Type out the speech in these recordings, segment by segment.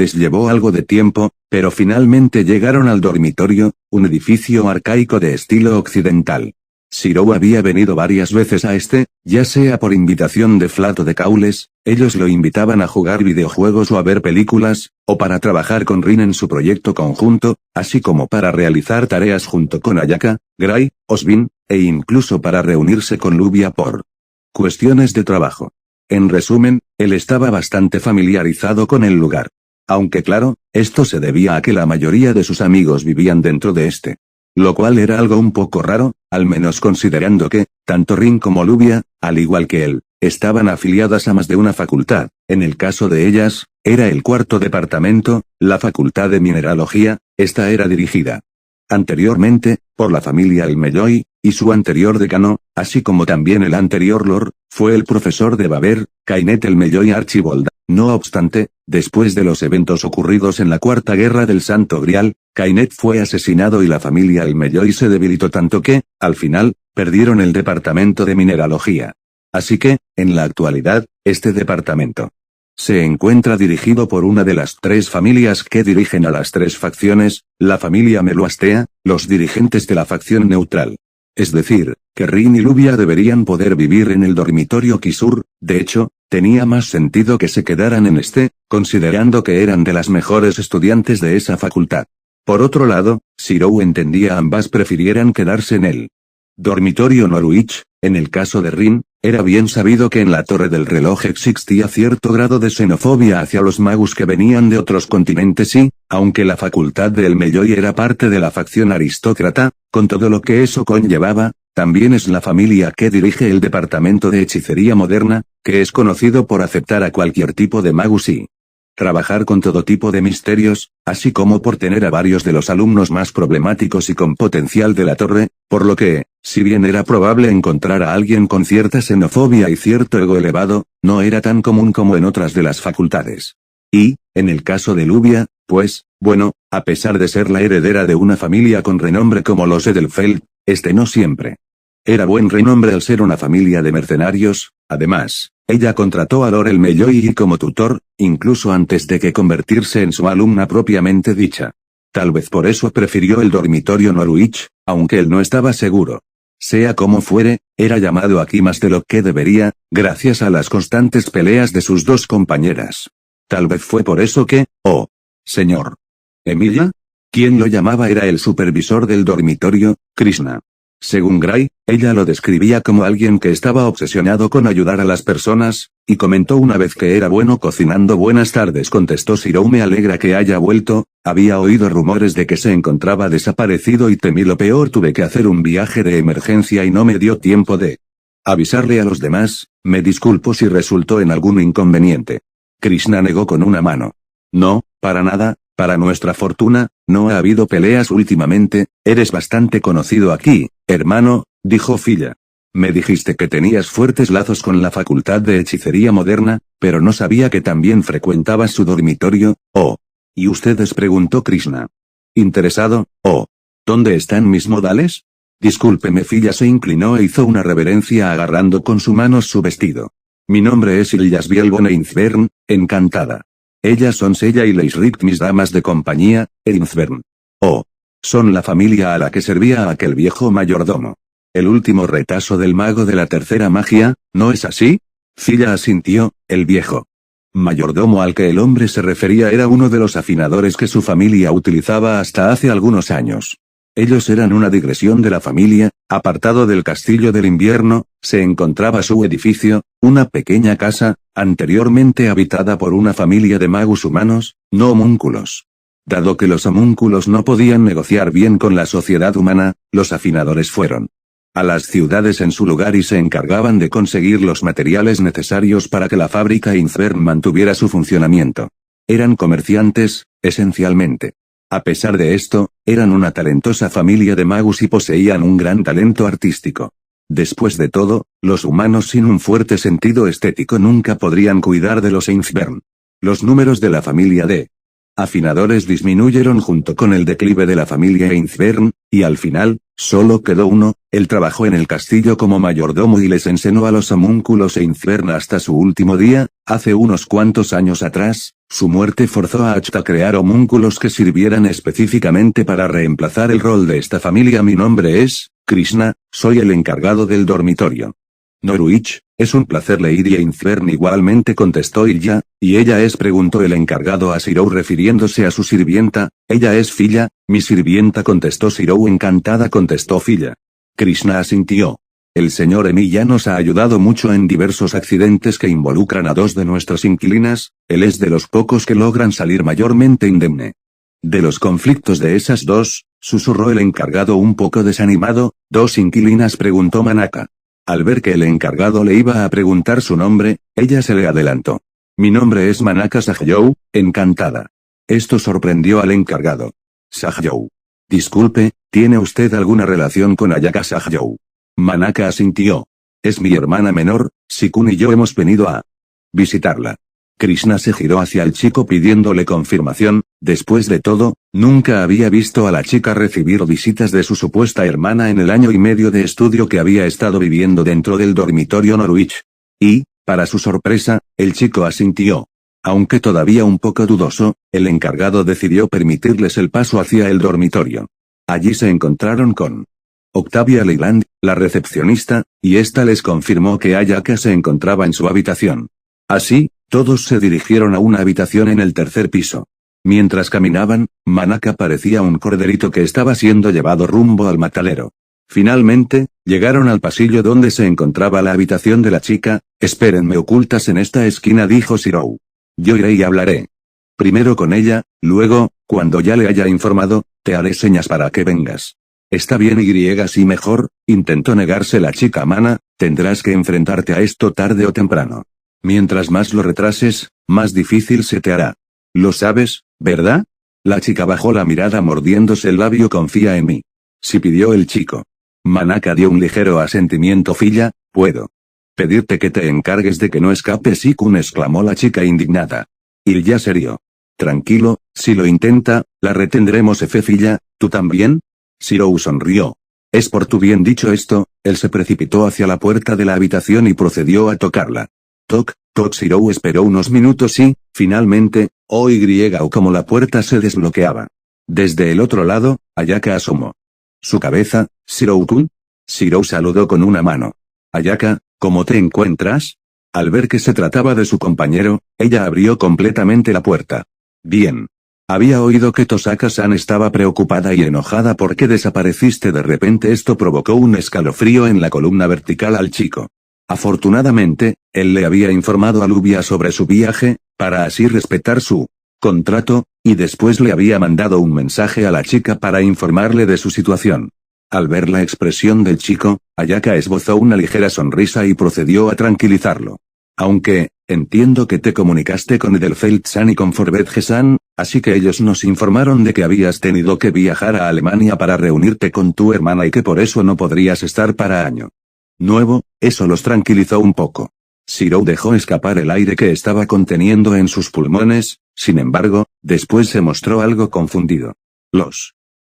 Les llevó algo de tiempo, pero finalmente llegaron al dormitorio, un edificio arcaico de estilo occidental. Shirou había venido varias veces a ya sea por invitación de Flat o de Caules, ellos lo invitaban a jugar videojuegos o a ver películas, o para trabajar con Rin en su proyecto conjunto, así como para realizar tareas junto con Ayaka, Gray, Osbin, e incluso para reunirse con Lubia por cuestiones de trabajo. En resumen, él estaba bastante familiarizado con el lugar. Aunque claro, esto se debía a que la mayoría de sus amigos vivían dentro de lo cual era algo un poco raro, al menos considerando que, tanto Rin como Lubia, al igual que él, estaban afiliadas a más de una facultad. En el caso de ellas, era el cuarto departamento, la facultad de mineralogía. Esta era dirigida anteriormente por la familia Elmeyoy, y su anterior decano, así como también el anterior Lord, fue el profesor de Baber, Kainet Elmeyoy Archibald. No obstante, después de los eventos ocurridos en la Cuarta Guerra del Santo Grial, Kainet fue asesinado y la familia Elmeyoy se debilitó tanto que, al final, perdieron el departamento de mineralogía. Así que, en la actualidad, este departamento se encuentra dirigido por una de las tres familias que dirigen a las tres facciones, la familia Meluastea, los dirigentes de la facción neutral. Es decir, que Rin y Lubia deberían poder vivir en el dormitorio Kisur. De hecho, tenía más sentido que se quedaran en considerando que eran de las mejores estudiantes de esa facultad. Por otro lado, Shirou entendía ambas prefirieran quedarse en el dormitorio Noruich. En el caso de Rin, era bien sabido que en la torre del reloj existía cierto grado de xenofobia hacia los magus que venían de otros continentes y, aunque la facultad de Elmeyoy era parte de la facción aristócrata, con todo lo que eso conllevaba, también es la familia que dirige el departamento de hechicería moderna, que es conocido por aceptar a cualquier tipo de magus y trabajar con todo tipo de misterios, así como por tener a varios de los alumnos más problemáticos y con potencial de la torre, por lo que, si bien era probable encontrar a alguien con cierta xenofobia y cierto ego elevado, no era tan común como en otras de las facultades. Y, en el caso de Lubia, pues, bueno, a pesar de ser la heredera de una familia con renombre como los Edelfeld, no siempre era buen renombre al ser una familia de mercenarios. Además, ella contrató a Lord Elmeyoy como tutor, incluso antes de que convertirse en su alumna propiamente dicha. Tal vez por eso prefirió el dormitorio Noruich, aunque él no estaba seguro. Sea como fuere, era llamado aquí más de lo que debería, gracias a las constantes peleas de sus dos compañeras. Tal vez fue por eso que, oh, señor Emilia, quien lo llamaba era el supervisor del dormitorio, Krishna. Según Gray, ella lo describía como alguien que estaba obsesionado con ayudar a las personas, y comentó una vez que era bueno cocinando. Buenas tardes, contestó Shirou. Me alegra que haya vuelto, había oído rumores de que se encontraba desaparecido y temí lo peor. Tuve que hacer un viaje de emergencia y no me dio tiempo de avisarle a los demás. Me disculpo si resultó en algún inconveniente. Krishna negó con una mano. No, para nada. Para nuestra fortuna, no ha habido peleas últimamente. Eres bastante conocido aquí, hermano, dijo Filla. Me dijiste que tenías fuertes lazos con la facultad de hechicería moderna, pero no sabía que también frecuentabas su dormitorio. Oh. ¿Y ustedes?, preguntó Krishna. Interesado. Oh. ¿Dónde están mis modales? Discúlpeme. Filla se inclinó e hizo una reverencia agarrando con su mano su vestido. Mi nombre es Ilyasbiel von Einsvern, encantada. Ellas son Sella y Leisrick, mis damas de compañía, Einsvern. Oh. Son la familia a la que servía aquel viejo mayordomo. El último retazo del mago de la tercera magia, ¿no es así? Filla asintió, el viejo mayordomo al que el hombre se refería era uno de los afinadores que su familia utilizaba hasta hace algunos años. Ellos eran una digresión de la familia. Apartado del castillo del invierno, se encontraba su edificio, una pequeña casa, anteriormente habitada por una familia de magos humanos, no homúnculos. Dado que los homúnculos no podían negociar bien con la sociedad humana, los afinadores fueron a las ciudades en su lugar y se encargaban de conseguir los materiales necesarios para que la fábrica Infern mantuviera su funcionamiento. Eran comerciantes, esencialmente. A pesar de esto, eran una talentosa familia de magos y poseían un gran talento artístico. Después de todo, los humanos sin un fuerte sentido estético nunca podrían cuidar de los Infern. Los números de la familia de afinadores disminuyeron junto con el declive de la familia Infern, y al final, solo quedó uno. Él trabajó en el castillo como mayordomo y les enseñó a los homúnculos Infern hasta su último día, hace unos cuantos años atrás. Su muerte forzó a Acht a crear homúnculos que sirvieran específicamente para reemplazar el rol de esta familia. Mi nombre es Krishna, soy el encargado del dormitorio. Noruich, es un placer Lady Infern igualmente contestó Ilya, y ella es preguntó el encargado a Shirou refiriéndose a su sirvienta. Ella es Filla, mi sirvienta contestó Shirou encantada contestó Filla. Krishna asintió. El señor Emi ya nos ha ayudado mucho en diversos accidentes que involucran a dos de nuestras inquilinas, él es de los pocos que logran salir mayormente indemne. De los conflictos de esas dos, susurró el encargado un poco desanimado. ¿Dos inquilinas? Preguntó Manaka. Al ver que el encargado le iba a preguntar su nombre, ella se le adelantó. Mi nombre es Manaka Sahyou, encantada. Esto sorprendió al encargado. Sahyou. Disculpe, ¿tiene usted alguna relación con Ayaka Sahyou? Manaka asintió. Es mi hermana menor, Sikun y yo hemos venido a visitarla. Krishna se giró hacia el chico pidiéndole confirmación. Después de todo, nunca había visto a la chica recibir visitas de su supuesta hermana en el año y medio de estudio que había estado viviendo dentro del dormitorio Noruich. Y, para su sorpresa, el chico asintió. Aunque todavía un poco dudoso, el encargado decidió permitirles el paso hacia el dormitorio. Allí se encontraron con Octavia Leyland, la recepcionista, y ésta les confirmó que Ayaka se encontraba en su habitación. Así, todos se dirigieron a una habitación en el tercer piso. Mientras caminaban, Manaka parecía un corderito que estaba siendo llevado rumbo al matadero. Finalmente, llegaron al pasillo donde se encontraba la habitación de la chica. Espérenme ocultas en esta esquina, dijo Shirou. Yo iré y hablaré primero con ella, luego, cuando ya le haya informado, te haré señas para que vengas. Está bien y sí mejor, intentó negarse la chica Mana, tendrás que enfrentarte a esto tarde o temprano. Mientras más lo retrases, más difícil se te hará. Lo sabes, ¿verdad? La chica bajó la mirada mordiéndose el labio. Confía en mí. Sí, pidió el chico. Manaka dio un ligero asentimiento. Filla, ¿puedo pedirte que te encargues de que no escape? Sikun, exclamó la chica indignada. Y ya serio. Tranquilo, si lo intenta, la retendremos. Filla, ¿tú también? Shirou sonrió. Es por tu bien. Dicho esto, él se precipitó hacia la puerta de la habitación y procedió a tocarla. Toc, toc. Shirou esperó unos minutos y, finalmente, o como la puerta se desbloqueaba. Desde el otro lado, Ayaka asomó su cabeza. ¿Shirou-kun? Shirou saludó con una mano. Ayaka, ¿cómo te encuentras? Al ver que se trataba de su compañero, ella abrió completamente la puerta. Bien. Había oído que Tosaka-san estaba preocupada y enojada porque desapareciste de repente. Esto provocó un escalofrío en la columna vertical al chico. Afortunadamente, él le había informado a Lubia sobre su viaje, para así respetar su contrato, y después le había mandado un mensaje a la chica para informarle de su situación. Al ver la expresión del chico, Ayaka esbozó una ligera sonrisa y procedió a tranquilizarlo. Aunque, entiendo que te comunicaste con Edelfelt-san y con Forbedge-san, así que ellos nos informaron de que habías tenido que viajar a Alemania para reunirte con tu hermana y que por eso no podrías estar para año nuevo. Eso los tranquilizó un poco. Shirou dejó escapar el aire que estaba conteniendo en sus pulmones, sin embargo, después se mostró algo confundido.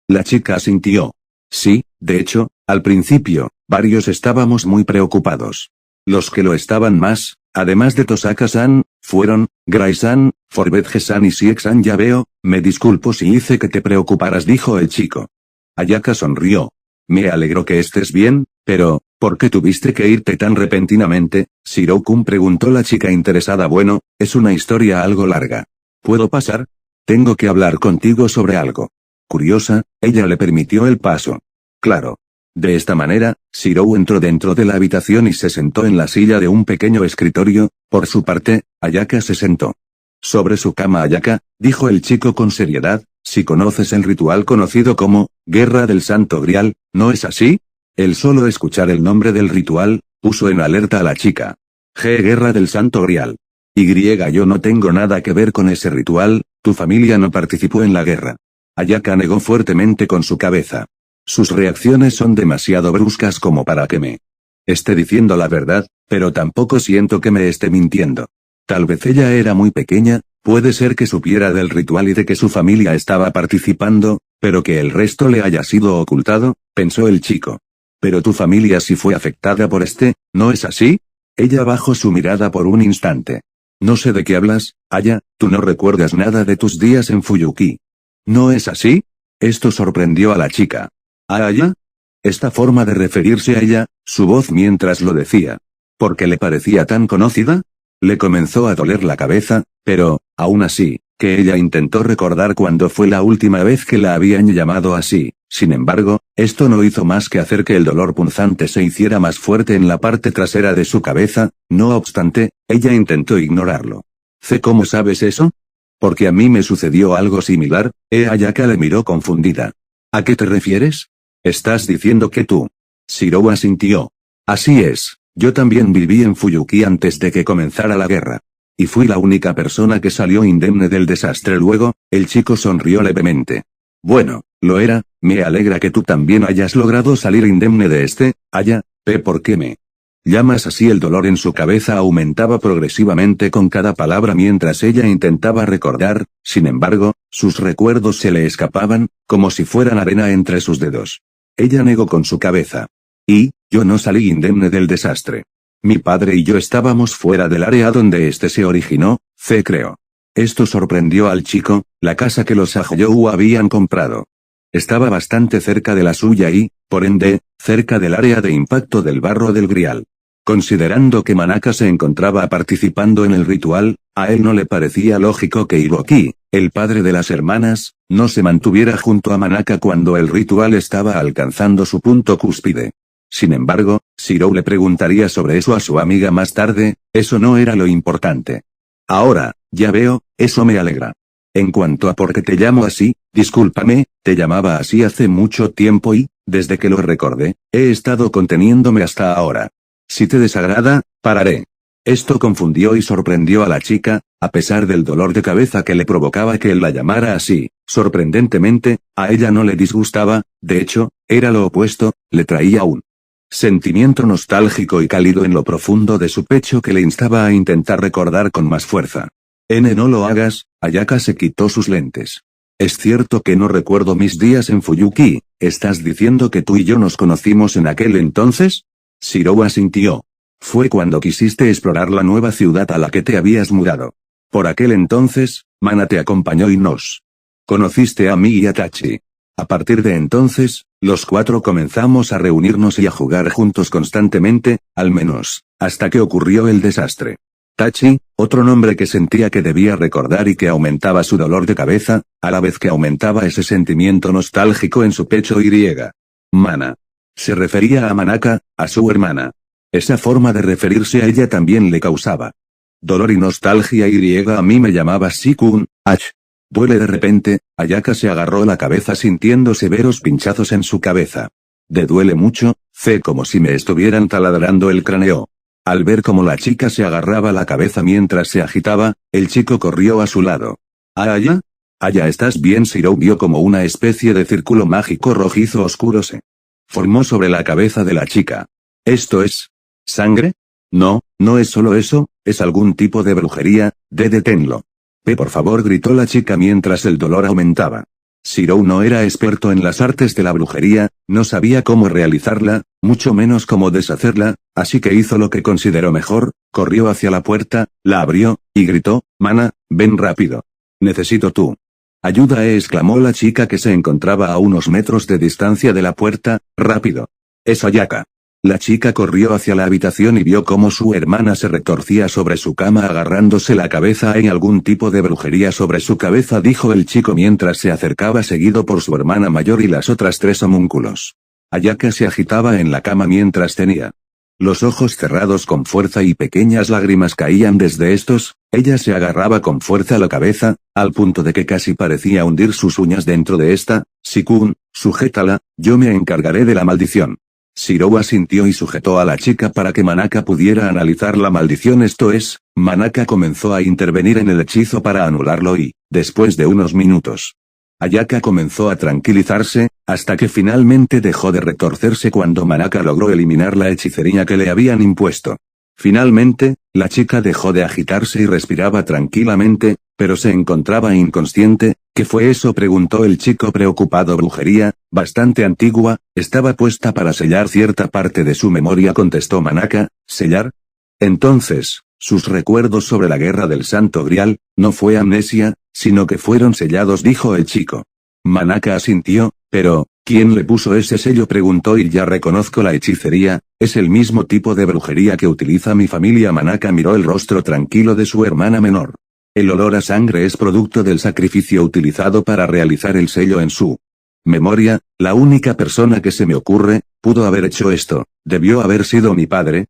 La chica asintió. Sí, de hecho, al principio, varios estábamos muy preocupados. Los que lo estaban más, además de Tosaka-san, fueron Gray-san, Forbedge-san y Siek-san. Ya veo, me disculpo si hice que te preocuparas, dijo el chico. Ayaka sonrió. Me alegro que estés bien, Pero, ¿por qué tuviste que irte tan repentinamente? Shiro-kun, preguntó la chica interesada. Bueno, es una historia algo larga. ¿Puedo pasar? Tengo que hablar contigo sobre algo. Curiosa, ella le permitió el paso. Claro. De esta manera, Shiro entró dentro de la habitación y se sentó en la silla de un pequeño escritorio. Por su parte, Ayaka se sentó sobre su cama. Ayaka, dijo el chico con seriedad, si conoces el ritual conocido como Guerra del Santo Grial, ¿no es así? El solo escuchar el nombre del ritual, puso en alerta a la chica. Guerra del Santo Grial. Yo no tengo nada que ver con ese ritual, tu familia no participó en la guerra. Ayaka negó fuertemente con su cabeza. Sus reacciones son demasiado bruscas como para que me esté diciendo la verdad, pero tampoco siento que me esté mintiendo. Tal vez ella era muy pequeña, puede ser que supiera del ritual y de que su familia estaba participando, pero que el resto le haya sido ocultado, pensó el chico. Pero tu familia sí fue afectada por ¿no es así? Ella bajó su mirada por un instante. No sé de qué hablas, Aya, tú no recuerdas nada de tus días en Fuyuki. ¿No es así? Esto sorprendió a la chica. ¿Aya? Esta forma de referirse a ella, su voz mientras lo decía. ¿Por qué le parecía tan conocida? Le comenzó a doler la cabeza, pero, aún así, que ella intentó recordar cuándo fue la última vez que la habían llamado así. Sin embargo, esto no hizo más que hacer que el dolor punzante se hiciera más fuerte en la parte trasera de su cabeza. No obstante, ella intentó ignorarlo. ¿Cómo sabes eso? Porque a mí me sucedió algo similar. Ayaka le miró confundida. ¿A qué te refieres? ¿Estás diciendo que tú? Shiro asintió. Así es, yo también viví en Fuyuki antes de que comenzara la guerra. Y fui la única persona que salió indemne del desastre. Luego, el chico sonrió levemente. Bueno, lo era, me alegra que tú también hayas logrado salir indemne de Aya, ¿por qué me llamas así? El dolor en su cabeza aumentaba progresivamente con cada palabra mientras ella intentaba recordar, sin embargo, sus recuerdos se le escapaban, como si fueran arena entre sus dedos. Ella negó con su cabeza. Y, yo no salí indemne del desastre. Mi padre y yo estábamos fuera del área donde se originó, creo. Esto sorprendió al chico, la casa que los Ajoyou habían comprado estaba bastante cerca de la suya y, por ende, cerca del área de impacto del barro del Grial. Considerando que Manaka se encontraba participando en el ritual, a él no le parecía lógico que Hiroki, el padre de las hermanas, no se mantuviera junto a Manaka cuando el ritual estaba alcanzando su punto cúspide. Sin embargo, Shiro le preguntaría sobre eso a su amiga más tarde, eso no era lo importante. Ahora, ya veo, eso me alegra. En cuanto a por qué te llamo así, discúlpame, te llamaba así hace mucho tiempo y, desde que lo recordé, he estado conteniéndome hasta ahora. Si te desagrada, pararé. Esto confundió y sorprendió a la chica, a pesar del dolor de cabeza que le provocaba que él la llamara así. Sorprendentemente, a ella no le disgustaba, de hecho, era lo opuesto, le traía un sentimiento nostálgico y cálido en lo profundo de su pecho que le instaba a intentar recordar con más fuerza. No lo hagas, Ayaka se quitó sus lentes. Es cierto que no recuerdo mis días en Fuyuki, ¿estás diciendo que tú y yo nos conocimos en aquel entonces? Shiro asintió. Fue cuando quisiste explorar la nueva ciudad a la que te habías mudado. Por aquel entonces, Mana te acompañó y nos conociste a mí y a Tachi. A partir de entonces, los cuatro comenzamos a reunirnos y a jugar juntos constantemente, al menos, hasta que ocurrió el desastre. Tachi, otro nombre que sentía que debía recordar y que aumentaba su dolor de cabeza, a la vez que aumentaba ese sentimiento nostálgico en su pecho. Mana. Se refería a Manaka, a su hermana. Esa forma de referirse a ella también le causaba dolor y nostalgia. A mí me llamaba Shikun, Duele de repente, Ayaka se agarró la cabeza sintiendo severos pinchazos en su cabeza. Duele mucho, como si me estuvieran taladrando el cráneo. Al ver cómo la chica se agarraba la cabeza mientras se agitaba, el chico corrió a su lado. ¿Aya? Aya, ¿estás bien? Shiro vio como una especie de círculo mágico rojizo oscuro se formó sobre la cabeza de la chica. ¿Esto es sangre? No, no es solo eso, es algún tipo de brujería, deténlo. Por favor, gritó la chica mientras el dolor aumentaba. Shiro no era experto en las artes de la brujería, no sabía cómo realizarla, mucho menos cómo deshacerla, así que hizo lo que consideró mejor, corrió hacia la puerta, la abrió, y gritó, Mana, ven rápido. Necesito tu ayuda, exclamó la chica que se encontraba a unos metros de distancia de la puerta, rápido. Es Ayaka. La chica corrió hacia la habitación y vio cómo su hermana se retorcía sobre su cama agarrándose la cabeza. «Hay algún tipo de brujería sobre su cabeza», dijo el chico mientras se acercaba seguido por su hermana mayor y las otras 3 homúnculos. Ayaka se agitaba en la cama mientras tenía los ojos cerrados con fuerza y pequeñas lágrimas caían desde estos. Ella se agarraba con fuerza la cabeza, al punto de que casi parecía hundir sus uñas dentro de esta. «Sikun, sujétala, yo me encargaré de la maldición». Shirou asintió y sujetó a la chica para que Manaka pudiera analizar la maldición. Esto es, Manaka comenzó a intervenir en el hechizo para anularlo y, después de unos minutos, Ayaka comenzó a tranquilizarse, hasta que finalmente dejó de retorcerse cuando Manaka logró eliminar la hechicería que le habían impuesto. Finalmente, la chica dejó de agitarse y respiraba tranquilamente, pero se encontraba inconsciente. ¿Qué fue eso?, preguntó el chico preocupado. «Brujería, bastante antigua, estaba puesta para sellar cierta parte de su memoria», contestó Manaka. «¿Sellar?». Entonces, sus recuerdos sobre la guerra del Santo Grial, no fue amnesia, sino que fueron sellados, dijo el chico. Manaka asintió, pero, ¿quién le puso ese sello?, preguntó. «Y ya reconozco la hechicería, es el mismo tipo de brujería que utiliza mi familia». Manaka miró el rostro tranquilo de su hermana menor. El olor a sangre es producto del sacrificio utilizado para realizar el sello en su memoria. La única persona que se me ocurre, pudo haber hecho esto, debió haber sido mi padre,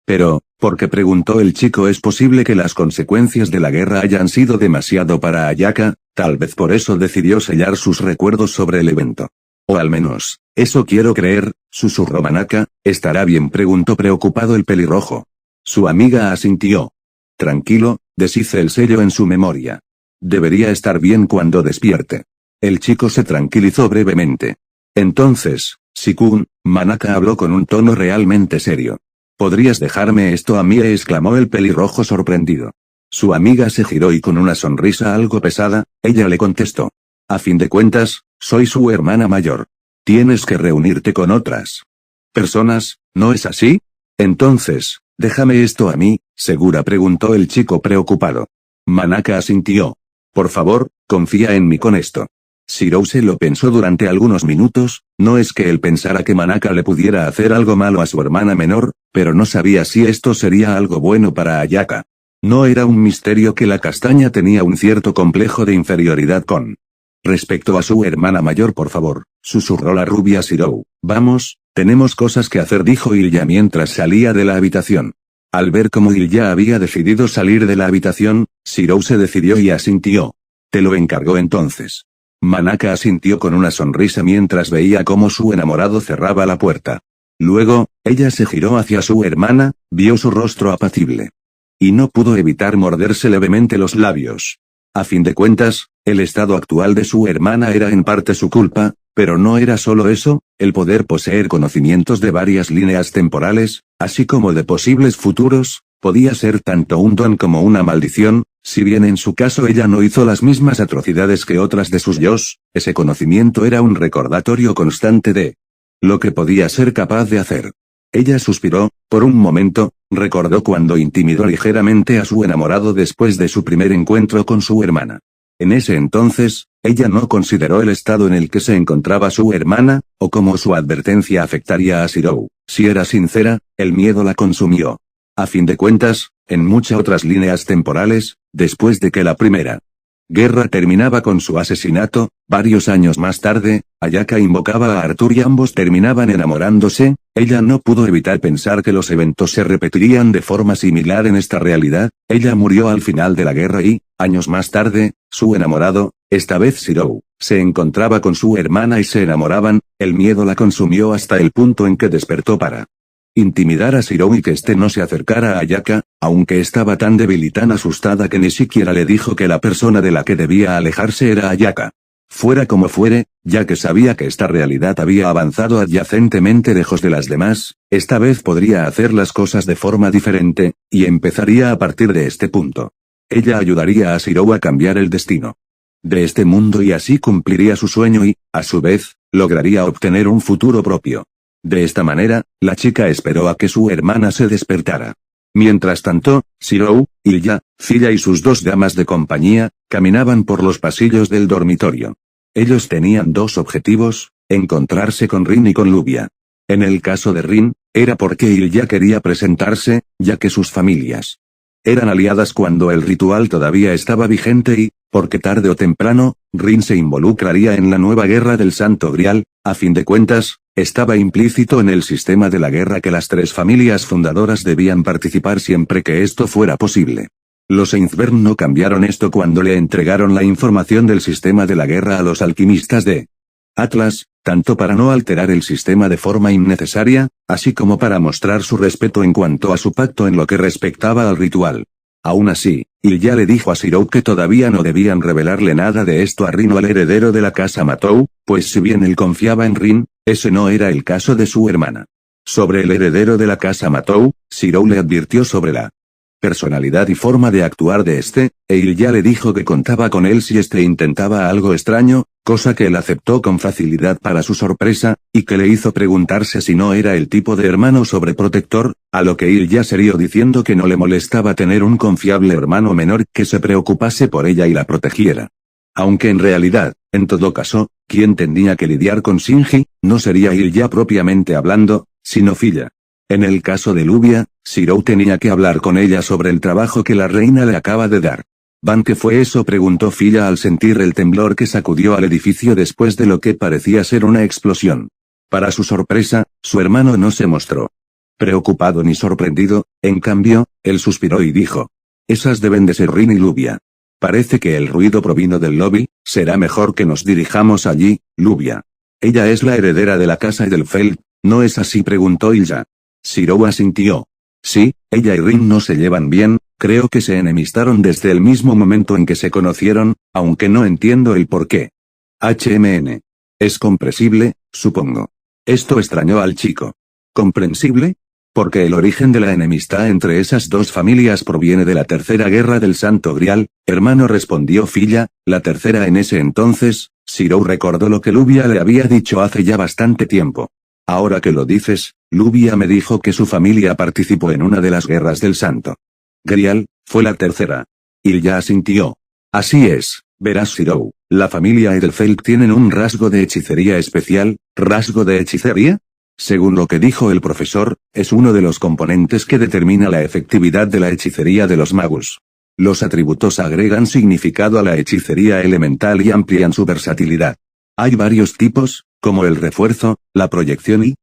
Pero, ¿por qué?, preguntó el chico. «Es posible que las consecuencias de la guerra hayan sido demasiado para Ayaka, tal vez por eso decidió sellar sus recuerdos sobre el evento. O al menos, eso quiero creer», susurró Manaka. «¿Estará bien?», preguntó preocupado el pelirrojo. Su amiga asintió. «Tranquilo, deshice el sello en su memoria. Debería estar bien cuando despierte». El chico se tranquilizó brevemente. «Entonces, Sikun», Manaka habló con un tono realmente serio. «¿Podrías dejarme esto a mí?», exclamó el pelirrojo sorprendido. Su amiga se giró y con una sonrisa algo pesada, ella le contestó. «A fin de cuentas, soy su hermana mayor. Tienes que reunirte con otras personas, ¿no es así? Entonces, déjame esto a mí», ¿segura?, preguntó el chico preocupado. Manaka asintió. «Por favor, confía en mí con esto». Shirou se lo pensó durante algunos minutos. No es que él pensara que Manaka le pudiera hacer algo malo a su hermana menor, pero no sabía si esto sería algo bueno para Ayaka. No era un misterio que la castaña tenía un cierto complejo de inferioridad con respecto a su hermana mayor. «Por favor», susurró la rubia Shirou. «Vamos, tenemos cosas que hacer», dijo Ilya mientras salía de la habitación. Al ver cómo Ilya había decidido salir de la habitación, Shirou se decidió y asintió. «Te lo encargó entonces». Manaka asintió con una sonrisa mientras veía cómo su enamorado cerraba la puerta. Luego, ella se giró hacia su hermana, vio su rostro apacible. Y no pudo evitar morderse levemente los labios. A fin de cuentas, el estado actual de su hermana era en parte su culpa, pero no era solo eso, el poder poseer conocimientos de varias líneas temporales, así como de posibles futuros, podía ser tanto un don como una maldición. Si bien en su caso ella no hizo las mismas atrocidades que otras de sus yos, ese conocimiento era un recordatorio constante de lo que podía ser capaz de hacer. Ella suspiró, por un momento, recordó cuando intimidó ligeramente a su enamorado después de su primer encuentro con su hermana. En ese entonces, ella no consideró el estado en el que se encontraba su hermana, o cómo su advertencia afectaría a Shirou. Si era sincera, el miedo la consumió. A fin de cuentas, en muchas otras líneas temporales, después de que la primera guerra terminaba con su asesinato, varios años más tarde, Ayaka invocaba a Arthur y ambos terminaban enamorándose. Ella no pudo evitar pensar que los eventos se repetirían de forma similar en esta realidad. Ella murió al final de la guerra y, años más tarde, su enamorado, esta vez Shirou, se encontraba con su hermana y se enamoraban. El miedo la consumió hasta el punto en que despertó para intimidar a Shirou y que éste no se acercara a Ayaka, aunque estaba tan débil y tan asustada que ni siquiera le dijo que la persona de la que debía alejarse era Ayaka. Fuera como fuere, ya que sabía que esta realidad había avanzado adyacentemente lejos de las demás, esta vez podría hacer las cosas de forma diferente, y empezaría a partir de este punto. Ella ayudaría a Shirou a cambiar el destino de este mundo y así cumpliría su sueño y, a su vez, lograría obtener un futuro propio. De esta manera, la chica esperó a que su hermana se despertara. Mientras tanto, Shirou, Ilya, Ziya y sus 2 damas de compañía, caminaban por los pasillos del dormitorio. Ellos tenían 2 objetivos, encontrarse con Rin y con Lubia. En el caso de Rin, Era porque Ilya quería presentarse, ya que sus familias eran aliadas cuando el ritual todavía estaba vigente y, porque tarde o temprano, Rin se involucraría en la nueva guerra del Santo Grial. A fin de cuentas, estaba implícito en el sistema de la guerra que las tres familias fundadoras debían participar siempre que esto fuera posible. Los Einzbern no cambiaron esto cuando le entregaron la información del sistema de la guerra a los alquimistas de Atlas, tanto para no alterar el sistema de forma innecesaria, así como para mostrar su respeto en cuanto a su pacto en lo que respectaba al ritual. Aún así, Ilya le dijo a Shirou que todavía no debían revelarle nada de esto a Rin o al heredero de la casa Matou, pues si bien él confiaba en Rin, ese no era el caso de su hermana. Sobre el heredero de la casa Matou, Shirou le advirtió sobre la personalidad y forma de actuar de este, e Ilya le dijo que contaba con él si este intentaba algo extraño, cosa que él aceptó con facilidad para su sorpresa, y que le hizo preguntarse si no era el tipo de hermano sobreprotector, a lo que Ilya se rió diciendo que no le molestaba tener un confiable hermano menor que se preocupase por ella y la protegiera. Aunque en realidad, en todo caso, quien tenía que lidiar con Shinji, no sería Ilya propiamente hablando, sino Filla. En el caso de Lubia, Shirou tenía que hablar con ella sobre el trabajo que la reina le acaba de dar. «¿Van qué fue eso?», preguntó Filla al sentir el temblor que sacudió al edificio después de lo que parecía ser una explosión. Para su sorpresa, su hermano no se mostró preocupado ni sorprendido, en cambio, él suspiró y dijo: «Esas deben de ser Rin y Lubia. Parece que el ruido provino del lobby, será mejor que nos dirijamos allí, Lubia. Ella es la heredera de la casa Edelfeld, ¿no es así?», preguntó Ilya. Shirou asintió. «Sí, ella y Rin no se llevan bien, creo que se enemistaron desde el mismo momento en que se conocieron, aunque no entiendo el por qué. Es comprensible, supongo». Esto extrañó al chico. ¿Comprensible? Porque el origen de la enemistad entre esas dos familias proviene de la Tercera Guerra del Santo Grial, hermano, respondió Filla. La tercera en ese entonces. Shirou recordó lo que Lubia le había dicho hace ya bastante tiempo. Ahora que lo dices, Lubia me dijo que su familia participó en una de las guerras del Santo Grial, fue la tercera. Ilya asintió. Así es, verás Shirou, la familia Edelfeld tienen un rasgo de hechicería especial. ¿Rasgo de hechicería? Según lo que dijo el profesor, es uno de los componentes que determina la efectividad de la hechicería de los magos. Los atributos agregan significado a la hechicería elemental y amplían su versatilidad. Hay varios tipos, como el refuerzo, la proyección y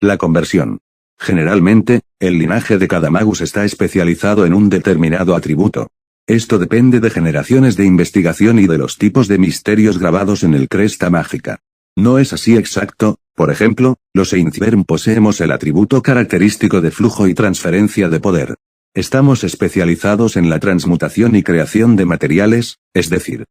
la conversión. Generalmente, el linaje de cada magus está especializado en un determinado atributo. Esto depende de generaciones de investigación y de los tipos de misterios grabados en el cresta mágica. No es así exacto, por ejemplo, los Einzbern poseemos el atributo característico de flujo y transferencia de poder. Estamos especializados en la transmutación y creación de materiales, es decir,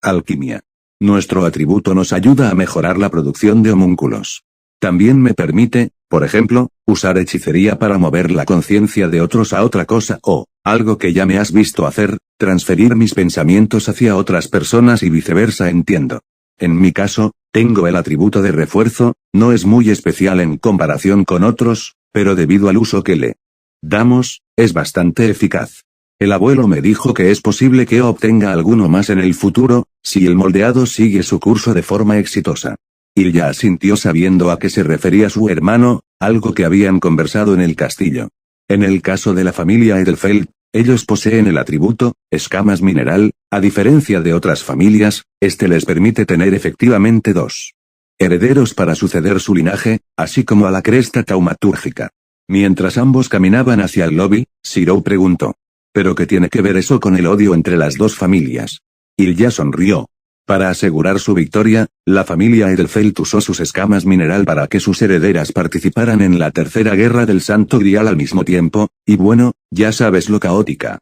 alquimia. Nuestro atributo nos ayuda a mejorar la producción de homúnculos. También me permite, por ejemplo, usar hechicería para mover la conciencia de otros a otra cosa o, algo que ya me has visto hacer, transferir mis pensamientos hacia otras personas y viceversa, entiendo. En mi caso, tengo el atributo de refuerzo, no es muy especial en comparación con otros, pero debido al uso que le damos, es bastante eficaz. El abuelo me dijo que es posible que obtenga alguno más en el futuro, si el moldeado sigue su curso de forma exitosa. Ilya asintió sabiendo a qué se refería su hermano, algo que habían conversado en el castillo. En el caso de la familia Edelfeld, ellos poseen el atributo, escamas mineral, a diferencia de otras familias, este les permite tener efectivamente dos herederos para suceder su linaje, así como a la cresta taumatúrgica. Mientras ambos caminaban hacia el lobby, Shirou preguntó: ¿pero qué tiene que ver eso con el odio entre las dos familias? Ilya sonrió. Para asegurar su victoria, la familia Edelfeld usó sus escamas mineral para que sus herederas participaran en la Tercera Guerra del Santo Grial al mismo tiempo, y bueno, ya sabes lo caótica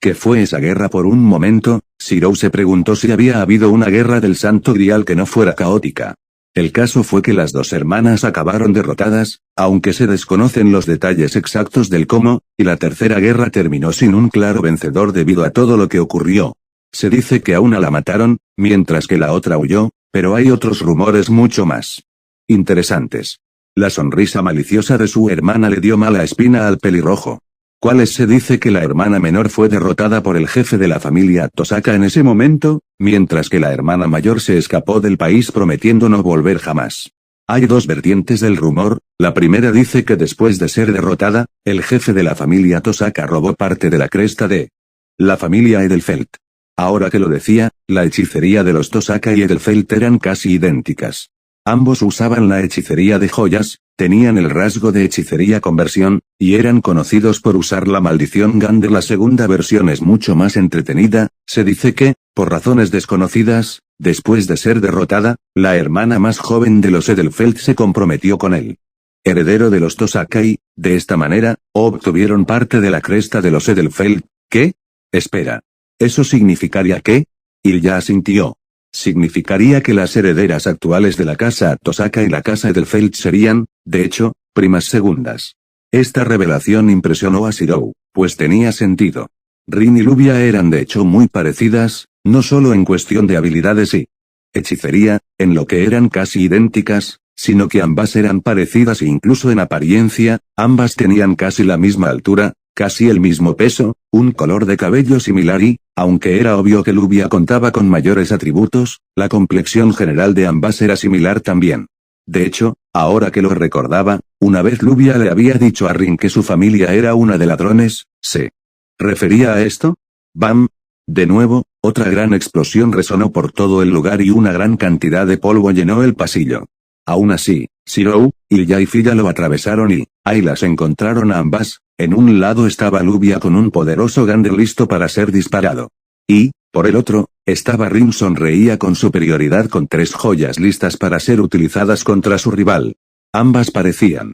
que fue esa guerra. Por un momento, Shirou se preguntó si había habido una guerra del Santo Grial que no fuera caótica. El caso fue que las dos hermanas acabaron derrotadas, aunque se desconocen los detalles exactos del cómo, y la tercera guerra terminó sin un claro vencedor debido a todo lo que ocurrió. Se dice que a una la mataron, mientras que la otra huyó, pero hay otros rumores mucho más interesantes. La sonrisa maliciosa de su hermana le dio mala espina al pelirrojo. ¿Cuáles? Se dice que la hermana menor fue derrotada por el jefe de la familia Tosaka en ese momento, mientras que la hermana mayor se escapó del país prometiendo no volver jamás. Hay dos vertientes del rumor, la primera dice que después de ser derrotada, el jefe de la familia Tosaka robó parte de la cresta de la familia Edelfelt. Ahora que lo decía, la hechicería de los Tosaka y Edelfelt eran casi idénticas. Ambos usaban la hechicería de joyas, tenían el rasgo de hechicería conversión, y eran conocidos por usar la maldición Gander. La segunda versión es mucho más entretenida, se dice que, por razones desconocidas, después de ser derrotada, la hermana más joven de los Edelfelt se comprometió con él. Heredero de los Tosaka y, de esta manera, obtuvieron parte de la cresta de los Edelfelt. ¿Qué? Espera. ¿Eso significaría qué? Ilya asintió. Significaría que las herederas actuales de la casa Tosaka y la casa Edelfelt serían, de hecho, primas segundas. Esta revelación impresionó a Shirou, pues tenía sentido. Rin y Lubia eran de hecho muy parecidas, no solo en cuestión de habilidades y hechicería, en lo que eran casi idénticas, sino que ambas eran parecidas e incluso en apariencia, ambas tenían casi la misma altura, casi el mismo peso, un color de cabello similar y, aunque era obvio que Lubia contaba con mayores atributos, la complexión general de ambas era similar también. De hecho, ahora que lo recordaba, una vez Lubia le había dicho a Rin que su familia era una de ladrones, ¿se refería a esto? ¡Bam! De nuevo, otra gran explosión resonó por todo el lugar y una gran cantidad de polvo llenó el pasillo. Aún así, Shirou, Ilya y Filla lo atravesaron y, ahí las encontraron a ambas. En un lado estaba Lubia con un poderoso Gander listo para ser disparado. Y, por el otro, estaba Rin sonreía con superioridad con 3 joyas listas para ser utilizadas contra su rival. Ambas parecían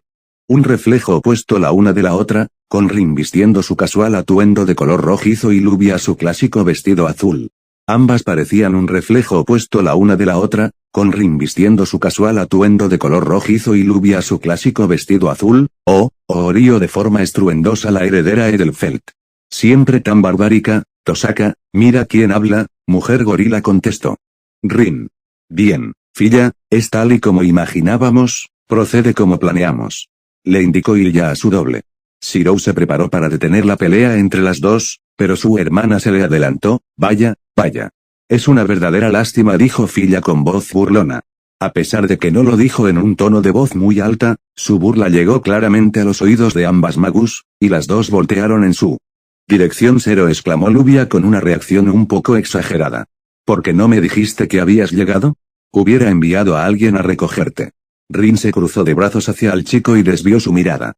un reflejo opuesto la una de la otra, con Rin vistiendo su casual atuendo de color rojizo y Lubia su clásico vestido azul. Ambas parecían un reflejo opuesto la una de la otra, con Rin vistiendo su casual atuendo de color rojizo y Lubia su clásico vestido azul, orió de forma estruendosa la heredera Edelfelt. Siempre tan barbárica, Tosaka, mira quién habla, mujer gorila contestó. Rin. Bien, Filla, es tal y como imaginábamos, procede como planeamos. Le indicó Ilya a su doble. Shirou se preparó para detener la pelea entre las dos, pero su hermana se le adelantó. Vaya. Es una verdadera lástima, dijo Filla con voz burlona. A pesar de que no lo dijo en un tono de voz muy alta, su burla llegó claramente a los oídos de ambas magus, y las dos voltearon en su dirección. Cero, exclamó Lubia con una reacción un poco exagerada. ¿Por qué no me dijiste que habías llegado? Hubiera enviado a alguien a recogerte. Rin se cruzó de brazos hacia el chico y desvió su mirada.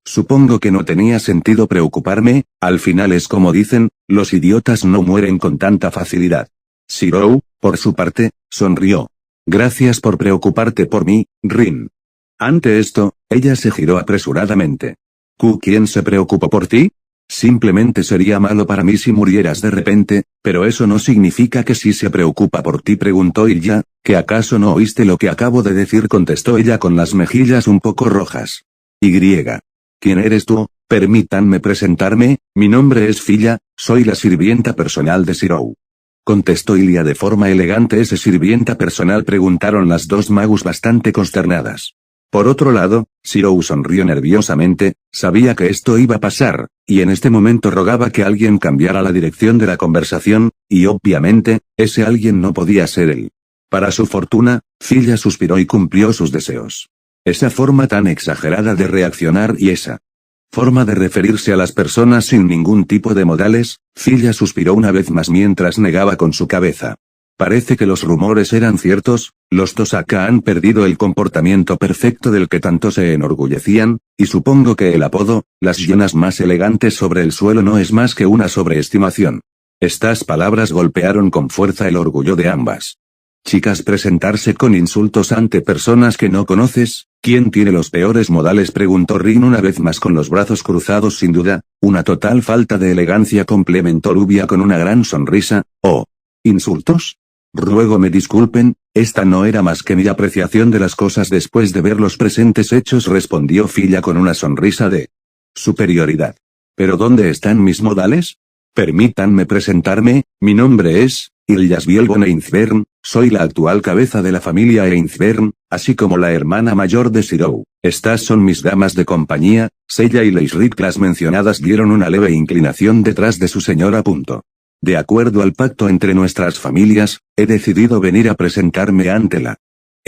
Supongo que no tenía sentido preocuparme, al final es como dicen, los idiotas no mueren con tanta facilidad. Shirou, por su parte, sonrió. Gracias por preocuparte por mí, Rin. Ante esto, ella se giró apresuradamente. ¿Quién se preocupó por ti? Simplemente sería malo para mí si murieras de repente, pero eso no significa que sí se preocupa por ti, preguntó Ilya. ¿Que acaso no oíste lo que acabo de decir?, contestó ella con las mejillas un poco rojas. ¿Quién eres tú? Permítanme presentarme, mi nombre es Filla, soy la sirvienta personal de Shirou. Contestó Ilya de forma elegante. ¿Ese sirvienta personal?, preguntaron las dos magus bastante consternadas. Por otro lado, Shirou sonrió nerviosamente, sabía que esto iba a pasar, y en este momento rogaba que alguien cambiara la dirección de la conversación, y obviamente, ese alguien no podía ser él. Para su fortuna, Filla suspiró y cumplió sus deseos. Esa forma tan exagerada de reaccionar y esa forma de referirse a las personas sin ningún tipo de modales, Filla suspiró una vez más mientras negaba con su cabeza. Parece que los rumores eran ciertos, los Tosaka han perdido el comportamiento perfecto del que tanto se enorgullecían, y supongo que el apodo, las llenas más elegantes sobre el suelo, no es más que una sobreestimación. Estas palabras golpearon con fuerza el orgullo de ambas. Chicas, presentarse con insultos ante personas que no conoces, ¿quién tiene los peores modales?, preguntó Rin una vez más con los brazos cruzados. Sin duda, una total falta de elegancia, complementó Lubia con una gran sonrisa. ¿Insultos? Ruego me disculpen, esta no era más que mi apreciación de las cosas después de ver los presentes hechos, respondió Filla con una sonrisa de superioridad. ¿Pero dónde están mis modales? Permítanme presentarme, mi nombre es Ilya Svielbon Einzbern, soy la actual cabeza de la familia Einzbern, así como la hermana mayor de Shirou. Estas son mis damas de compañía, Seiya y Leisrit. Las mencionadas dieron una leve inclinación detrás de su señora. De acuerdo al pacto entre nuestras familias, he decidido venir a presentarme ante la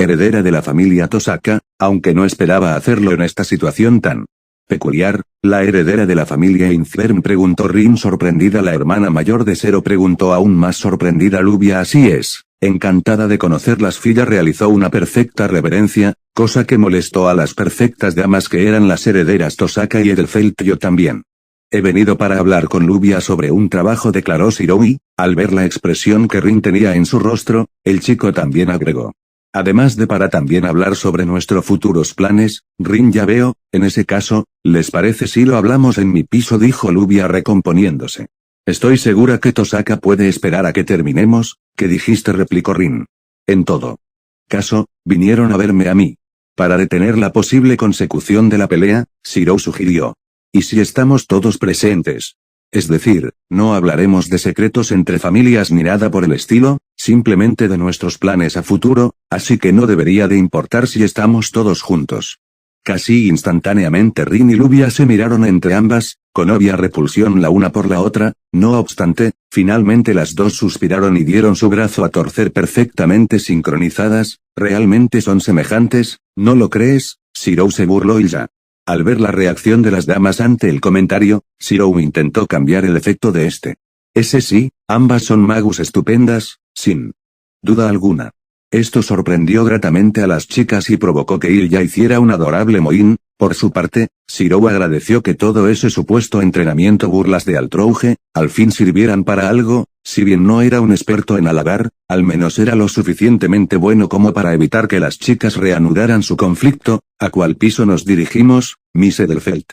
heredera de la familia Tosaka, aunque no esperaba hacerlo en esta situación tan peculiar. La heredera de la familia Infern, preguntó Rin sorprendida. La hermana mayor de Zero, preguntó aún más sorprendida Lubia. Así es, encantada de conocerlas. Filla realizó una perfecta reverencia, cosa que molestó a las perfectas damas que eran las herederas Tosaka y Edelfelt. Yo también he venido para hablar con Lubia sobre un trabajo, declaró Zero, y, al ver la expresión que Rin tenía en su rostro, el chico también agregó. Además de para también hablar sobre nuestros futuros planes. Rin, ya veo, en ese caso, ¿les parece si lo hablamos en mi piso?, dijo Lubia recomponiéndose. Estoy segura que Tosaka puede esperar a que terminemos. ¿Qué dijiste?, replicó Rin. En todo caso, vinieron a verme a mí para detener la posible consecución de la pelea, Zero sugirió. ¿Y si estamos todos presentes? Es decir, no hablaremos de secretos entre familias ni nada por el estilo, simplemente de nuestros planes a futuro, así que no debería de importar si estamos todos juntos. Casi instantáneamente Rin y Lubia se miraron entre ambas, con obvia repulsión la una por la otra. No obstante, finalmente las dos suspiraron y dieron su brazo a torcer perfectamente sincronizadas. ¿Realmente son semejantes? ¿No lo crees? Zero se burló y ya. Al ver la reacción de las damas ante el comentario, Zero intentó cambiar el efecto de este. Ese sí, ambas son magus estupendas, sin duda alguna. Esto sorprendió gratamente a las chicas y provocó que Ilya hiciera un adorable mohín. Por su parte, Zero agradeció que todo ese supuesto entrenamiento, burlas de Altrouge, al fin sirvieran para algo. Si bien no era un experto en halagar, al menos era lo suficientemente bueno como para evitar que las chicas reanudaran su conflicto. ¿A cuál piso nos dirigimos, Miss Edelfelt?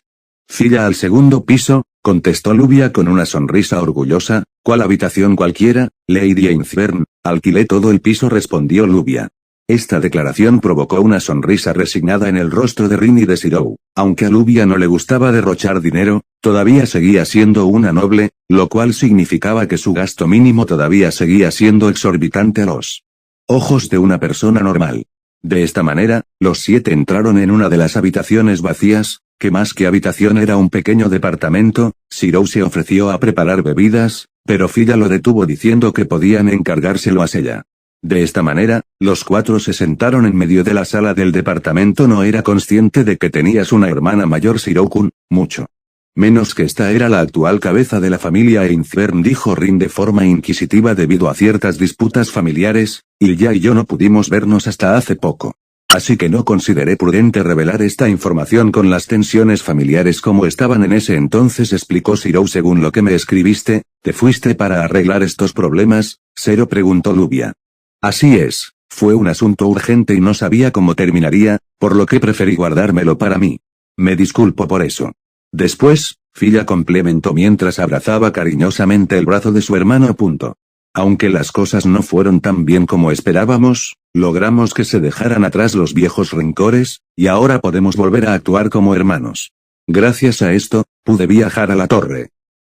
Filla, al segundo piso, contestó Lubia con una sonrisa orgullosa. ¿Cuál habitación? Cualquiera, Lady Infern. Alquilé todo el piso, respondió Lubia. Esta declaración provocó una sonrisa resignada en el rostro de Rin y de Zero. Aunque a Lubia no le gustaba derrochar dinero, todavía seguía siendo una noble, lo cual significaba que su gasto mínimo todavía seguía siendo exorbitante a los ojos de una persona normal. De esta manera, los 7 entraron en una de las habitaciones vacías, que más que habitación era un pequeño departamento. Zero se ofreció a preparar bebidas, pero Filla lo detuvo diciendo que podían encargárselo a Seiya. De esta manera, los 4 se sentaron en medio de la sala del departamento. No era consciente de que tenías una hermana mayor, Zero-kun, mucho menos que esta era la actual cabeza de la familia Infern, dijo Rin de forma inquisitiva. Debido a ciertas disputas familiares, Ilya y yo no pudimos vernos hasta hace poco. Así que no consideré prudente revelar esta información con las tensiones familiares como estaban en ese entonces, explicó Zero. Según lo que me escribiste, ¿te fuiste para arreglar estos problemas, Zero?, preguntó Lubia. Así es, fue un asunto urgente y no sabía cómo terminaría, por lo que preferí guardármelo para mí. Me disculpo por eso. Después, Filla complementó mientras abrazaba cariñosamente el brazo de su hermano. Aunque las cosas no fueron tan bien como esperábamos, logramos que se dejaran atrás los viejos rencores, y ahora podemos volver a actuar como hermanos. Gracias a esto, pude viajar a la torre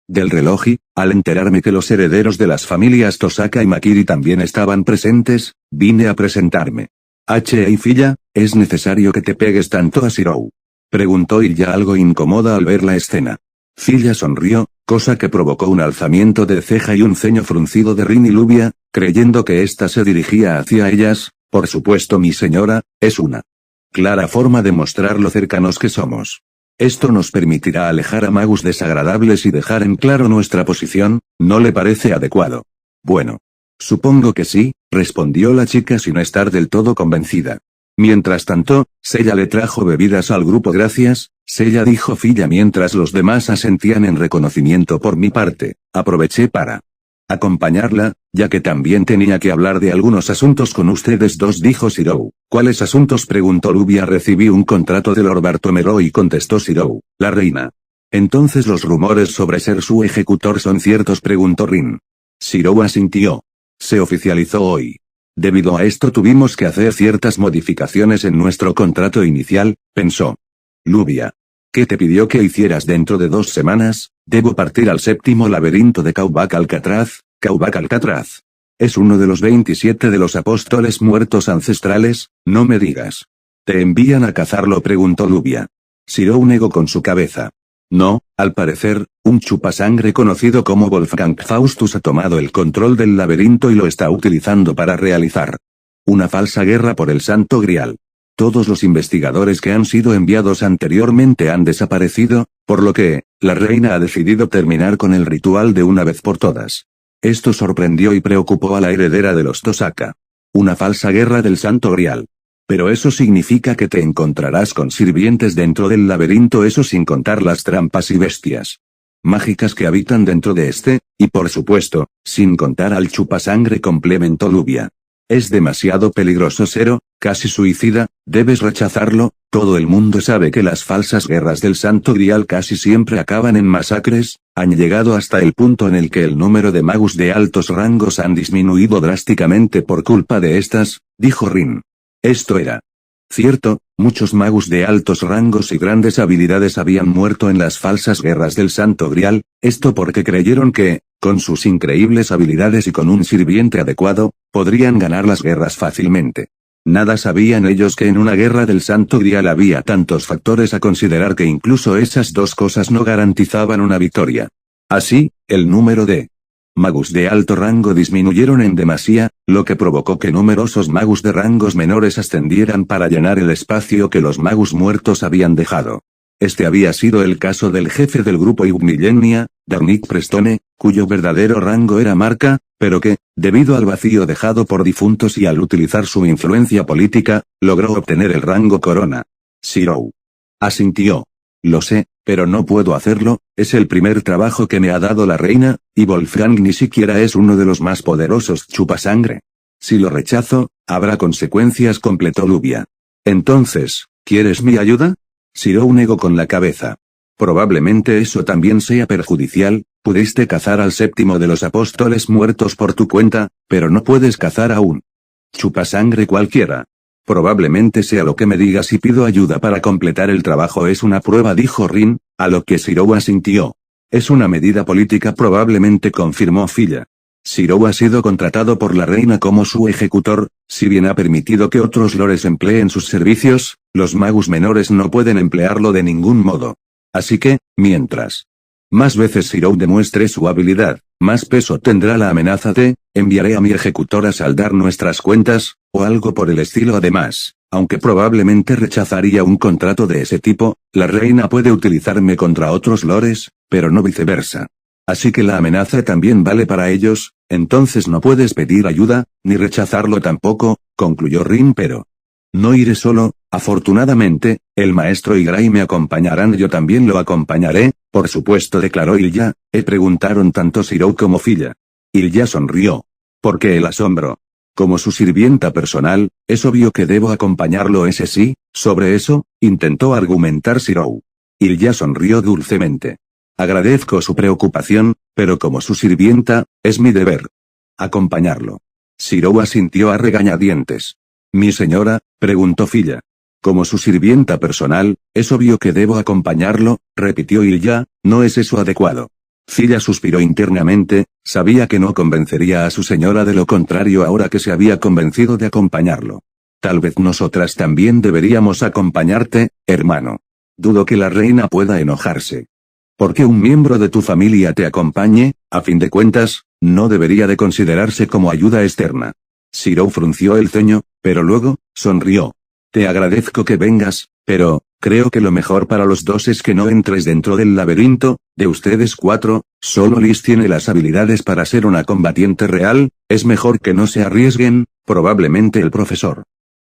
del reloj y, al enterarme que los herederos de las familias Tosaka y Makiri también estaban presentes, vine a presentarme. Hey Filla, ¿es necesario que te pegues tanto a Zero?, preguntó Ilya algo incómoda al ver la escena. Filla sonrió, cosa que provocó un alzamiento de ceja y un ceño fruncido de Rin y Lubia, creyendo que ésta se dirigía hacia ellas. Por supuesto, mi señora, es una clara forma de mostrar lo cercanos que somos. Esto nos permitirá alejar a magus desagradables y dejar en claro nuestra posición, ¿no le parece adecuado? Bueno. Supongo que sí, respondió la chica sin estar del todo convencida. Mientras tanto, Seiya le trajo bebidas al grupo. Gracias, Seiya, dijo Filla mientras los demás asentían en reconocimiento. Por mi parte, aproveché para acompañarla, ya que también tenía que hablar de algunos asuntos con ustedes dos, dijo Zero. ¿Cuáles asuntos?, preguntó Lubia. Recibí un contrato de Lord Bartomero, contestó Zero. La reina. Entonces los rumores sobre ser su ejecutor son ciertos, preguntó Rin. Zero asintió. Se oficializó hoy. Debido a esto tuvimos que hacer ciertas modificaciones en nuestro contrato inicial, pensó Lubia. ¿Qué te pidió que hicieras dentro de 2 semanas? Debo partir al 7º laberinto de Caubak Alcatraz. Caubak Alcatraz es uno de los 27 de los apóstoles muertos ancestrales, no me digas. ¿Te envían a cazarlo?, preguntó Lubia. Zero negó con su cabeza. No, al parecer, un chupasangre conocido como Wolfgang Faustus ha tomado el control del laberinto y lo está utilizando para realizar Una falsa guerra por el Santo Grial. Todos los investigadores que han sido enviados anteriormente han desaparecido, por lo que, la reina ha decidido terminar con el ritual de una vez por todas. Esto sorprendió y preocupó a la heredera de los Tosaka. Una falsa guerra del Santo Grial. Pero eso significa que te encontrarás con sirvientes dentro del laberinto, eso sin contar las trampas y bestias mágicas que habitan dentro de este, y por supuesto, sin contar al chupasangre, complementó Lubia. Es demasiado peligroso, Zero, casi suicida, debes rechazarlo. Todo el mundo sabe que las falsas guerras del Santo Grial casi siempre acaban en masacres, han llegado hasta el punto en el que el número de magos de altos rangos han disminuido drásticamente por culpa de estas, dijo Rin. Esto era cierto, muchos magos de altos rangos y grandes habilidades habían muerto en las falsas guerras del Santo Grial, esto porque creyeron que, con sus increíbles habilidades y con un sirviente adecuado, podrían ganar las guerras fácilmente. Nada sabían ellos que en una guerra del Santo Grial había tantos factores a considerar que incluso esas dos cosas no garantizaban una victoria. Así, el número de magos de alto rango disminuyeron en demasía, lo que provocó que numerosos magos de rangos menores ascendieran para llenar el espacio que los magos muertos habían dejado. Este había sido el caso del jefe del grupo Igmillenia, Darnik Prestone, cuyo verdadero rango era marca, pero que, debido al vacío dejado por difuntos y al utilizar su influencia política, logró obtener el rango corona. Zero asintió. Lo sé, pero no puedo hacerlo, es el primer trabajo que me ha dado la reina, y Wolfgang ni siquiera es uno de los más poderosos chupasangre. Si lo rechazo, habrá consecuencias, completó Lubia. Entonces, ¿quieres mi ayuda? Zero negó con la cabeza. Probablemente eso también sea perjudicial, pudiste cazar al séptimo de los apóstoles muertos por tu cuenta, pero no puedes cazar a un chupasangre cualquiera. Probablemente sea lo que me digas y pido ayuda para completar el trabajo, es una prueba, dijo Rin, a lo que Zero asintió. Es una medida política, probablemente, confirmó Filla. Zero ha sido contratado por la reina como su ejecutor, si bien ha permitido que otros lores empleen sus servicios, los magos menores no pueden emplearlo de ningún modo. Así que, mientras más veces Zero demuestre su habilidad, más peso tendrá la amenaza de, enviaré a mi ejecutor a saldar nuestras cuentas, o algo por el estilo. Además, aunque probablemente rechazaría un contrato de ese tipo, la reina puede utilizarme contra otros lores, pero no viceversa. Así que la amenaza también vale para ellos, entonces no puedes pedir ayuda, ni rechazarlo tampoco, concluyó Rin, pero no iré solo, afortunadamente, el maestro y Gray me acompañarán, yo también lo acompañaré, por supuesto, declaró Ilya, preguntaron tanto Zero como Filla. Ilya sonrió. ¿Por qué el asombro? Como su sirvienta personal, es obvio que debo acompañarlo, ese sí, sobre eso, intentó argumentar Zero. Ilya sonrió dulcemente. Agradezco su preocupación, pero como su sirvienta, es mi deber acompañarlo. Zero asintió a regañadientes. Mi señora, preguntó Filla. Como su sirvienta personal, es obvio que debo acompañarlo, repitió Ilya, ¿no es eso adecuado? Filla suspiró internamente, sabía que no convencería a su señora, de lo contrario ahora que se había convencido de acompañarlo. Tal vez nosotras también deberíamos acompañarte, hermano. Dudo que la reina pueda enojarse. Porque un miembro de tu familia te acompañe, a fin de cuentas, no debería de considerarse como ayuda externa. Zero frunció el ceño, pero luego, sonrió. Te agradezco que vengas, pero, creo que lo mejor para los dos es que no entres dentro del laberinto. De ustedes cuatro, solo Liz tiene las habilidades para ser una combatiente real, es mejor que no se arriesguen, probablemente el profesor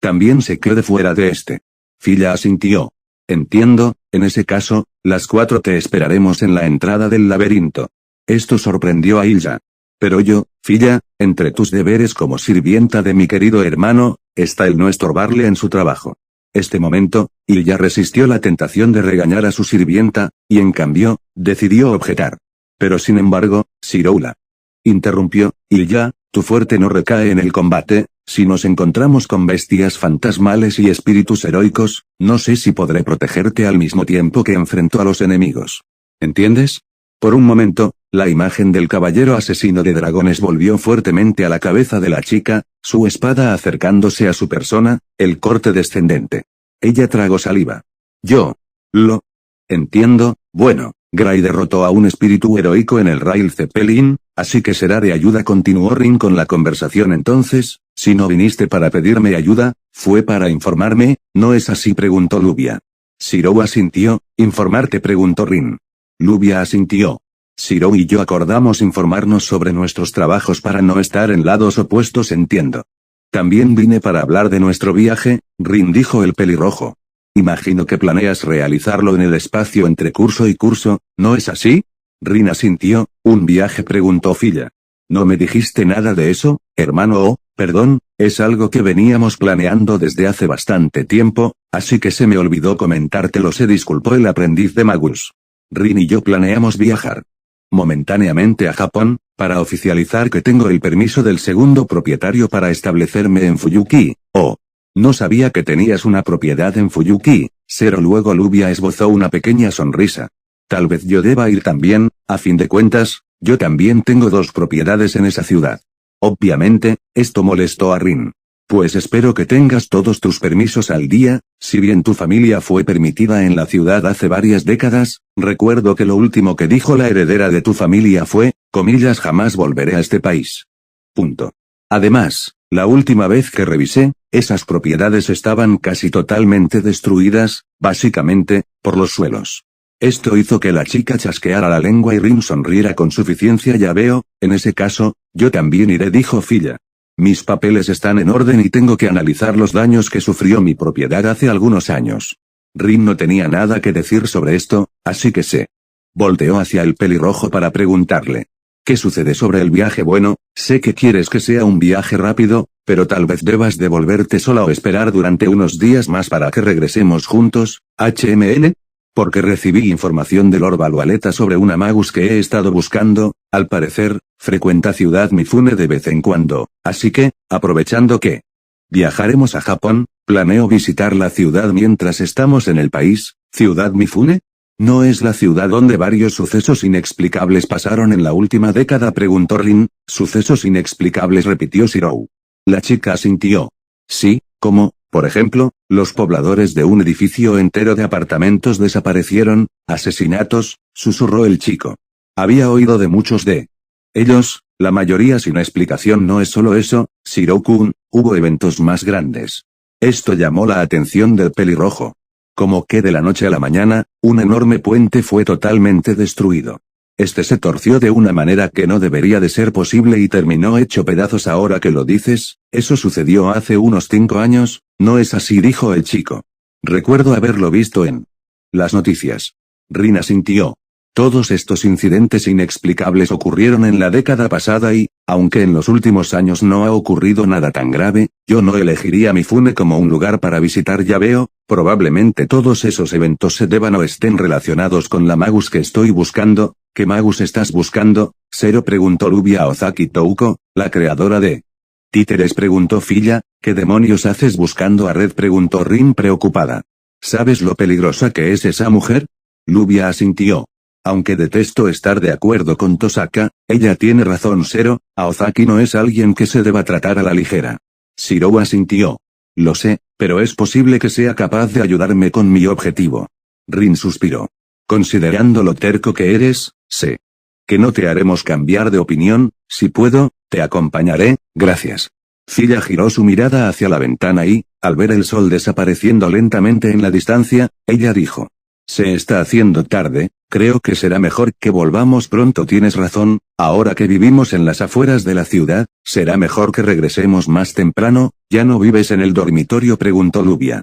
también se quede fuera de este. Filla asintió. Entiendo, en ese caso, las cuatro te esperaremos en la entrada del laberinto. Esto sorprendió a Ilya. Pero yo, Filla, entre tus deberes como sirvienta de mi querido hermano, está el no estorbarle en su trabajo. Este momento, Ilya resistió la tentación de regañar a su sirvienta, y en cambio, decidió objetar. Pero sin embargo, Zero la interrumpió. Ilya, tu fuerte no recae en el combate, si nos encontramos con bestias fantasmales y espíritus heroicos, no sé si podré protegerte al mismo tiempo que enfrento a los enemigos. ¿Entiendes? Por un momento, la imagen del caballero asesino de dragones volvió fuertemente a la cabeza de la chica, su espada acercándose a su persona, el corte descendente. Ella tragó saliva. Yo lo entiendo, bueno, Gray derrotó a un espíritu heroico en el Rail Zeppelin, así que será de ayuda, continuó Rin con la conversación. Entonces, si no viniste para pedirme ayuda, fue para informarme, ¿no es así?, preguntó Lubia. Shirou asintió. ¿Informarte?, preguntó Rin. Lubia asintió. Shirou y yo acordamos informarnos sobre nuestros trabajos para no estar en lados opuestos, entiendo. También vine para hablar de nuestro viaje, Rin, dijo el pelirrojo. Imagino que planeas realizarlo en el espacio entre curso y curso, ¿no es así? Rin asintió. ¿Un viaje?, preguntó Filla. ¿No me dijiste nada de eso, hermano? Oh, perdón, es algo que veníamos planeando desde hace bastante tiempo, así que se me olvidó comentártelo, se disculpó el aprendiz de Magus. Rin y yo planeamos viajar momentáneamente a Japón, para oficializar que tengo el permiso del segundo propietario para establecerme en Fuyuki. Oh, no sabía que tenías una propiedad en Fuyuki, Zero. Luego Lubia esbozó una pequeña sonrisa. Tal vez yo deba ir también, a fin de cuentas, yo también tengo 2 propiedades en esa ciudad. Obviamente, esto molestó a Rin. Pues espero que tengas todos tus permisos al día. Si bien tu familia fue permitida en la ciudad hace varias décadas, recuerdo que lo último que dijo la heredera de tu familia fue, comillas, jamás volveré a este país. Punto. Además, la última vez que revisé, esas propiedades estaban casi totalmente destruidas, básicamente, por los suelos. Esto hizo que la chica chasqueara la lengua y Rin sonriera con suficiencia. Ya veo, en ese caso, yo también iré, dijo Filla. Mis papeles están en orden y tengo que analizar los daños que sufrió mi propiedad hace algunos años. Rin no tenía nada que decir sobre esto, así que se volteó hacia el pelirrojo para preguntarle. ¿Qué sucede sobre el viaje? Bueno, sé que quieres que sea un viaje rápido, pero tal vez debas devolverte sola o esperar durante unos días más para que regresemos juntos, HML. Porque recibí información de Lord Valualeta sobre una Magus que he estado buscando, al parecer, frecuenta Ciudad Mifune de vez en cuando, así que, aprovechando que viajaremos a Japón, planeo visitar la ciudad mientras estamos en el país. ¿Ciudad Mifune? ¿No es la ciudad donde varios sucesos inexplicables pasaron en la última década?, preguntó Rin. ¿Sucesos inexplicables?, repitió Shirou. La chica asintió. Sí, como, por ejemplo, los pobladores de un edificio entero de apartamentos desaparecieron, asesinatos, susurró el chico. Había oído de muchos de ellos, la mayoría sin explicación. No es solo eso, Shirou-kun, hubo eventos más grandes. Esto llamó la atención del pelirrojo. Como que de la noche a la mañana, un enorme puente fue totalmente destruido. Este se torció de una manera que no debería de ser posible y terminó hecho pedazos. Ahora que lo dices, eso sucedió hace unos 5 años, ¿no es así?, dijo el chico. Recuerdo haberlo visto en las noticias. Rin asintió. Todos estos incidentes inexplicables ocurrieron en la década pasada y, aunque en los últimos años no ha ocurrido nada tan grave, yo no elegiría Mifune como un lugar para visitar. Ya veo, probablemente todos esos eventos se deban o estén relacionados con la Magus que estoy buscando. ¿Qué Magus estás buscando, Zero?, preguntó Lubia. Ozaki Touko, la creadora de títeres, preguntó Filla. ¿Qué demonios haces buscando a Red?, preguntó Rin preocupada. ¿Sabes lo peligrosa que es esa mujer? Lubia asintió. Aunque detesto estar de acuerdo con Tosaka, ella tiene razón, Zero, Aozaki no es alguien que se deba tratar a la ligera. Shirou asintió. Lo sé, pero es posible que sea capaz de ayudarme con mi objetivo. Rin suspiró. Considerando lo terco que eres, sé que no te haremos cambiar de opinión. Si puedo, te acompañaré, gracias. Filla giró su mirada hacia la ventana y, al ver el sol desapareciendo lentamente en la distancia, ella dijo. Se está haciendo tarde, creo que será mejor que volvamos pronto. Tienes razón, ahora que vivimos en las afueras de la ciudad, será mejor que regresemos más temprano. ¿Ya no vives en el dormitorio?, preguntó Lubia.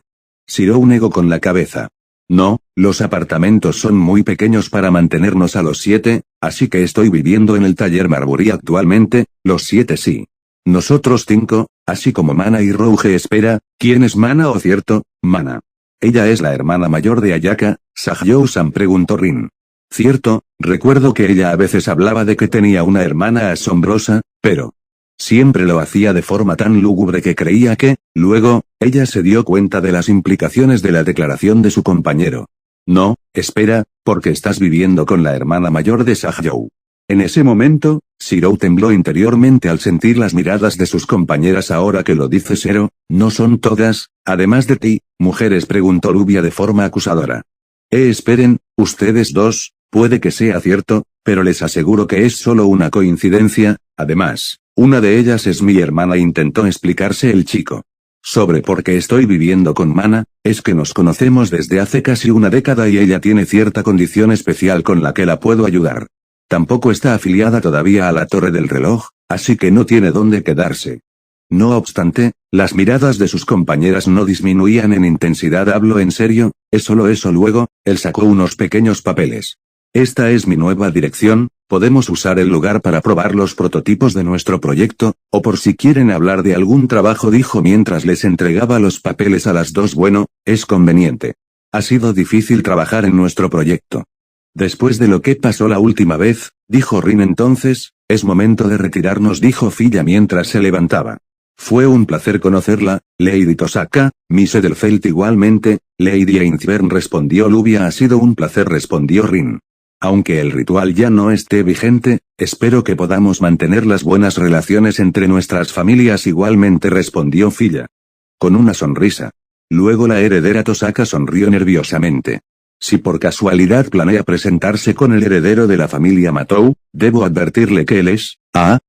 Shirou negó con la cabeza. No, los apartamentos son muy pequeños para mantenernos a los 7, así que estoy viviendo en el taller Marbury actualmente. Los 7 sí. Nosotros 5, así como Mana y Rouge. Espera, ¿quién es Mana? ¿O cierto, Mana? Ella es la hermana mayor de Ayaka, Sahyou-san, preguntó Rin. Cierto, recuerdo que ella a veces hablaba de que tenía una hermana asombrosa, pero siempre lo hacía de forma tan lúgubre que creía que, luego, ella se dio cuenta de las implicaciones de la declaración de su compañero. No, espera, porque estás viviendo con la hermana mayor de Sahyou. En ese momento, Shirou tembló interiormente al sentir las miradas de sus compañeras. Ahora que lo dice Zero, ¿no son todas, además de ti, mujeres?, preguntó Lubia de forma acusadora. Esperen, ustedes dos, puede que sea cierto, pero les aseguro que es solo una coincidencia, además, una de ellas es mi hermana, intentó explicarse el chico. Sobre por qué estoy viviendo con Mana, es que nos conocemos desde hace casi una década y ella tiene cierta condición especial con la que la puedo ayudar. Tampoco está afiliada todavía a la Torre del Reloj, así que no tiene dónde quedarse. No obstante, las miradas de sus compañeras no disminuían en intensidad. Hablo en serio, es solo eso. Luego, él sacó unos pequeños papeles. Esta es mi nueva dirección, podemos usar el lugar para probar los prototipos de nuestro proyecto, o por si quieren hablar de algún trabajo, dijo mientras les entregaba los papeles a las dos. Bueno, es conveniente. Ha sido difícil trabajar en nuestro proyecto. Después de lo que pasó la última vez, dijo Rin. Entonces, es momento de retirarnos, dijo Filla mientras se levantaba. Fue un placer conocerla, Lady Tosaka, Miss Edelfelt. Igualmente, Lady Ainsburn, respondió Lubia. Ha sido un placer, respondió Rin. Aunque el ritual ya no esté vigente, espero que podamos mantener las buenas relaciones entre nuestras familias. Igualmente, respondió Filla. Con una sonrisa. Luego la heredera Tosaka sonrió nerviosamente. Si por casualidad planea presentarse con el heredero de la familia Matou, debo advertirle que él es...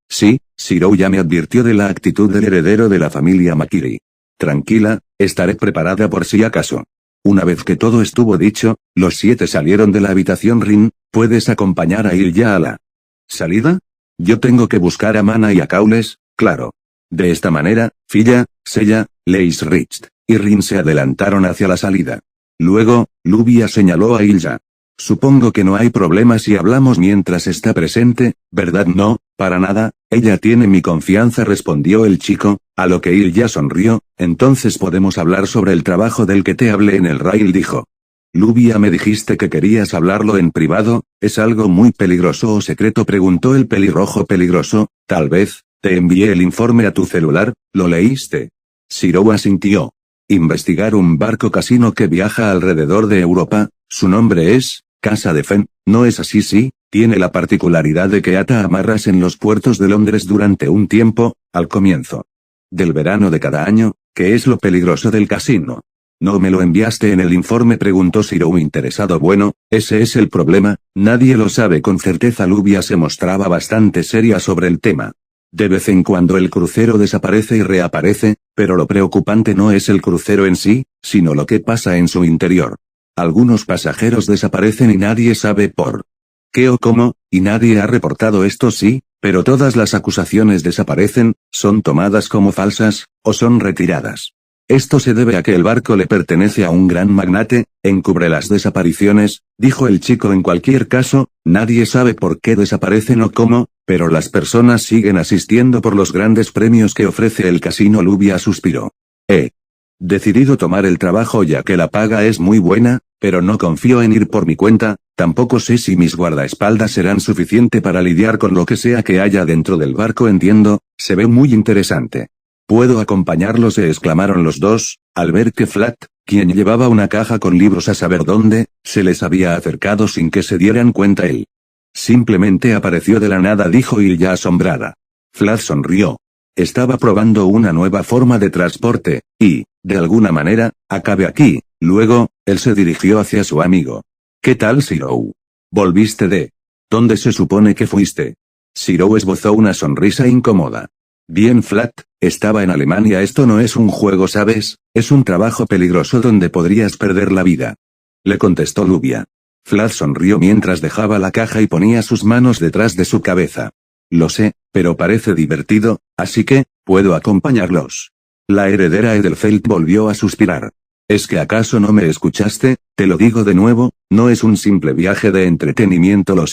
sí, Shirou ya me advirtió de la actitud del heredero de la familia Makiri. Tranquila, estaré preparada por si acaso. Una vez que todo estuvo dicho, los 7 salieron de la habitación. Rin, ¿puedes acompañar a Ilya a la salida? Yo tengo que buscar a Mana y a Caules, claro. De esta manera, Filla, Seiya, Leis Richt y Rin se adelantaron hacia la salida. Luego, Lubia señaló a Ilya. Supongo que no hay problema si hablamos mientras está presente, ¿verdad? No, para nada, ella tiene mi confianza, respondió el chico, a lo que Ilya sonrió. Entonces podemos hablar sobre el trabajo del que te hablé en el rail, dijo. Lubia, me dijiste que querías hablarlo en privado, ¿es algo muy peligroso o secreto?, preguntó el pelirrojo. Peligroso, tal vez, te envié el informe a tu celular, ¿lo leíste? Shirou asintió. Investigar un barco casino que viaja alrededor de Europa, su nombre es Casa de Fen, ¿no es así? Sí, tiene la particularidad de que ata amarras en los puertos de Londres durante un tiempo, al comienzo del verano de cada año. ¿Qué es lo peligroso del casino? ¿No me lo enviaste en el informe?, preguntó Shirou interesado. Bueno, ese es el problema, nadie lo sabe con certeza. Lubia se mostraba bastante seria sobre el tema. De vez en cuando el crucero desaparece y reaparece, pero lo preocupante no es el crucero en sí, sino lo que pasa en su interior. Algunos pasajeros desaparecen y nadie sabe por qué o cómo, y nadie ha reportado esto. Sí, pero todas las acusaciones desaparecen, son tomadas como falsas, o son retiradas. Esto se debe a que el barco le pertenece a un gran magnate, encubre las desapariciones, dijo el chico. En cualquier caso, nadie sabe por qué desaparecen o cómo, pero las personas siguen asistiendo por los grandes premios que ofrece el casino. Lubia suspiró. He decidido tomar el trabajo ya que la paga es muy buena, pero no confío en ir por mi cuenta, tampoco sé si mis guardaespaldas serán suficiente para lidiar con lo que sea que haya dentro del barco. Entiendo, se ve muy interesante. ¿Puedo acompañarlos?, se exclamaron los dos, al ver que Flat, quien llevaba una caja con libros a saber dónde, se les había acercado sin que se dieran cuenta. Él simplemente apareció de la nada, dijo Ilya asombrada. Flat sonrió. Estaba probando una nueva forma de transporte, y, de alguna manera, acabé aquí. Luego, él se dirigió hacia su amigo. ¿Qué tal, Shirou? ¿Volviste de dónde se supone que fuiste? Shirou esbozó una sonrisa incómoda. Bien, Flat, estaba en Alemania. Esto no es un juego, ¿sabes? Es un trabajo peligroso donde podrías perder la vida. Le contestó Lubia. Flat sonrió mientras dejaba la caja y ponía sus manos detrás de su cabeza. Lo sé, pero parece divertido, así que, ¿puedo acompañarlos? La heredera Edelfelt volvió a suspirar. ¿Es que acaso no me escuchaste? Te lo digo de nuevo, no es un simple viaje de entretenimiento. Lo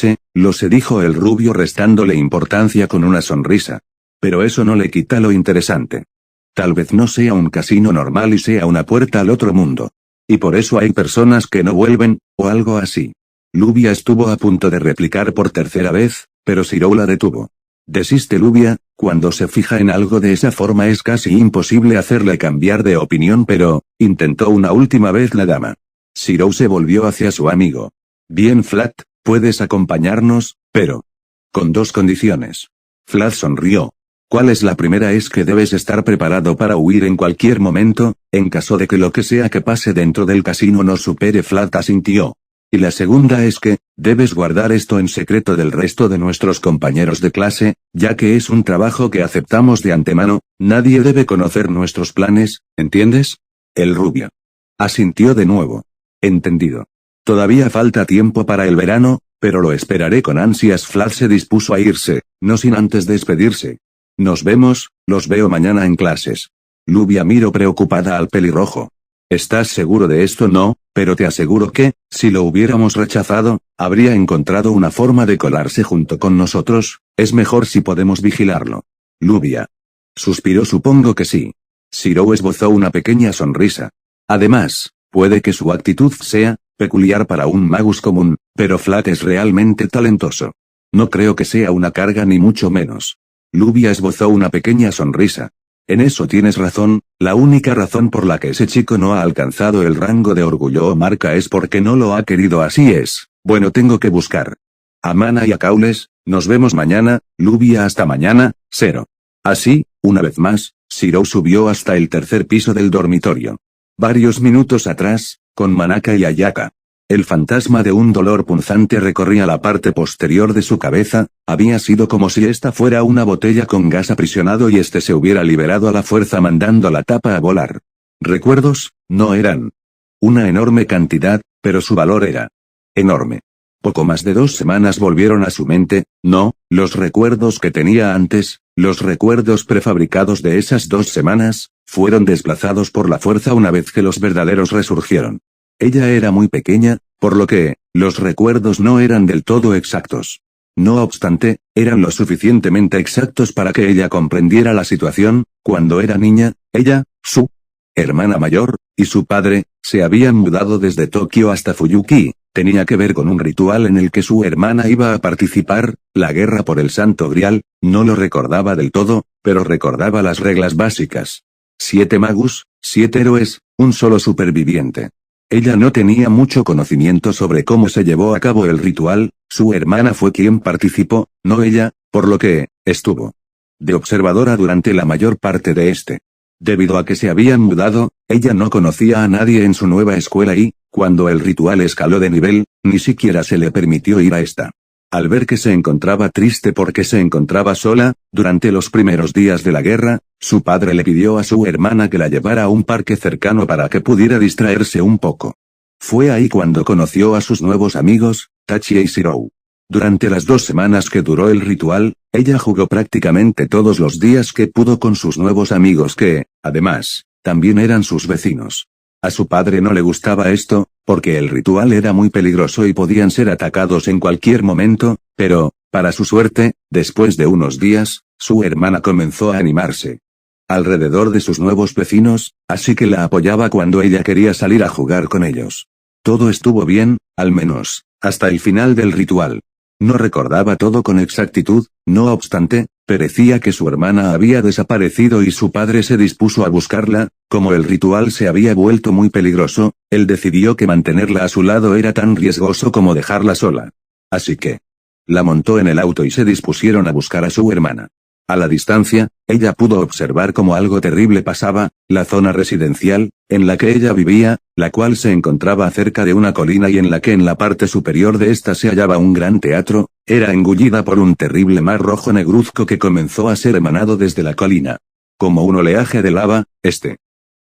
sé, dijo el rubio restándole importancia con una sonrisa. Pero eso no le quita lo interesante. Tal vez no sea un casino normal y sea una puerta al otro mundo. Y por eso hay personas que no vuelven, o algo así. Lubia estuvo a punto de replicar por tercera vez, pero Shirou la detuvo. Desiste, Lubia, cuando se fija en algo de esa forma es casi imposible hacerle cambiar de opinión, pero, intentó una última vez la dama. Shirou se volvió hacia su amigo. Bien, Flat, puedes acompañarnos, pero con 2 condiciones. Flat sonrió. ¿Cuál es la primera? Es que debes estar preparado para huir en cualquier momento, en caso de que lo que sea que pase dentro del casino nos supere. Flat asintió. Y la segunda es que, debes guardar esto en secreto del resto de nuestros compañeros de clase, ya que es un trabajo que aceptamos de antemano, nadie debe conocer nuestros planes, ¿entiendes? El rubio asintió de nuevo. Entendido. Todavía falta tiempo para el verano, pero lo esperaré con ansias. Flash se dispuso a irse, no sin antes despedirse. Nos vemos, los veo mañana en clases. Lubia miró preocupada al pelirrojo. ¿Estás seguro de esto? No, pero te aseguro que, si lo hubiéramos rechazado, habría encontrado una forma de colarse junto con nosotros, es mejor si podemos vigilarlo. Lubia suspiró. Supongo que sí. Shirou esbozó una pequeña sonrisa. Además, puede que su actitud sea peculiar para un magus común, pero Flat es realmente talentoso. No creo que sea una carga ni mucho menos. Lubia esbozó una pequeña sonrisa. En eso tienes razón, la única razón por la que ese chico no ha alcanzado el rango de orgullo o marca es porque no lo ha querido. Así es, bueno, tengo que buscar a Mana y a Caules. Nos vemos mañana, Lubia. Hasta mañana, Zero. Así, una vez más, Shirou subió hasta el tercer piso del dormitorio. Varios minutos atrás, con Manaka y Ayaka. El fantasma de un dolor punzante recorría la parte posterior de su cabeza, había sido como si esta fuera una botella con gas aprisionado y este se hubiera liberado a la fuerza mandando la tapa a volar. Recuerdos, no eran una enorme cantidad, pero su valor era enorme. Poco más de 2 semanas volvieron a su mente, no, los recuerdos que tenía antes, los recuerdos prefabricados de esas 2 semanas, fueron desplazados por la fuerza una vez que los verdaderos resurgieron. Ella era muy pequeña, por lo que, los recuerdos no eran del todo exactos. No obstante, eran lo suficientemente exactos para que ella comprendiera la situación. Cuando era niña, ella, su hermana mayor, y su padre, se habían mudado desde Tokio hasta Fuyuki. Tenía que ver con un ritual en el que su hermana iba a participar, la guerra por el Santo Grial. No lo recordaba del todo, pero recordaba las reglas básicas. 7 magus, 7 héroes, un solo superviviente. Ella no tenía mucho conocimiento sobre cómo se llevó a cabo el ritual, su hermana fue quien participó, no ella, por lo que, estuvo de observadora durante la mayor parte de este. Debido a que se habían mudado, ella no conocía a nadie en su nueva escuela y, cuando el ritual escaló de nivel, ni siquiera se le permitió ir a esta. Al ver que se encontraba triste porque se encontraba sola, durante los primeros días de la guerra, su padre le pidió a su hermana que la llevara a un parque cercano para que pudiera distraerse un poco. Fue ahí cuando conoció a sus nuevos amigos, Tachi y Shirou. Durante las 2 semanas que duró el ritual, ella jugó prácticamente todos los días que pudo con sus nuevos amigos que, además, también eran sus vecinos. A su padre no le gustaba esto, porque el ritual era muy peligroso y podían ser atacados en cualquier momento, pero, para su suerte, después de unos días, su hermana comenzó a animarse alrededor de sus nuevos vecinos, así que la apoyaba cuando ella quería salir a jugar con ellos. Todo estuvo bien, al menos, hasta el final del ritual. No recordaba todo con exactitud, no obstante, parecía que su hermana había desaparecido y su padre se dispuso a buscarla. Como el ritual se había vuelto muy peligroso, él decidió que mantenerla a su lado era tan riesgoso como dejarla sola. Así que la montó en el auto y se dispusieron a buscar a su hermana. A la distancia, ella pudo observar cómo algo terrible pasaba, la zona residencial, en la que ella vivía, la cual se encontraba cerca de una colina y en la que en la parte superior de esta se hallaba un gran teatro, era engullida por un terrible mar rojo negruzco que comenzó a ser emanado desde la colina. Como un oleaje de lava,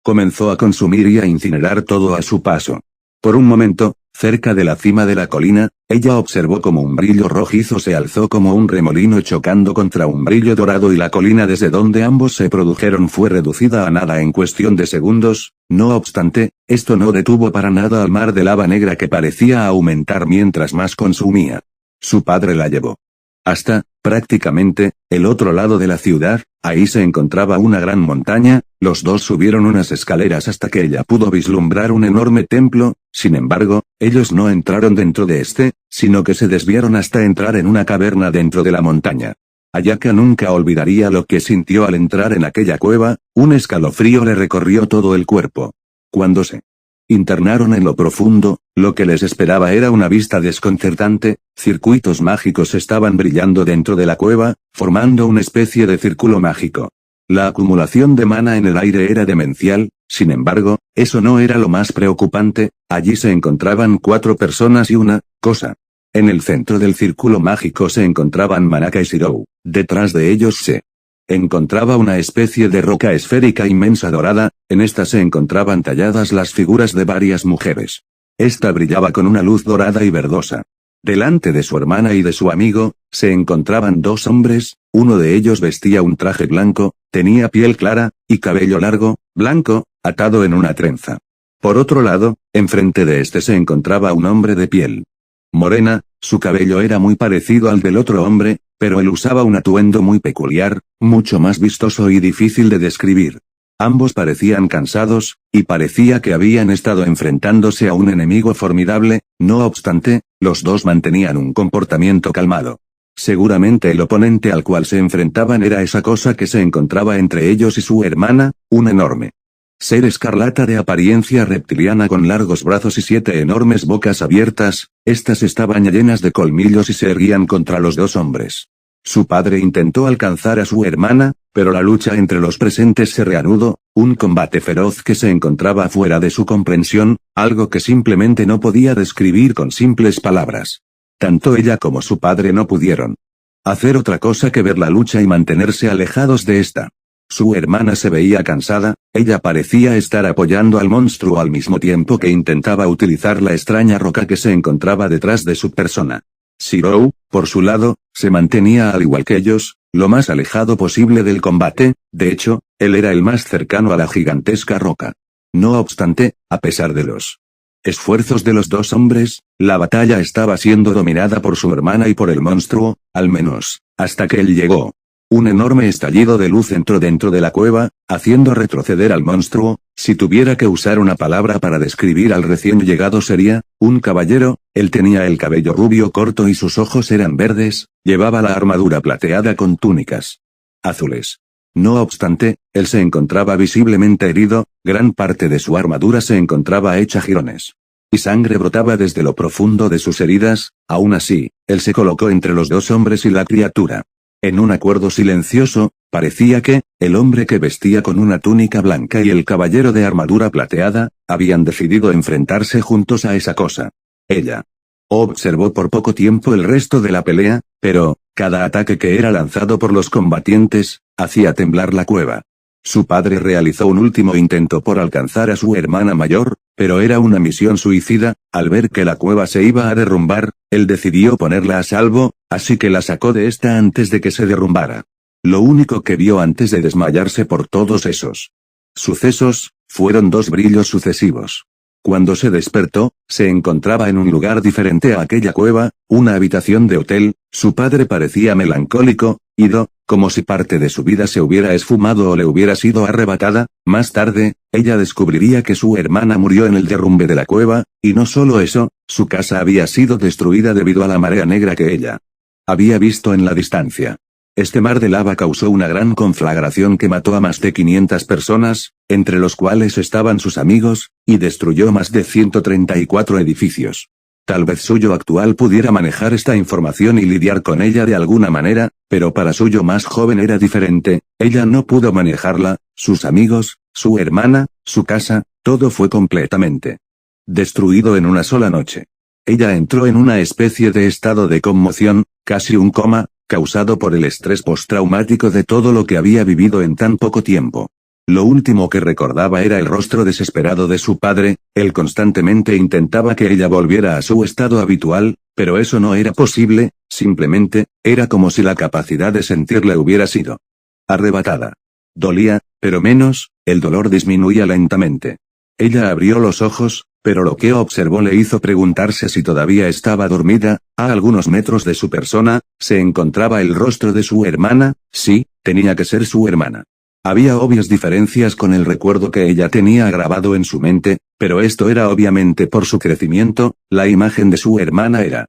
comenzó a consumir y a incinerar todo a su paso. Por un momento, cerca de la cima de la colina, ella observó como un brillo rojizo se alzó como un remolino chocando contra un brillo dorado y la colina desde donde ambos se produjeron fue reducida a nada en cuestión de segundos. No obstante, esto no detuvo para nada al mar de lava negra que parecía aumentar mientras más consumía. Su padre la llevó hasta, prácticamente, el otro lado de la ciudad. Ahí se encontraba una gran montaña, los dos subieron unas escaleras hasta que ella pudo vislumbrar un enorme templo. Sin embargo, ellos no entraron dentro de sino que se desviaron hasta entrar en una caverna dentro de la montaña. Ayaka nunca olvidaría lo que sintió al entrar en aquella cueva, un escalofrío le recorrió todo el cuerpo. Cuando se internaron en lo profundo, lo que les esperaba era una vista desconcertante. Circuitos mágicos estaban brillando dentro de la cueva, formando una especie de círculo mágico. La acumulación de mana en el aire era demencial, Sin embargo, eso no era lo más preocupante, allí se encontraban 4 personas y una cosa. En el centro del círculo mágico se encontraban Manaka y Shirou, detrás de ellos se encontraba una especie de roca esférica inmensa dorada, en esta se encontraban talladas las figuras de varias mujeres. Esta brillaba con una luz dorada y verdosa. Delante de su hermana y de su amigo, se encontraban 2 hombres, uno de ellos vestía un traje blanco, tenía piel clara, y cabello largo, blanco, atado en una trenza. Por otro lado, enfrente de este se encontraba un hombre de piel morena, su cabello era muy parecido al del otro hombre, pero él usaba un atuendo muy peculiar, mucho más vistoso y difícil de describir. Ambos parecían cansados, y parecía que habían estado enfrentándose a un enemigo formidable, no obstante, los dos mantenían un comportamiento calmado. Seguramente el oponente al cual se enfrentaban era esa cosa que se encontraba entre ellos y su hermana, un enorme ser escarlata de apariencia reptiliana con largos brazos y 7 enormes bocas abiertas, estas estaban llenas de colmillos y se erguían contra los 2 hombres. Su padre intentó alcanzar a su hermana, pero la lucha entre los presentes se reanudó, un combate feroz que se encontraba fuera de su comprensión, algo que simplemente no podía describir con simples palabras. Tanto ella como su padre no pudieron hacer otra cosa que ver la lucha y mantenerse alejados de esta. Su hermana se veía cansada, ella parecía estar apoyando al monstruo al mismo tiempo que intentaba utilizar la extraña roca que se encontraba detrás de su persona. Shirou, por su lado, se mantenía al igual que ellos, lo más alejado posible del combate, de hecho, él era el más cercano a la gigantesca roca. No obstante, a pesar de los esfuerzos de los 2 hombres, la batalla estaba siendo dominada por su hermana y por el monstruo, al menos, hasta que él llegó. Un enorme estallido de luz entró dentro de la cueva, haciendo retroceder al monstruo. Si tuviera que usar una palabra para describir al recién llegado sería, un caballero. Él tenía el cabello rubio corto y sus ojos eran verdes, llevaba la armadura plateada con túnicas azules. No obstante, él se encontraba visiblemente herido, gran parte de su armadura se encontraba hecha jirones. Y sangre brotaba desde lo profundo de sus heridas. Aún así, él se colocó entre los 2 hombres y la criatura. En un acuerdo silencioso, parecía que, el hombre que vestía con una túnica blanca y el caballero de armadura plateada, habían decidido enfrentarse juntos a esa cosa. Ella observó por poco tiempo el resto de la pelea, pero, cada ataque que era lanzado por los combatientes, hacía temblar la cueva. Su padre realizó un último intento por alcanzar a su hermana mayor, pero era una misión suicida. Al ver que la cueva se iba a derrumbar, él decidió ponerla a salvo, así que la sacó de esta antes de que se derrumbara. Lo único que vio antes de desmayarse por todos esos sucesos, fueron 2 brillos sucesivos. Cuando se despertó, se encontraba en un lugar diferente a aquella cueva, una habitación de hotel. Su padre parecía melancólico, ido, como si parte de su vida se hubiera esfumado o le hubiera sido arrebatada. Más tarde, ella descubriría que su hermana murió en el derrumbe de la cueva, y no solo eso, su casa había sido destruida debido a la marea negra que ella había visto en la distancia. Este mar de lava causó una gran conflagración que mató a más de 500 personas, entre los cuales estaban sus amigos, y destruyó más de 134 edificios. Tal vez su yo actual pudiera manejar esta información y lidiar con ella de alguna manera, pero para su yo más joven era diferente. Ella no pudo manejarla, sus amigos, su hermana, su casa, todo fue completamente destruido en una sola noche. Ella entró en una especie de estado de conmoción, casi un coma, causado por el estrés postraumático de todo lo que había vivido en tan poco tiempo. Lo último que recordaba era el rostro desesperado de su padre. Él constantemente intentaba que ella volviera a su estado habitual, pero eso no era posible, simplemente, era como si la capacidad de sentirle hubiera sido arrebatada. Dolía, pero menos, el dolor disminuía lentamente. Ella abrió los ojos, pero lo que observó le hizo preguntarse si todavía estaba dormida. A algunos metros de su persona, se encontraba el rostro de su hermana. Sí, tenía que ser su hermana. Había obvias diferencias con el recuerdo que ella tenía grabado en su mente, pero esto era obviamente por su crecimiento. La imagen de su hermana era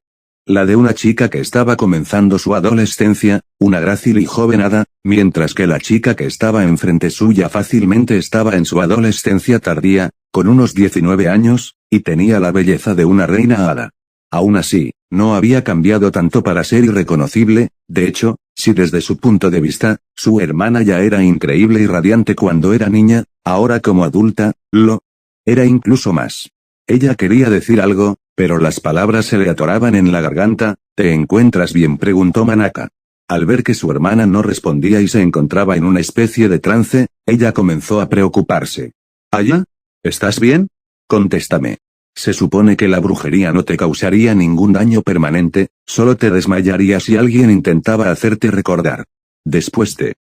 la de una chica que estaba comenzando su adolescencia, una grácil y joven hada, mientras que la chica que estaba enfrente suya fácilmente estaba en su adolescencia tardía, con unos 19 años, y tenía la belleza de una reina hada. Aún así, no había cambiado tanto para ser irreconocible. De hecho, si desde su punto de vista, su hermana ya era increíble y radiante cuando era niña, ahora como adulta, lo era incluso más. Ella quería decir algo, pero las palabras se le atoraban en la garganta. ¿Te encuentras bien?, preguntó Manaka. Al ver que su hermana no respondía y se encontraba en una especie de trance, ella comenzó a preocuparse. ¿Aya? ¿Estás bien? Contéstame. Se supone que la brujería no te causaría ningún daño permanente, solo te desmayaría si alguien intentaba hacerte recordar. Después de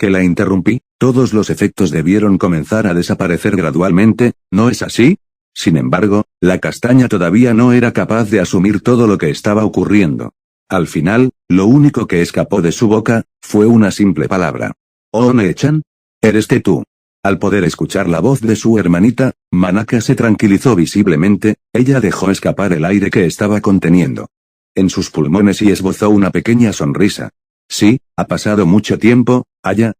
que la interrumpí, todos los efectos debieron comenzar a desaparecer gradualmente, ¿no es así? Sin embargo, la castaña todavía no era capaz de asumir todo lo que estaba ocurriendo. Al final, lo único que escapó de su boca, fue una simple palabra. ¿One-chan? ¿Eres tú? Al poder escuchar la voz de su hermanita, Manaka se tranquilizó visiblemente, ella dejó escapar el aire que estaba conteniendo en sus pulmones y esbozó una pequeña sonrisa. Sí, ha pasado mucho tiempo, Aya,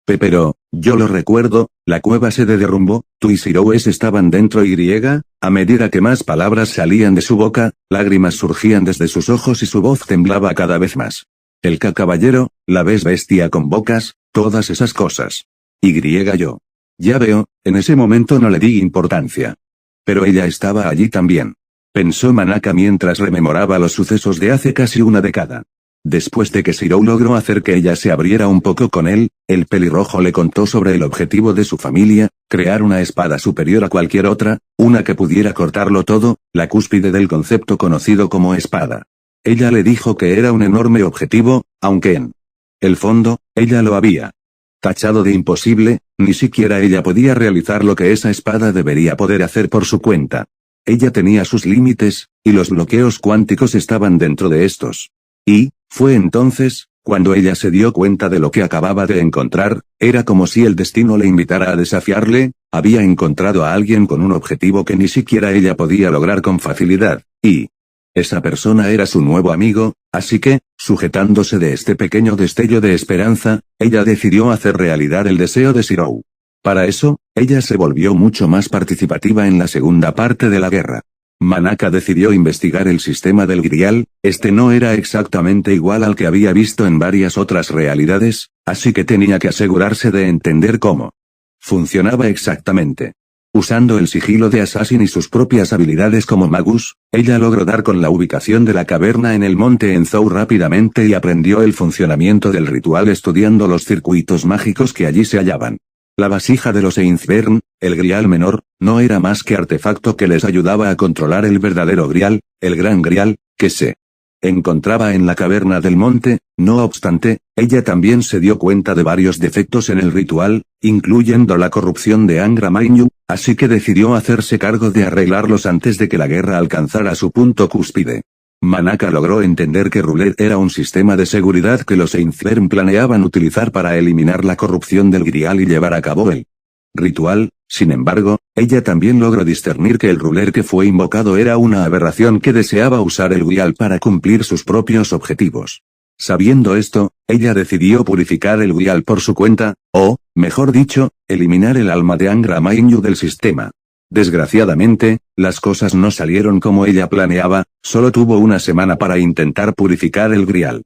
Pero, yo lo recuerdo, la cueva se derrumbó, tú y Shiroes estaban dentro y, a medida que más palabras salían de su boca, lágrimas surgían desde sus ojos y su voz temblaba cada vez más. El caballero, la ves bestia con bocas, todas esas cosas. Yo. Ya veo, en ese momento no le di importancia. Pero ella estaba allí también. Pensó Manaka mientras rememoraba los sucesos de hace casi una década. Después de que Shirou logró hacer que ella se abriera un poco con él, el pelirrojo le contó sobre el objetivo de su familia, crear una espada superior a cualquier otra, una que pudiera cortarlo todo, la cúspide del concepto conocido como espada. Ella le dijo que era un enorme objetivo, aunque en el fondo, ella lo había tachado de imposible, ni siquiera ella podía realizar lo que esa espada debería poder hacer por su cuenta. Ella tenía sus límites, y los bloqueos cuánticos estaban dentro de estos. Y, fue entonces, cuando ella se dio cuenta de lo que acababa de encontrar, era como si el destino le invitara a desafiarle, había encontrado a alguien con un objetivo que ni siquiera ella podía lograr con facilidad, y esa persona era su nuevo amigo, así que, sujetándose de este pequeño destello de esperanza, ella decidió hacer realidad el deseo de Shirou. Para eso, ella se volvió mucho más participativa en la segunda parte de la guerra. Manaka decidió investigar el sistema del Grial, este no era exactamente igual al que había visto en varias otras realidades, así que tenía que asegurarse de entender cómo funcionaba exactamente. Usando el sigilo de Assassin y sus propias habilidades como Magus, ella logró dar con la ubicación de la caverna en el monte Enzhou rápidamente y aprendió el funcionamiento del ritual estudiando los circuitos mágicos que allí se hallaban. La vasija de los Einzbern, el Grial menor, no era más que artefacto que les ayudaba a controlar el verdadero Grial, el Gran Grial, que se encontraba en la caverna del monte. No obstante, ella también se dio cuenta de varios defectos en el ritual, incluyendo la corrupción de Angra Mainyu, así que decidió hacerse cargo de arreglarlos antes de que la guerra alcanzara su punto cúspide. Manaka logró entender que Roulette era un sistema de seguridad que los Einzbern planeaban utilizar para eliminar la corrupción del Grial y llevar a cabo el ritual. Sin embargo, ella también logró discernir que el Roulette que fue invocado era una aberración que deseaba usar el Grial para cumplir sus propios objetivos. Sabiendo esto, ella decidió purificar el Grial por su cuenta, o, mejor dicho, eliminar el alma de Angra Mainyu del sistema. Desgraciadamente, las cosas no salieron como ella planeaba, solo tuvo una semana para intentar purificar el Grial.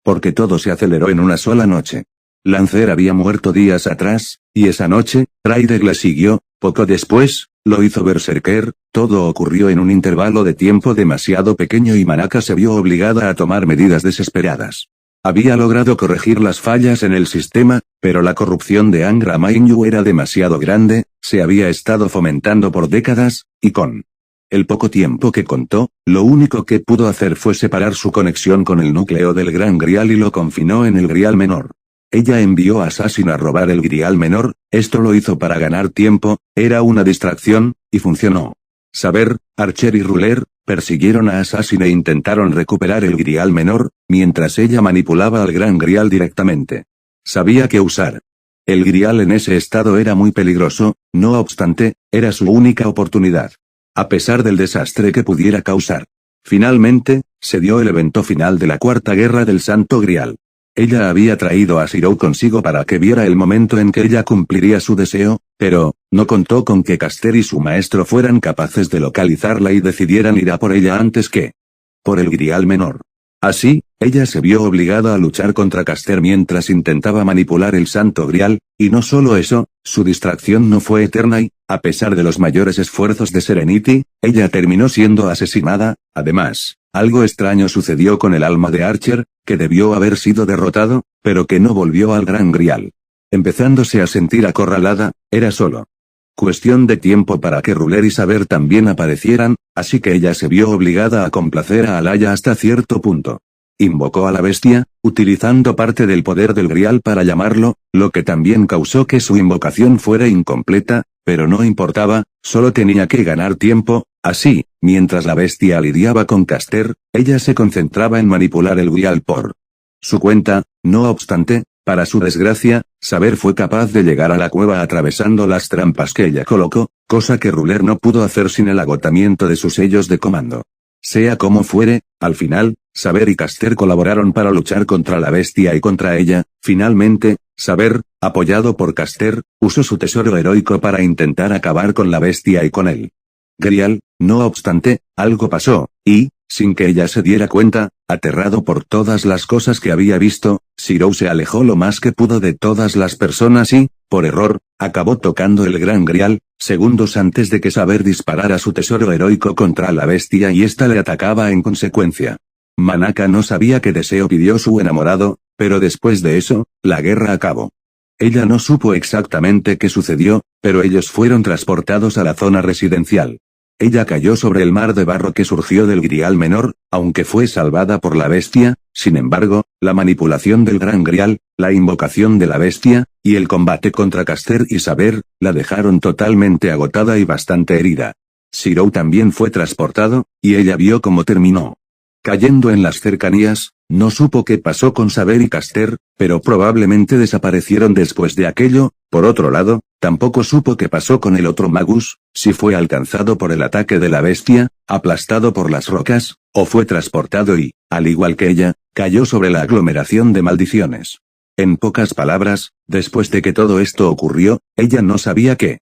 Porque todo se aceleró en una sola noche. Lancer había muerto días atrás, y esa noche, Raideg le siguió, poco después, lo hizo Berserker, todo ocurrió en un intervalo de tiempo demasiado pequeño y Manaka se vio obligada a tomar medidas desesperadas. Había logrado corregir las fallas en el sistema, pero la corrupción de Angra Mainyu era demasiado grande, se había estado fomentando por décadas, y con el poco tiempo que contó, lo único que pudo hacer fue separar su conexión con el núcleo del Gran Grial y lo confinó en el Grial menor. Ella envió a Assassin a robar el Grial menor, esto lo hizo para ganar tiempo, era una distracción, y funcionó. Saber, Archer y Ruler persiguieron a Assassin e intentaron recuperar el Grial menor, mientras ella manipulaba al Gran Grial directamente. Sabía que usar el Grial en ese estado era muy peligroso, no obstante, era su única oportunidad. A pesar del desastre que pudiera causar. Finalmente, se dio el evento final de la Cuarta Guerra del Santo Grial. Ella había traído a Shirou consigo para que viera el momento en que ella cumpliría su deseo, pero, no contó con que Caster y su maestro fueran capaces de localizarla y decidieran ir a por ella antes que por el Grial menor. Así, ella se vio obligada a luchar contra Caster mientras intentaba manipular el Santo Grial, y no solo eso, su distracción no fue eterna y, a pesar de los mayores esfuerzos de Serenity, ella terminó siendo asesinada. Además, algo extraño sucedió con el alma de Archer, que debió haber sido derrotado, pero que no volvió al Gran Grial. Empezándose a sentir acorralada, era solo cuestión de tiempo para que Ruler y Saber también aparecieran, así que ella se vio obligada a complacer a Alaya hasta cierto punto. Invocó a la bestia, utilizando parte del poder del Grial para llamarlo, lo que también causó que su invocación fuera incompleta, pero no importaba, solo tenía que ganar tiempo. Así, mientras la bestia lidiaba con Caster, ella se concentraba en manipular el Grial por su cuenta. No obstante, para su desgracia, Saber fue capaz de llegar a la cueva atravesando las trampas que ella colocó, cosa que Ruler no pudo hacer sin el agotamiento de sus sellos de comando. Sea como fuere, al final, Saber y Caster colaboraron para luchar contra la bestia y contra ella. Finalmente, Saber, apoyado por Caster, usó su tesoro heroico para intentar acabar con la bestia y con él. Grial. No obstante, algo pasó, y, sin que ella se diera cuenta, aterrado por todas las cosas que había visto, Shirou se alejó lo más que pudo de todas las personas y, por error, acabó tocando el Gran Grial, segundos antes de que Saber disparara su tesoro heroico contra la bestia y ésta le atacaba en consecuencia. Manaka no sabía qué deseo pidió su enamorado, pero después de eso, la guerra acabó. Ella no supo exactamente qué sucedió, pero ellos fueron transportados a la zona residencial. Ella cayó sobre el mar de barro que surgió del Grial menor, aunque fue salvada por la bestia. Sin embargo, la manipulación del Gran Grial, la invocación de la bestia, y el combate contra Caster y Saber, la dejaron totalmente agotada y bastante herida. Shirou también fue transportado, y ella vio cómo terminó cayendo en las cercanías. No supo qué pasó con Saber y Caster, pero probablemente desaparecieron después de aquello. Por otro lado, tampoco supo qué pasó con el otro Magus, si fue alcanzado por el ataque de la bestia, aplastado por las rocas, o fue transportado y, al igual que ella, cayó sobre la aglomeración de maldiciones. En pocas palabras, después de que todo esto ocurrió, ella no sabía qué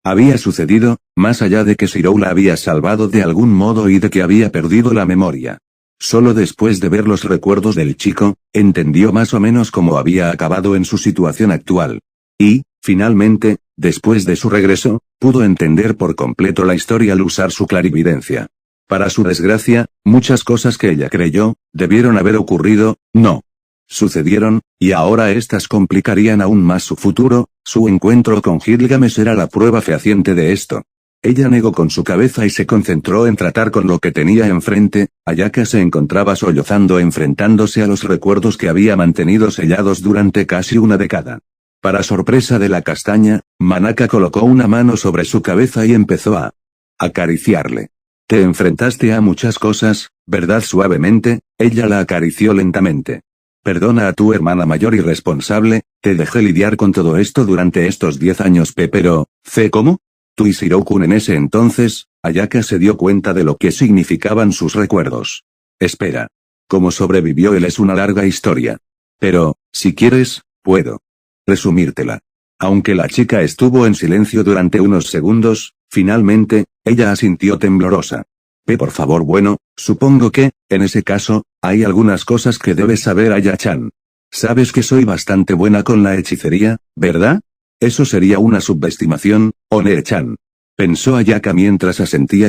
había sucedido, más allá de que Shirou la había salvado de algún modo y de que había perdido la memoria. Solo después de ver los recuerdos del chico, entendió más o menos cómo había acabado en su situación actual. Y, finalmente, después de su regreso, pudo entender por completo la historia al usar su clarividencia. Para su desgracia, muchas cosas que ella creyó debieron haber ocurrido, no sucedieron, y ahora estas complicarían aún más su futuro. Su encuentro con Gilgamesh era la prueba fehaciente de esto. Ella negó con su cabeza y se concentró en tratar con lo que tenía enfrente. Ayaka se encontraba sollozando enfrentándose a los recuerdos que había mantenido sellados durante casi una década. Para sorpresa de la castaña, Manaka colocó una mano sobre su cabeza y empezó a acariciarle. Te enfrentaste a muchas cosas, ¿verdad? Suavemente, ella la acarició lentamente. Perdona a tu hermana mayor irresponsable, te dejé lidiar con todo esto durante estos 10 años pero, ¿cómo? Tú y Shirou-kun en ese entonces. Ayaka se dio cuenta de lo que significaban sus recuerdos. Espera. Cómo sobrevivió él es una larga historia. Pero, si quieres, puedo resumírtela. Aunque la chica estuvo en silencio durante unos segundos, finalmente, ella asintió temblorosa. Por favor, bueno, supongo que, en ese caso, hay algunas cosas que debes saber, Aya-chan. Sabes que soy bastante buena con la hechicería, ¿verdad? Eso sería una subestimación, One-chan. Pensó Ayaka mientras asentía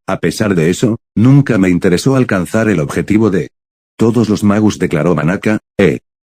a pesar de eso, nunca me interesó alcanzar el objetivo de todos los magus, declaró Manaka.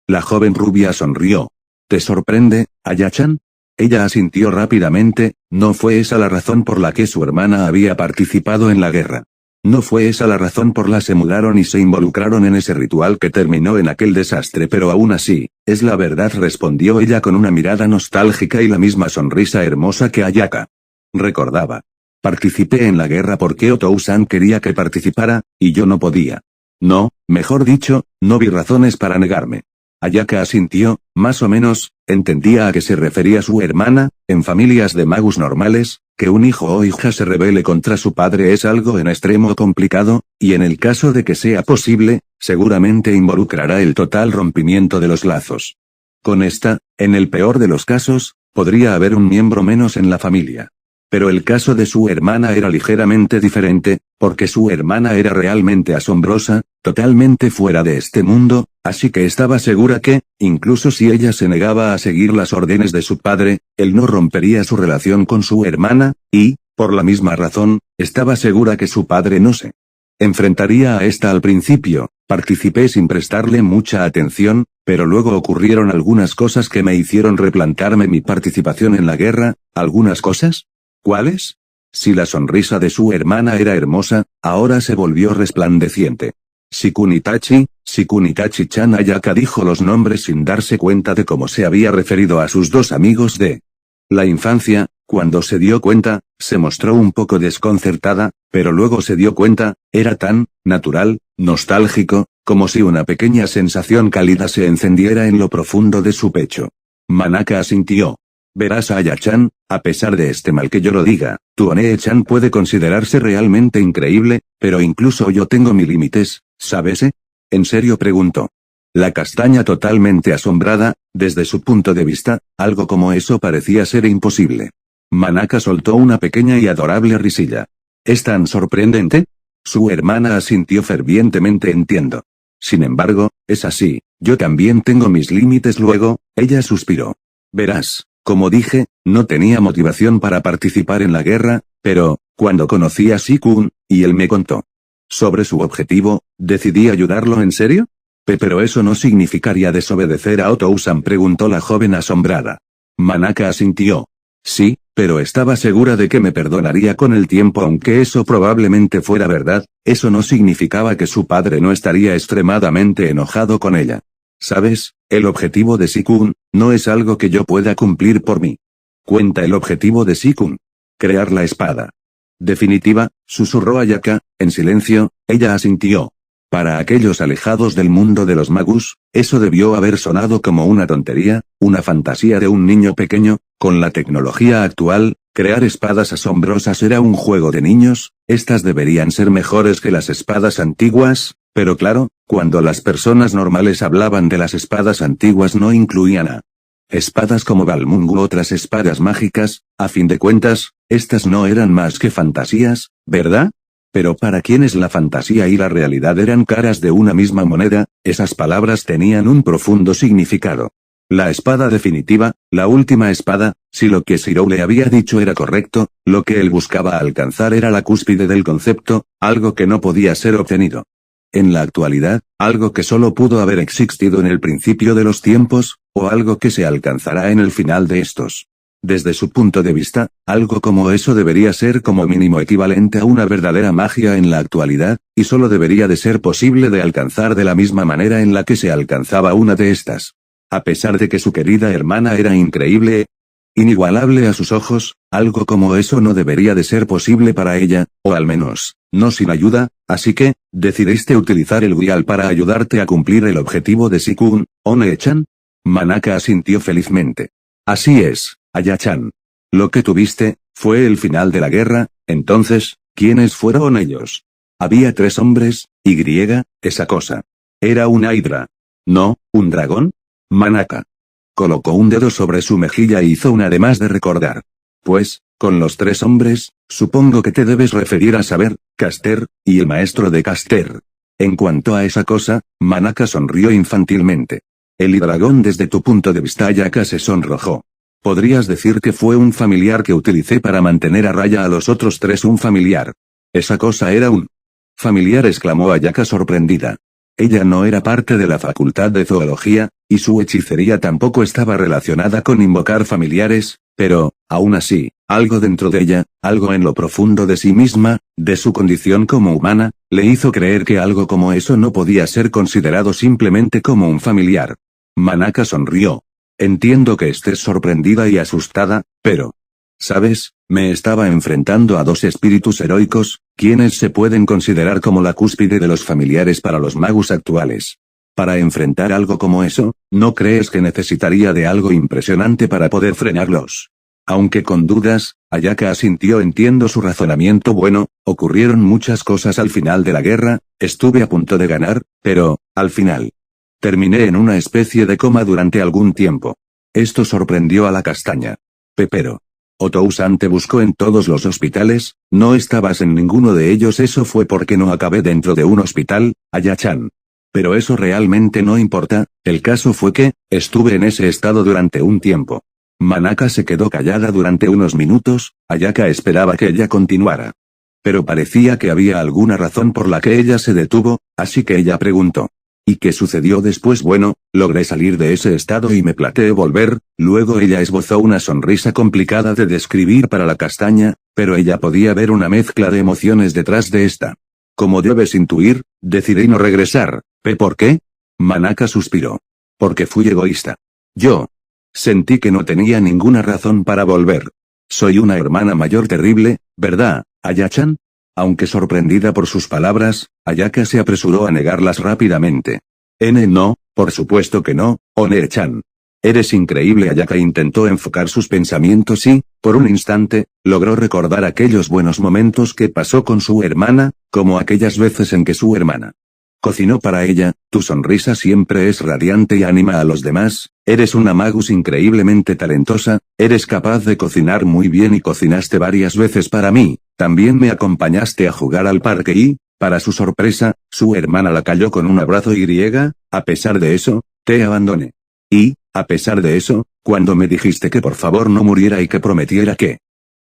La joven rubia sonrió. ¿Te sorprende, Aya-chan? Ella asintió rápidamente. No fue esa la razón por la que su hermana había participado en la guerra. No fue esa la razón por la que se mudaron y se involucraron en ese ritual que terminó en aquel desastre, pero aún así, es la verdad, respondió ella con una mirada nostálgica y la misma sonrisa hermosa que Ayaka recordaba. Participé en la guerra porque Otou-san quería que participara, y yo no podía. No, mejor dicho, no vi razones para negarme. Ayaka asintió, más o menos, entendía a qué se refería su hermana. En familias de magus normales, que un hijo o hija se rebele contra su padre es algo en extremo complicado, y en el caso de que sea posible, seguramente involucrará el total rompimiento de los lazos. Con esta, en el peor de los casos, podría haber un miembro menos en la familia. Pero el caso de su hermana era ligeramente diferente, porque su hermana era realmente asombrosa, totalmente fuera de este mundo, así que estaba segura que, incluso si ella se negaba a seguir las órdenes de su padre, él no rompería su relación con su hermana, y, por la misma razón, estaba segura que su padre no se enfrentaría a esta al principio. Participé sin prestarle mucha atención, pero luego ocurrieron algunas cosas que me hicieron replantearme mi participación en la guerra. ¿Algunas cosas? ¿Cuáles? Si la sonrisa de su hermana era hermosa, ahora se volvió resplandeciente. Shikunitachi-chan Ayaka dijo los nombres sin darse cuenta de cómo se había referido a sus dos amigos de la infancia. Cuando se dio cuenta, se mostró un poco desconcertada, pero luego se dio cuenta, era tan natural, nostálgico, como si una pequeña sensación cálida se encendiera en lo profundo de su pecho. Manaka asintió. Verás Aya-chan, a pesar de este mal que yo lo diga, tu One-chan puede considerarse realmente increíble, pero incluso yo tengo mis límites, ¿sabes? ¿En serio? Preguntó. La castaña totalmente asombrada, desde su punto de vista, algo como eso parecía ser imposible. Manaka soltó una pequeña y adorable risilla. ¿Es tan sorprendente? Su hermana asintió fervientemente. Entiendo. Sin embargo, es así, yo también tengo mis límites. Luego, ella suspiró. Verás, como dije, no tenía motivación para participar en la guerra, pero, cuando conocí a Shikun, y él me contó sobre su objetivo, decidí ayudarlo. ¿En serio? Pero eso no significaría desobedecer a Otou-san, preguntó la joven asombrada. Manaka asintió. Sí, pero estaba segura de que me perdonaría con el tiempo, aunque eso probablemente fuera verdad. Eso no significaba que su padre no estaría extremadamente enojado con ella. ¿Sabes? El objetivo de Shikun no es algo que yo pueda cumplir por mí. Cuenta el objetivo de Shikun. Crear la espada definitiva, susurró Ayaka, en silencio. Ella asintió. Para aquellos alejados del mundo de los magus, eso debió haber sonado como una tontería, una fantasía de un niño pequeño. Con la tecnología actual, crear espadas asombrosas era un juego de niños. Estas deberían ser mejores que las espadas antiguas, pero claro, cuando las personas normales hablaban de las espadas antiguas no incluían a espadas como Balmung u otras espadas mágicas. A fin de cuentas, estas no eran más que fantasías, ¿verdad? Pero para quienes la fantasía y la realidad eran caras de una misma moneda, esas palabras tenían un profundo significado. La espada definitiva, la última espada, si lo que Shirou le había dicho era correcto, lo que él buscaba alcanzar era la cúspide del concepto, algo que no podía ser obtenido en la actualidad, algo que solo pudo haber existido en el principio de los tiempos, o algo que se alcanzará en el final de estos. Desde su punto de vista, algo como eso debería ser como mínimo equivalente a una verdadera magia en la actualidad, y solo debería de ser posible de alcanzar de la misma manera en la que se alcanzaba una de estas. A pesar de que su querida hermana era increíble, inigualable a sus ojos, algo como eso no debería de ser posible para ella, o al menos, no sin ayuda, así que, decidiste utilizar el Grial para ayudarte a cumplir el objetivo de Shikun, One-chan. Manaka asintió felizmente. Así es, Aya-chan. Lo que tuviste, fue el final de la guerra. Entonces, ¿quiénes fueron ellos? Había 3 hombres, esa cosa. ¿Era una hidra? No, ¿un dragón? Manaka colocó un dedo sobre su mejilla e hizo un además de recordar. Pues, con los 3 hombres, supongo que te debes referir a Saber, Caster, y el maestro de Caster. En cuanto a esa cosa, Manaka sonrió infantilmente. El dragón desde tu punto de vista. Ayaka se sonrojó. Podrías decir que fue un familiar que utilicé para mantener a raya a los otros 3. ¿Un familiar? ¿Esa cosa era un familiar?, exclamó Ayaka sorprendida. Ella no era parte de la facultad de zoología, y su hechicería tampoco estaba relacionada con invocar familiares, pero, aún así, algo dentro de ella, algo en lo profundo de sí misma, de su condición como humana, le hizo creer que algo como eso no podía ser considerado simplemente como un familiar. Manaka sonrió. Entiendo que estés sorprendida y asustada, pero... ¿sabes? Me estaba enfrentando a 2 espíritus heroicos, quienes se pueden considerar como la cúspide de los familiares para los magus actuales. Para enfrentar algo como eso, ¿no crees que necesitaría de algo impresionante para poder frenarlos? Aunque con dudas, Ayaka asintió. Entiendo su razonamiento. Bueno, ocurrieron muchas cosas al final de la guerra, estuve a punto de ganar, pero, al final, terminé en una especie de coma durante algún tiempo. Esto sorprendió a la castaña. Pero... Otousan te buscó en todos los hospitales, no estabas en ninguno de ellos. Eso fue porque no acabé dentro de un hospital, Aya-chan. Pero eso realmente no importa, el caso fue que, estuve en ese estado durante un tiempo. Manaka se quedó callada durante unos minutos, Ayaka esperaba que ella continuara. Pero parecía que había alguna razón por la que ella se detuvo, así que ella preguntó. ¿Y qué sucedió después? Bueno, logré salir de ese estado y me planteé volver. Luego ella esbozó una sonrisa complicada de describir para la castaña, pero ella podía ver una mezcla de emociones detrás de esta. Como debes intuir, decidí no regresar. ¿Por qué? Manaka suspiró. Porque fui egoísta. Yo sentí que no tenía ninguna razón para volver. Soy una hermana mayor terrible, ¿verdad, Aya-chan? Aunque sorprendida por sus palabras, Ayaka se apresuró a negarlas rápidamente. No, por supuesto que no, One-chan. Eres increíble. Ayaka intentó enfocar sus pensamientos y, por un instante, logró recordar aquellos buenos momentos que pasó con su hermana, como aquellas veces en que su hermana cocinó para ella. Tu sonrisa siempre es radiante y anima a los demás, eres una magus increíblemente talentosa, eres capaz de cocinar muy bien y cocinaste varias veces para mí, también me acompañaste a jugar al parque y, para su sorpresa, su hermana la calló con un abrazo y, a pesar de eso, te abandoné. Y, a pesar de eso, cuando me dijiste que por favor no muriera y que prometiera que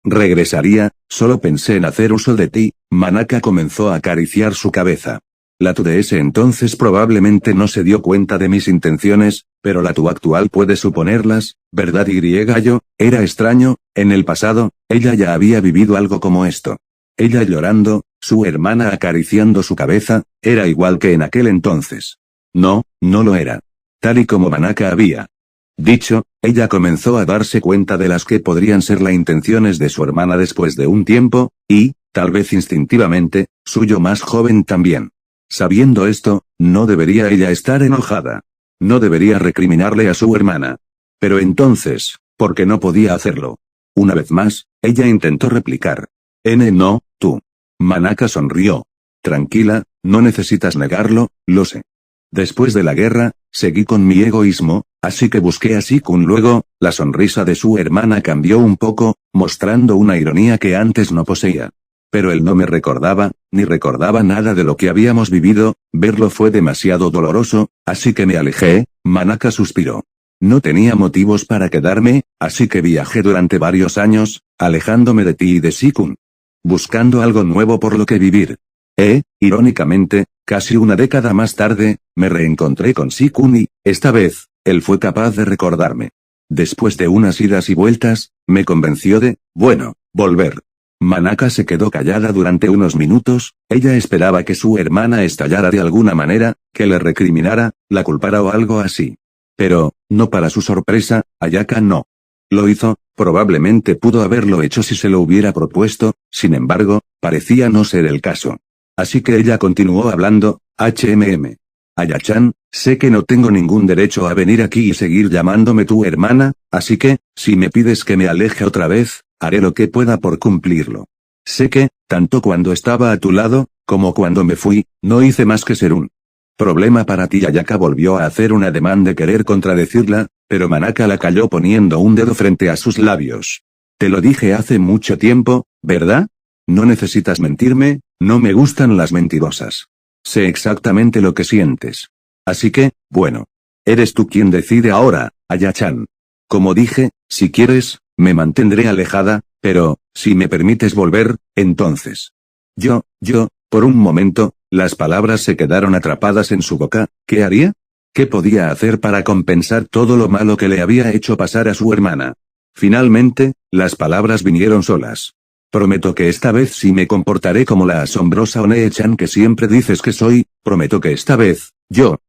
regresaría, solo pensé en hacer uso de ti. Manaka comenzó a acariciar su cabeza. La tú de ese entonces probablemente no se dio cuenta de mis intenciones, pero la tú actual puede suponerlas, ¿verdad? Yo, era extraño, en el pasado, ella ya había vivido algo como esto. Ella llorando, su hermana acariciando su cabeza, era igual que en aquel entonces. No, no lo era. Tal y como Manaka había dicho, ella comenzó a darse cuenta de las que podrían ser las intenciones de su hermana después de un tiempo, y, tal vez instintivamente, suyo más joven también. Sabiendo esto, no debería ella estar enojada. No debería recriminarle a su hermana. Pero entonces, ¿por qué no podía hacerlo? Una vez más, ella intentó replicar. No, tú. Manaka sonrió. Tranquila, no necesitas negarlo, lo sé. Después de la guerra, seguí con mi egoísmo, así que busqué a Sikun. Luego, la sonrisa de su hermana cambió un poco, mostrando una ironía que antes no poseía. Pero él no me recordaba, ni recordaba nada de lo que habíamos vivido, verlo fue demasiado doloroso, así que me alejé. Manaka suspiró. No tenía motivos para quedarme, así que viajé durante varios años, alejándome de ti y de Sikun. Buscando algo nuevo por lo que vivir. Irónicamente, casi una década más tarde, me reencontré con Sikun y, esta vez, él fue capaz de recordarme. Después de unas idas y vueltas, me convenció de, volver. Manaka se quedó callada durante unos minutos, ella esperaba que su hermana estallara de alguna manera, que le recriminara, la culpara o algo así. Pero, no para su sorpresa, Ayaka no lo hizo, probablemente pudo haberlo hecho si se lo hubiera propuesto, sin embargo, parecía no ser el caso. Así que ella continuó hablando. Aya-chan, sé que no tengo ningún derecho a venir aquí y seguir llamándome tu hermana, así que, si me pides que me aleje otra vez, haré lo que pueda por cumplirlo. Sé que, tanto cuando estaba a tu lado, como cuando me fui, no hice más que ser un problema para ti. Ayaka volvió a hacer un ademán de querer contradecirla, pero Manaka la calló poniendo un dedo frente a sus labios. Te lo dije hace mucho tiempo, ¿verdad? No necesitas mentirme, no me gustan las mentirosas. Sé exactamente lo que sientes. Así que, eres tú quien decide ahora, Aya-chan. Como dije, si quieres, me mantendré alejada, pero, si me permites volver, entonces. Por un momento, las palabras se quedaron atrapadas en su boca. ¿Qué haría? ¿Qué podía hacer para compensar todo lo malo que le había hecho pasar a su hermana? Finalmente, las palabras vinieron solas. Prometo que esta vez sí me comportaré como la asombrosa One-chan que siempre dices que soy, prometo que esta vez,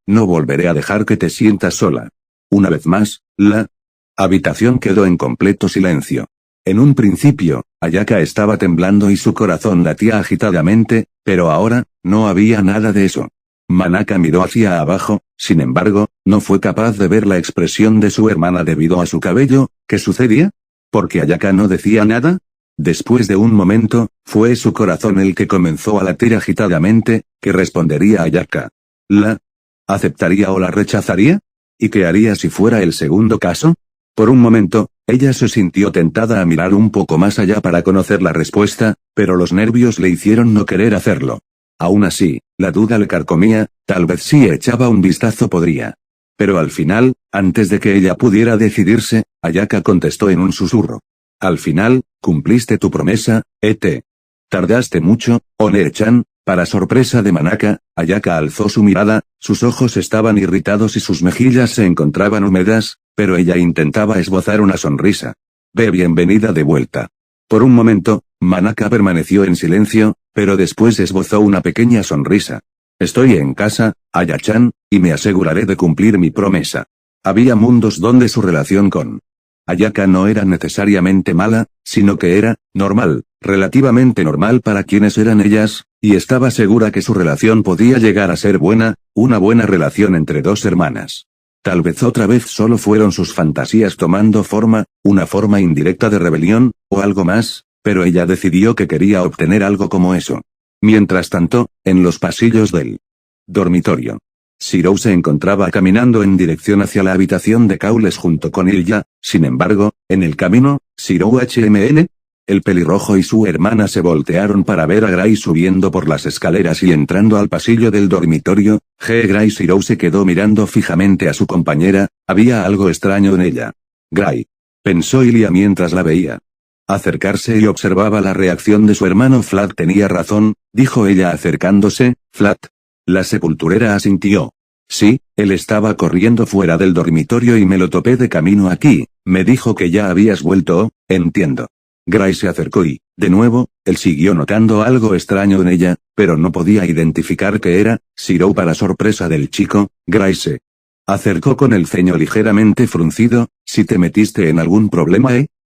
no volveré a dejar que te sientas sola. Una vez más, la habitación quedó en completo silencio. En un principio, Ayaka estaba temblando y su corazón latía agitadamente, pero ahora, no había nada de eso. Manaka miró hacia abajo, sin embargo, no fue capaz de ver la expresión de su hermana debido a su cabello. ¿Qué sucedía? ¿Por qué Ayaka no decía nada? Después de un momento, fue su corazón el que comenzó a latir agitadamente. ¿Qué respondería Ayaka? ¿La aceptaría o la rechazaría? ¿Y qué haría si fuera el segundo caso? Por un momento, ella se sintió tentada a mirar un poco más allá para conocer la respuesta, pero los nervios le hicieron no querer hacerlo. Aún así, la duda le carcomía, tal vez si echaba un vistazo podría. Pero al final, antes de que ella pudiera decidirse, Ayaka contestó en un susurro. Al final, cumpliste tu promesa, ¿eh? Tardaste mucho, One-chan. Para sorpresa de Manaka, Ayaka alzó su mirada, sus ojos estaban irritados y sus mejillas se encontraban húmedas, pero ella intentaba esbozar una sonrisa. Bienvenida de vuelta. Por un momento, Manaka permaneció en silencio, pero después esbozó una pequeña sonrisa. Estoy en casa, Aya-chan, y me aseguraré de cumplir mi promesa. Había mundos donde su relación con Ayaka no era necesariamente mala, sino que era normal, relativamente normal para quienes eran ellas, y estaba segura que su relación podía llegar a ser buena, una buena relación entre dos hermanas. Tal vez otra vez solo fueron sus fantasías tomando forma, una forma indirecta de rebelión, o algo más, pero ella decidió que quería obtener algo como eso. Mientras tanto, en los pasillos del dormitorio, Shirou se encontraba caminando en dirección hacia la habitación de Caules junto con Ilya. Sin embargo, en el camino, Shirou HMN, el pelirrojo y su hermana se voltearon para ver a Gray subiendo por las escaleras y entrando al pasillo del dormitorio. Gray Shirou se quedó mirando fijamente a su compañera, había algo extraño en ella. Gray, pensó Ilya mientras la veía. Acercarse y observaba la reacción de su hermano. Flat tenía razón, dijo ella acercándose. Flat. La sepulturera asintió. Sí, él estaba corriendo fuera del dormitorio y me lo topé de camino aquí, me dijo que ya habías vuelto, entiendo. Gray se acercó y, de nuevo, él siguió notando algo extraño en ella, pero no podía identificar qué era. Shirou, para sorpresa del chico, Gray se acercó con el ceño ligeramente fruncido. ¿Si te metiste en algún problema,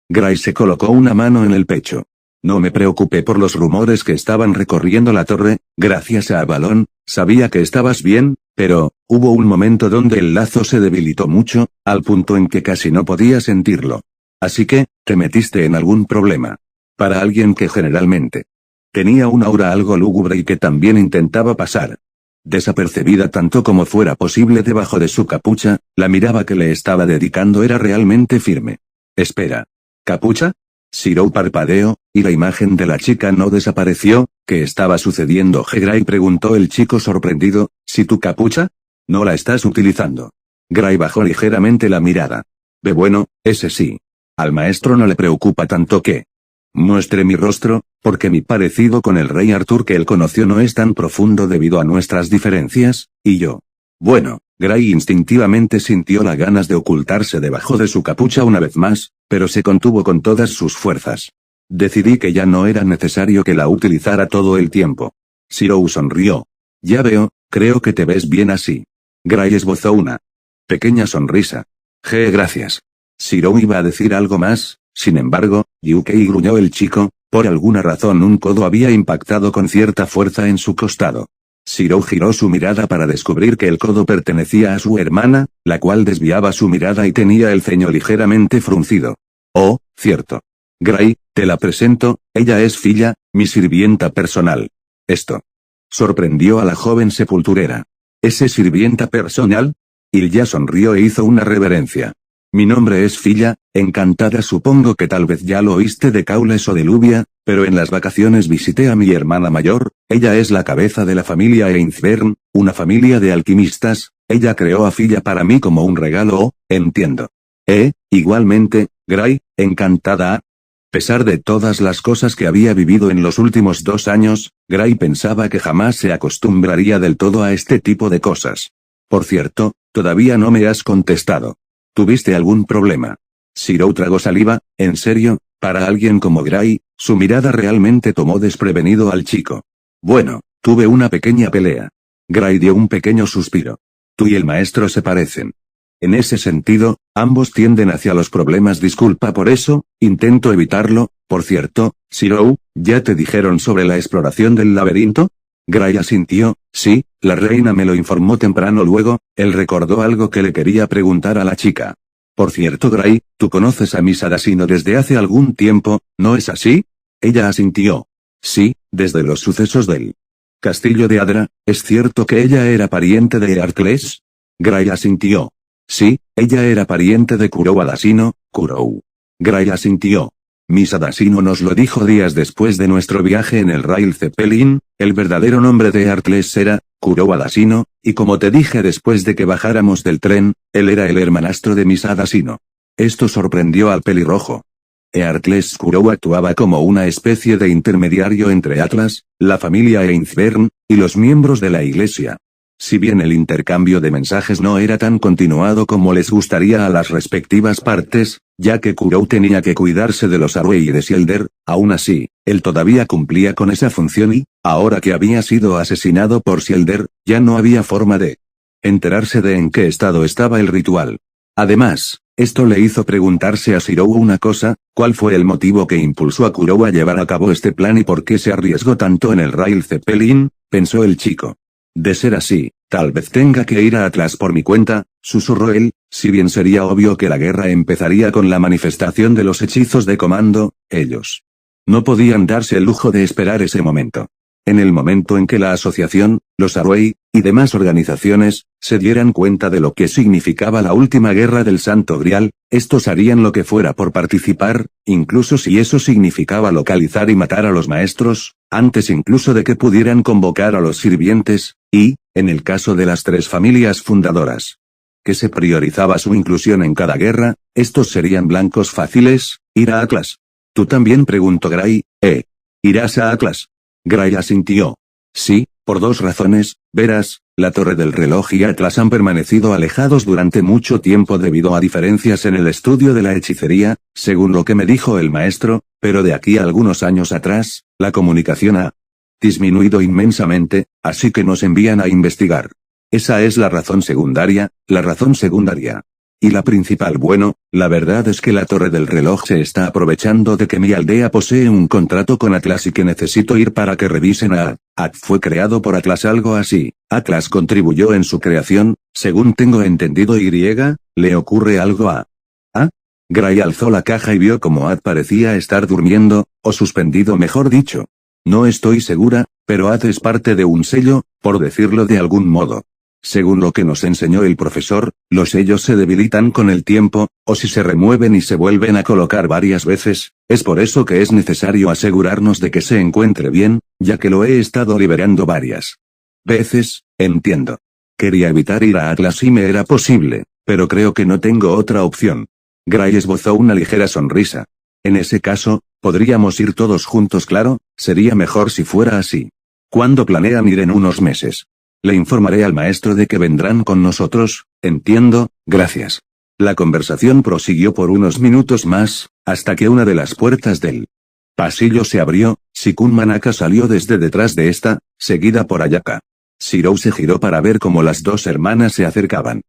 Gray se colocó una mano en el pecho. No me preocupé por los rumores que estaban recorriendo la torre, gracias a Avalon, sabía que estabas bien, pero, hubo un momento donde el lazo se debilitó mucho, al punto en que casi no podía sentirlo. Así que, te metiste en algún problema. Para alguien que generalmente tenía una aura algo lúgubre y que también intentaba pasar desapercibida tanto como fuera posible debajo de su capucha, la mirada que le estaba dedicando era realmente firme. Espera. ¿Capucha? Shirou parpadeó, y la imagen de la chica no desapareció. ¿Qué estaba sucediendo? Gray preguntó el chico sorprendido. ¿Si tu capucha? ¿No la estás utilizando? Gray bajó ligeramente la mirada. Bueno, ese sí. Al maestro no le preocupa tanto que muestre mi rostro, porque mi parecido con el rey Arthur que él conoció no es tan profundo debido a nuestras diferencias, y yo. Bueno, Gray instintivamente sintió las ganas de ocultarse debajo de su capucha una vez más, pero se contuvo con todas sus fuerzas. Decidí que ya no era necesario que la utilizara todo el tiempo. Shirou sonrió. Ya veo, creo que te ves bien así. Gray esbozó una pequeña sonrisa. Gracias. Shirou iba a decir algo más, sin embargo, Yukei, gruñó el chico, por alguna razón un codo había impactado con cierta fuerza en su costado. Shirou giró su mirada para descubrir que el codo pertenecía a su hermana, la cual desviaba su mirada y tenía el ceño ligeramente fruncido. Oh, cierto. Gray, te la presento, ella es Filla, mi sirvienta personal. Esto sorprendió a la joven sepulturera. ¿Ese sirvienta personal? Ilya sonrió e hizo una reverencia. Mi nombre es Filla, encantada. Supongo que tal vez ya lo oíste de Caules o de Lubia, pero en las vacaciones visité a mi hermana mayor, ella es la cabeza de la familia Einzbern, una familia de alquimistas, ella creó a Filla para mí como un regalo. Entiendo. Igualmente, Gray, encantada. A pesar de todas las cosas que había vivido en los últimos 2 años, Gray pensaba que jamás se acostumbraría del todo a este tipo de cosas. Por cierto, todavía no me has contestado. ¿Tuviste algún problema? Shirou tragó saliva. ¿En serio? Para alguien como Gray, su mirada realmente tomó desprevenido al chico. Bueno, tuve una pequeña pelea. Gray dio un pequeño suspiro. Tú y el maestro se parecen. En ese sentido, ambos tienden hacia los problemas. Disculpa por eso, intento evitarlo. Por cierto, Shirou, ¿ya te dijeron sobre la exploración del laberinto? Gray asintió. Sí, la reina me lo informó temprano. Luego, él recordó algo que le quería preguntar a la chica. Por cierto, Gray, tú conoces a Miss Adasino desde hace algún tiempo, ¿no es así? Ella asintió. Sí, desde los sucesos del castillo de Adra. ¿Es cierto que ella era pariente de Heartless? Gray asintió. Sí, ella era pariente de Kurou Adasino, Kurou. Gray asintió. Miss Adasino nos lo dijo días después de nuestro viaje en el Rail Zeppelin, el verdadero nombre de Heartless era Kurou Adasino, y como te dije después de que bajáramos del tren, él era el hermanastro de Miss Adasino. Esto sorprendió al pelirrojo. Heartless Kurou actuaba como una especie de intermediario entre Atlas, la familia Einzbern, y los miembros de la iglesia. Si bien el intercambio de mensajes no era tan continuado como les gustaría a las respectivas partes, ya que Kurou tenía que cuidarse de los Arue y de Sielder, aún así, él todavía cumplía con esa función y, ahora que había sido asesinado por Sielder, ya no había forma de enterarse de en qué estado estaba el ritual. Además, esto le hizo preguntarse a Shirou una cosa: ¿cuál fue el motivo que impulsó a Kurou a llevar a cabo este plan y por qué se arriesgó tanto en el Rail Zeppelin? Pensó el chico. De ser así, tal vez tenga que ir a Atlas por mi cuenta, susurró él, si bien sería obvio que la guerra empezaría con la manifestación de los hechizos de comando, ellos no podían darse el lujo de esperar ese momento. En el momento en que la asociación, los Arway, y demás organizaciones, se dieran cuenta de lo que significaba la última guerra del Santo Grial, estos harían lo que fuera por participar, incluso si eso significaba localizar y matar a los maestros, antes incluso de que pudieran convocar a los sirvientes, y, en el caso de las tres familias fundadoras, que se priorizaba su inclusión en cada guerra, estos serían blancos fáciles. ¿Ir a Atlas? Tú también, preguntó Gray. ¿Irás a Atlas? Gray asintió. Sí, por dos razones. Verás, la Torre del Reloj y Atlas han permanecido alejados durante mucho tiempo debido a diferencias en el estudio de la hechicería, según lo que me dijo el maestro, pero de aquí a algunos años atrás, la comunicación ha disminuido inmensamente, así que nos envían a investigar. Esa es la razón secundaria, Y la principal, bueno, la verdad es que la Torre del Reloj se está aprovechando de que mi aldea posee un contrato con Atlas y que necesito ir para que revisen a fue creado por Atlas, algo así. Atlas contribuyó en su creación, según tengo entendido. ¿Le ocurre algo a Gray alzó la caja y vio cómo Ad parecía estar durmiendo, o suspendido mejor dicho. No estoy segura, pero Ad es parte de un sello, por decirlo de algún modo. Según lo que nos enseñó el profesor, los sellos se debilitan con el tiempo, o si se remueven y se vuelven a colocar varias veces, es por eso que es necesario asegurarnos de que se encuentre bien, ya que lo he estado liberando varias veces. Entiendo. Quería evitar ir a Atlas si me era posible, pero creo que no tengo otra opción. Gray esbozó una ligera sonrisa. En ese caso, podríamos ir todos juntos, claro, sería mejor si fuera así. ¿Cuándo planean ir? En unos meses. Le informaré al maestro de que vendrán con nosotros. Entiendo, gracias. La conversación prosiguió por unos minutos más, hasta que una de las puertas del pasillo se abrió. Shikun Manaka salió desde detrás de esta, seguida por Ayaka. Shirou se giró para ver cómo las dos hermanas se acercaban.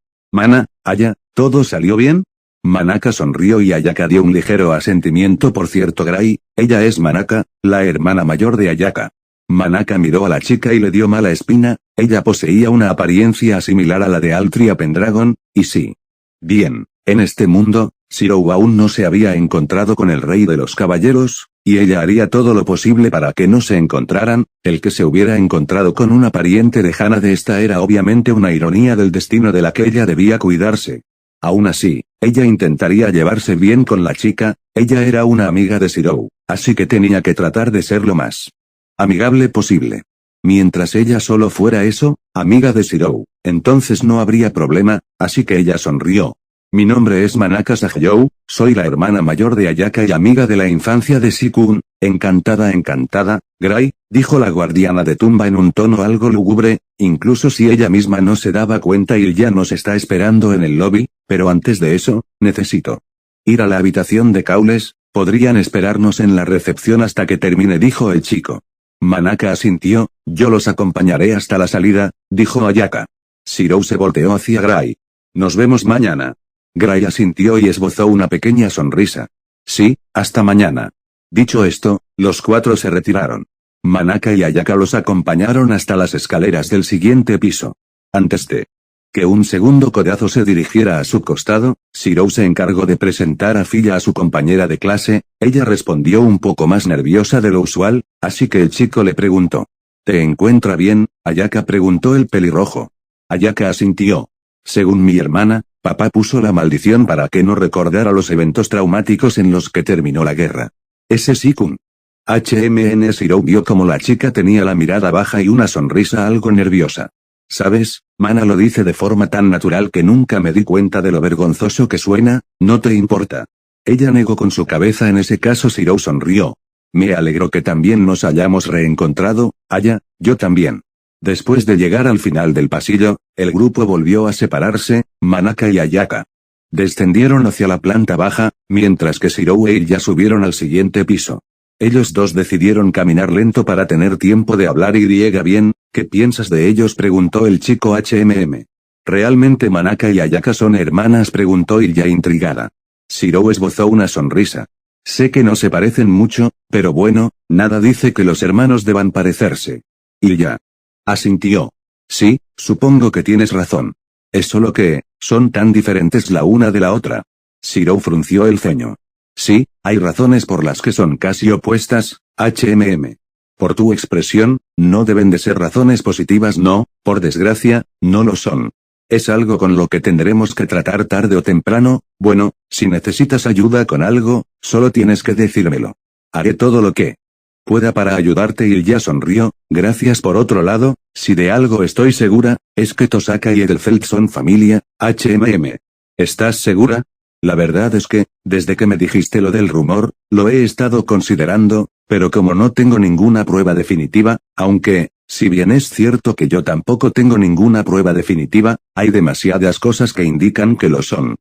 Aya, ¿todo salió bien? Manaka sonrió y Ayaka dio un ligero asentimiento. Por cierto, Gray, ella es Manaka, la hermana mayor de Ayaka. Manaka miró a la chica y le dio mala espina. Ella poseía una apariencia similar a la de Altria Pendragon, y sí. Bien, en este mundo, Shirou aún no se había encontrado con el rey de los caballeros, y ella haría todo lo posible para que no se encontraran. El que se hubiera encontrado con una pariente lejana de esta era obviamente una ironía del destino de la que ella debía cuidarse. Aún así, ella intentaría llevarse bien con la chica. Ella era una amiga de Shirou, así que tenía que tratar de ser lo más amigable posible. Mientras ella solo fuera eso, amiga de Shirou, entonces no habría problema, así que ella sonrió. Mi nombre es Manaka Sahayou, soy la hermana mayor de Ayaka y amiga de la infancia de Shikun. Encantada, Gray, dijo la guardiana de tumba en un tono algo lúgubre, incluso si ella misma no se daba cuenta. Y ya nos está esperando en el lobby, pero antes de eso, necesito ir a la habitación de Caules. Podrían esperarnos en la recepción hasta que termine, dijo el chico. Manaka asintió. Yo los acompañaré hasta la salida, dijo Ayaka. Shirou se volteó hacia Gray. Nos vemos mañana. Gray asintió y esbozó una pequeña sonrisa. Sí, hasta mañana. Dicho esto, los cuatro se retiraron. Manaka y Ayaka los acompañaron hasta las escaleras del siguiente piso. Antes de que un segundo codazo se dirigiera a su costado, Shirou se encargó de presentar a Filla a su compañera de clase. Ella respondió un poco más nerviosa de lo usual, así que el chico le preguntó. ¿Te encuentra bien, Ayaka?, preguntó el pelirrojo. Ayaka asintió. Según mi hermana, Papá puso la maldición para que no recordara los eventos traumáticos en los que terminó la guerra. Ese Sikun. Shiro vio como la chica tenía la mirada baja y una sonrisa algo nerviosa. ¿Sabes? Mana lo dice de forma tan natural que nunca me di cuenta de lo vergonzoso que suena, ¿no te importa? Ella negó con su cabeza. En ese caso Shiro sonrió. Me alegro que también nos hayamos reencontrado, Aya, yo también. Después de llegar al final del pasillo, el grupo volvió a separarse, Manaka y Ayaka. Descendieron hacia la planta baja, mientras que Shiro e Ilya subieron al siguiente piso. Ellos dos decidieron caminar lento para tener tiempo de hablar. Y bien, ¿qué piensas de ellos?, preguntó el chico ¿Realmente Manaka y Ayaka son hermanas?, preguntó Ilya intrigada. Shiro esbozó una sonrisa. Sé que no se parecen mucho, pero bueno, nada dice que los hermanos deban parecerse. Ilya asintió. Sí, supongo que tienes razón. Es solo que, son tan diferentes la una de la otra. Shiro frunció el ceño. Sí, hay razones por las que son casi opuestas, Por tu expresión, no deben de ser razones positivas. No, por desgracia, no lo son. Es algo con lo que tendremos que tratar tarde o temprano. Bueno, si necesitas ayuda con algo, solo tienes que decírmelo. Haré todo lo que pueda para ayudarte. Y ya sonrió. Gracias. Por otro lado, si de algo estoy segura, es que Tosaka y Edelfelt son familia, ¿Estás segura? La verdad es que, desde que me dijiste lo del rumor, lo he estado considerando, pero como no tengo ninguna prueba definitiva, aunque, si bien es cierto que yo tampoco tengo ninguna prueba definitiva, hay demasiadas cosas que indican que lo son.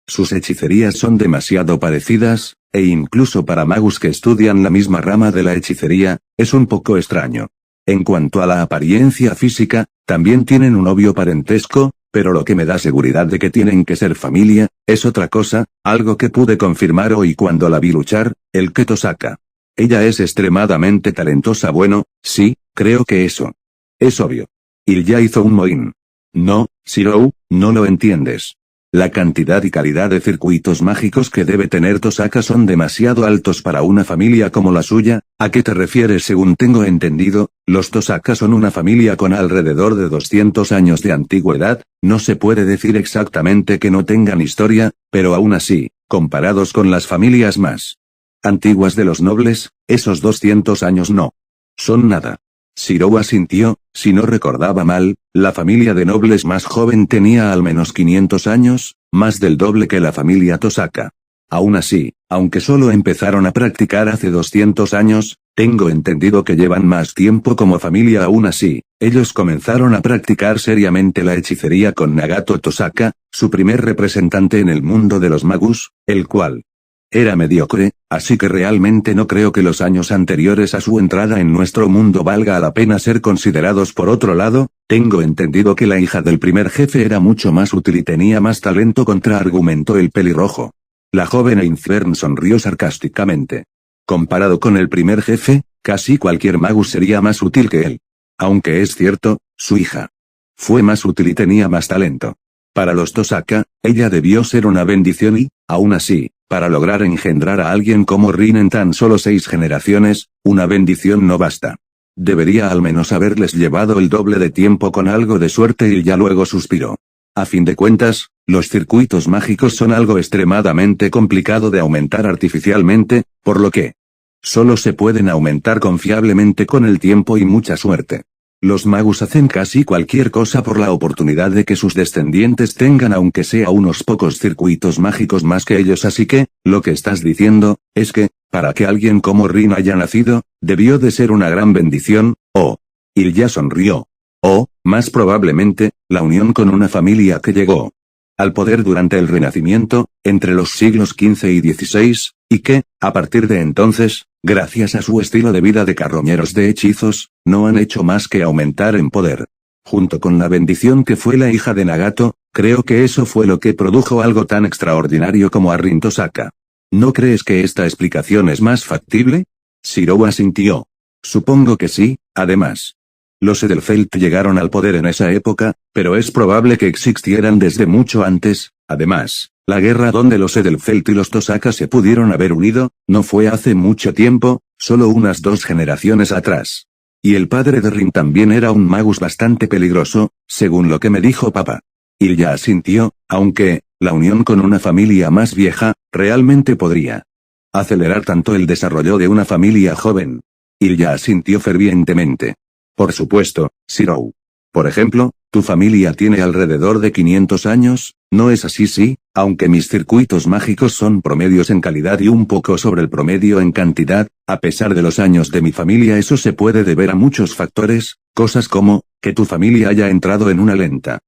Sus hechicerías son demasiado parecidas, e incluso para magus que estudian la misma rama de la hechicería, es un poco extraño. En cuanto a la apariencia física, también tienen un obvio parentesco, pero lo que me da seguridad de que tienen que ser familia, es otra cosa, algo que pude confirmar hoy cuando la vi luchar, el que Tosaka. Ella es extremadamente talentosa. Bueno, sí, creo que eso es obvio. Ilya hizo un mohín. No, Shiro, no lo entiendes. La cantidad y calidad de circuitos mágicos que debe tener Tosaka son demasiado altos para una familia como la suya. ¿A qué te refieres? Según tengo entendido, los Tosaka son una familia con alrededor de 200 años de antigüedad. No se puede decir exactamente que no tengan historia, pero aún así, comparados con las familias más antiguas de los nobles, esos 200 años no son nada. Shiro asintió. Si no recordaba mal, la familia de nobles más joven tenía al menos 500 años, más del doble que la familia Tosaka. Aún así, aunque solo empezaron a practicar hace 200 años, tengo entendido que llevan más tiempo como familia. Aún así, ellos comenzaron a practicar seriamente la hechicería con Nagato Tosaka, su primer representante en el mundo de los magus, el cual era mediocre, así que realmente no creo que los años anteriores a su entrada en nuestro mundo valga la pena ser considerados. Por otro lado, tengo entendido que la hija del primer jefe era mucho más útil y tenía más talento, contraargumentó el pelirrojo. La joven Infern sonrió sarcásticamente. Comparado con el primer jefe, casi cualquier magus sería más útil que él. Aunque es cierto, su hija fue más útil y tenía más talento. Para los Tosaka, ella debió ser una bendición y, aún así, para lograr engendrar a alguien como Rin en tan solo 6 generaciones, una bendición no basta. Debería al menos haberles llevado el doble de tiempo con algo de suerte. Y ya luego suspiró. A fin de cuentas, los circuitos mágicos son algo extremadamente complicado de aumentar artificialmente, por lo que solo se pueden aumentar confiablemente con el tiempo y mucha suerte. Los magus hacen casi cualquier cosa por la oportunidad de que sus descendientes tengan aunque sea unos pocos circuitos mágicos más que ellos. Así que, lo que estás diciendo, es que, para que alguien como Rin haya nacido, debió de ser una gran bendición, Ilya sonrió. O, más probablemente, la unión con una familia que llegó al poder durante el Renacimiento, entre los siglos XV y XVI, y que, a partir de entonces, gracias a su estilo de vida de carroñeros de hechizos, no han hecho más que aumentar en poder. Junto con la bendición que fue la hija de Nagato, creo que eso fue lo que produjo algo tan extraordinario como a Rin Tosaka. ¿No crees que esta explicación es más factible? Shiro asintió. Supongo que sí. Además, los Edelfelt llegaron al poder en esa época, pero es probable que existieran desde mucho antes. Además, la guerra donde los Edelfelt y los Tosaka se pudieron haber unido, no fue hace mucho tiempo, solo unas 2 generaciones atrás. Y el padre de Rin también era un magus bastante peligroso, según lo que me dijo papá. Ilya asintió, aunque, la unión con una familia más vieja, realmente podría acelerar tanto el desarrollo de una familia joven. Ilya asintió fervientemente. Por supuesto, Shirou. Por ejemplo, tu familia tiene alrededor de 500 años, ¿no es así? Sí, aunque mis circuitos mágicos son promedios en calidad y un poco sobre el promedio en cantidad, a pesar de los años de mi familia eso se puede deber a muchos factores, cosas como, que tu familia haya entrado en una lenta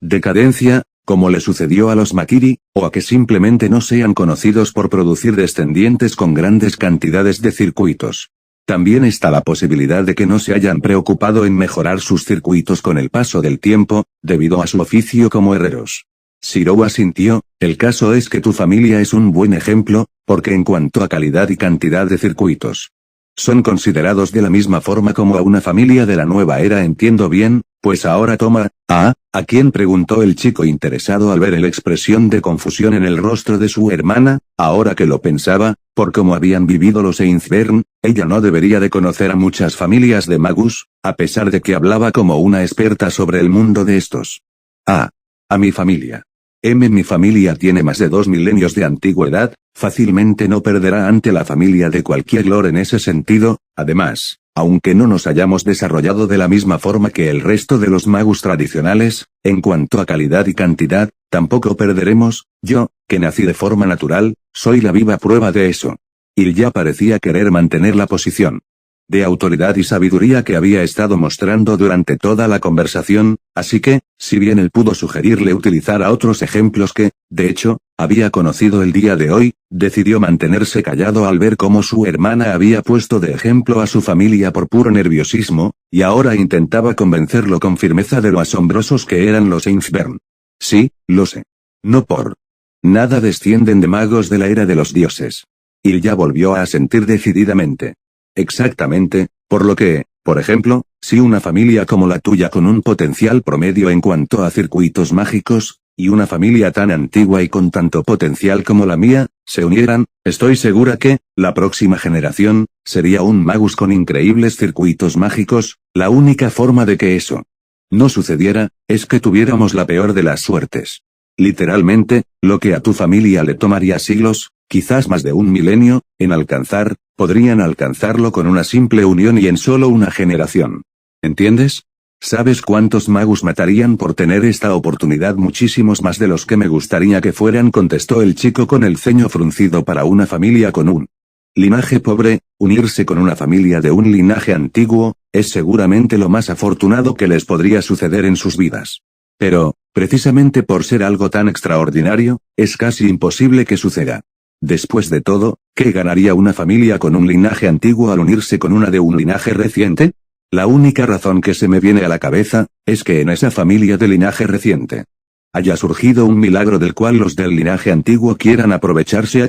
decadencia, como le sucedió a los Makiri, o a que simplemente no sean conocidos por producir descendientes con grandes cantidades de circuitos. También está la posibilidad de que no se hayan preocupado en mejorar sus circuitos con el paso del tiempo, debido a su oficio como herreros. Shirou asintió, el caso es que tu familia es un buen ejemplo, porque en cuanto a calidad y cantidad de circuitos, son considerados de la misma forma como a una familia de la nueva era. Entiendo bien, pues ahora toma, ¿a quién? Preguntó el chico interesado al ver la expresión de confusión en el rostro de su hermana. Ahora que lo pensaba, por cómo habían vivido los Einzbern, ella no debería de conocer a muchas familias de magus, a pesar de que hablaba como una experta sobre el mundo de estos. A mi familia. Mi familia tiene más de 2 milenios de antigüedad, fácilmente no perderá ante la familia de cualquier lore en ese sentido. Además, aunque no nos hayamos desarrollado de la misma forma que el resto de los magus tradicionales, en cuanto a calidad y cantidad, tampoco perderemos. Yo, que nací de forma natural, soy la viva prueba de eso. Ilya parecía querer mantener la posición de autoridad y sabiduría que había estado mostrando durante toda la conversación, así que, si bien él pudo sugerirle utilizar a otros ejemplos que, de hecho, había conocido el día de hoy, decidió mantenerse callado al ver cómo su hermana había puesto de ejemplo a su familia por puro nerviosismo, y ahora intentaba convencerlo con firmeza de lo asombrosos que eran los Einzbern. Sí, lo sé. No por nada descienden de magos de la era de los dioses. Ilya volvió a asentir decididamente. Exactamente, por lo que, por ejemplo, si una familia como la tuya con un potencial promedio en cuanto a circuitos mágicos, y una familia tan antigua y con tanto potencial como la mía, se unieran, estoy segura que, la próxima generación, sería un magus con increíbles circuitos mágicos. La única forma de que eso no sucediera, es que tuviéramos la peor de las suertes. Literalmente, lo que a tu familia le tomaría siglos, quizás más de 1 milenio, en alcanzar, podrían alcanzarlo con una simple unión y en solo una generación. ¿Entiendes? ¿Sabes cuántos magus matarían por tener esta oportunidad? Muchísimos más de los que me gustaría que fueran, contestó el chico con el ceño fruncido. Para una familia con un linaje pobre, unirse con una familia de un linaje antiguo, es seguramente lo más afortunado que les podría suceder en sus vidas. Pero, precisamente por ser algo tan extraordinario, es casi imposible que suceda. Después de todo, ¿qué ganaría una familia con un linaje antiguo al unirse con una de un linaje reciente? La única razón que se me viene a la cabeza, es que en esa familia de linaje reciente haya surgido un milagro del cual los del linaje antiguo quieran aprovecharse.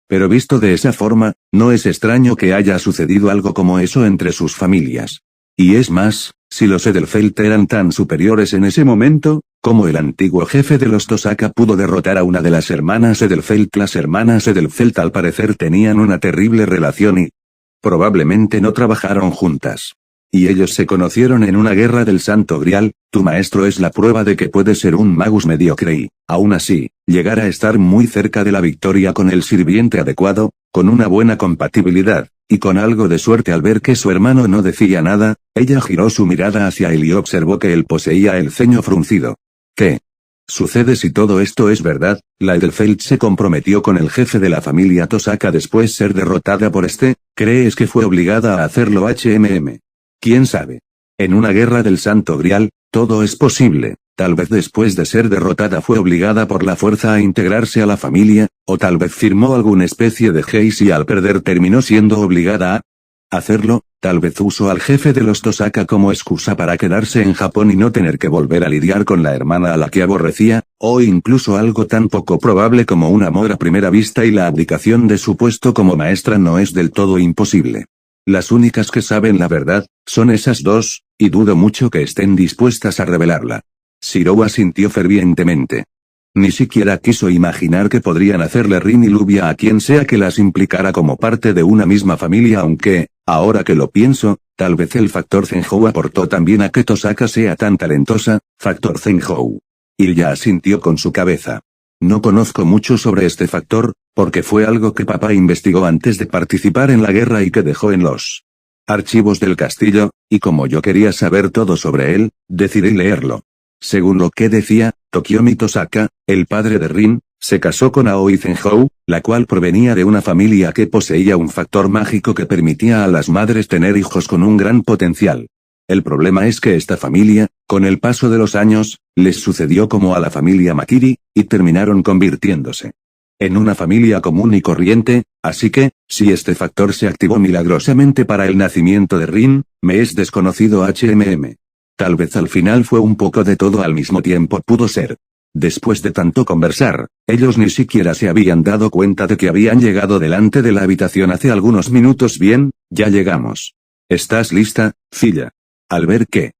Pero visto de esa forma, no es extraño que haya sucedido algo como eso entre sus familias. Y es más, si los Edelfelt eran tan superiores en ese momento, ¿cómo el antiguo jefe de los Tosaka pudo derrotar a una de las hermanas Edelfelt? Las hermanas Edelfelt al parecer tenían una terrible relación y probablemente no trabajaron juntas. Y ellos se conocieron en una guerra del Santo Grial. Tu maestro es la prueba de que puede ser un magus mediocre y, aún así, llegar a estar muy cerca de la victoria con el sirviente adecuado, con una buena compatibilidad, y con algo de suerte. Al ver que su hermano no decía nada, ella giró su mirada hacia él y observó que él poseía el ceño fruncido. ¿Qué sucede si todo esto es verdad? La Edelfelt se comprometió con el jefe de la familia Tosaka después ser derrotada por este. ¿Crees que fue obligada a hacerlo? ¿Quién sabe? En una guerra del Santo Grial, todo es posible. Tal vez después de ser derrotada fue obligada por la fuerza a integrarse a la familia, o tal vez firmó alguna especie de Heis y al perder terminó siendo obligada a hacerlo. Tal vez usó al jefe de los Tosaka como excusa para quedarse en Japón y no tener que volver a lidiar con la hermana a la que aborrecía, o incluso algo tan poco probable como un amor a primera vista y la abdicación de su puesto como maestra no es del todo imposible. Las únicas que saben la verdad, son esas dos, y dudo mucho que estén dispuestas a revelarla. Shirou asintió fervientemente. Ni siquiera quiso imaginar que podrían hacerle Rin y Lubia a quien sea que las implicara como parte de una misma familia, aunque, ahora que lo pienso, tal vez el factor Zenhou aportó también a que Tosaka sea tan talentosa. Factor Zenhou. Ilya asintió con su cabeza. No conozco mucho sobre este factor, porque fue algo que papá investigó antes de participar en la guerra y que dejó en los archivos del castillo, y como yo quería saber todo sobre él, decidí leerlo. Según lo que decía, Tokiomi Tosaka, el padre de Rin, se casó con Aoi Zenhou, la cual provenía de una familia que poseía un factor mágico que permitía a las madres tener hijos con un gran potencial. El problema es que esta familia, con el paso de los años, les sucedió como a la familia Makiri, y terminaron convirtiéndose en una familia común y corriente, así que, si este factor se activó milagrosamente para el nacimiento de Rin, me es desconocido Tal vez al final fue un poco de todo al mismo tiempo pudo ser. Después de tanto conversar, ellos ni siquiera se habían dado cuenta de que habían llegado delante de la habitación hace algunos minutos. Bien, ya llegamos. ¿Estás lista, Filla? Al ver que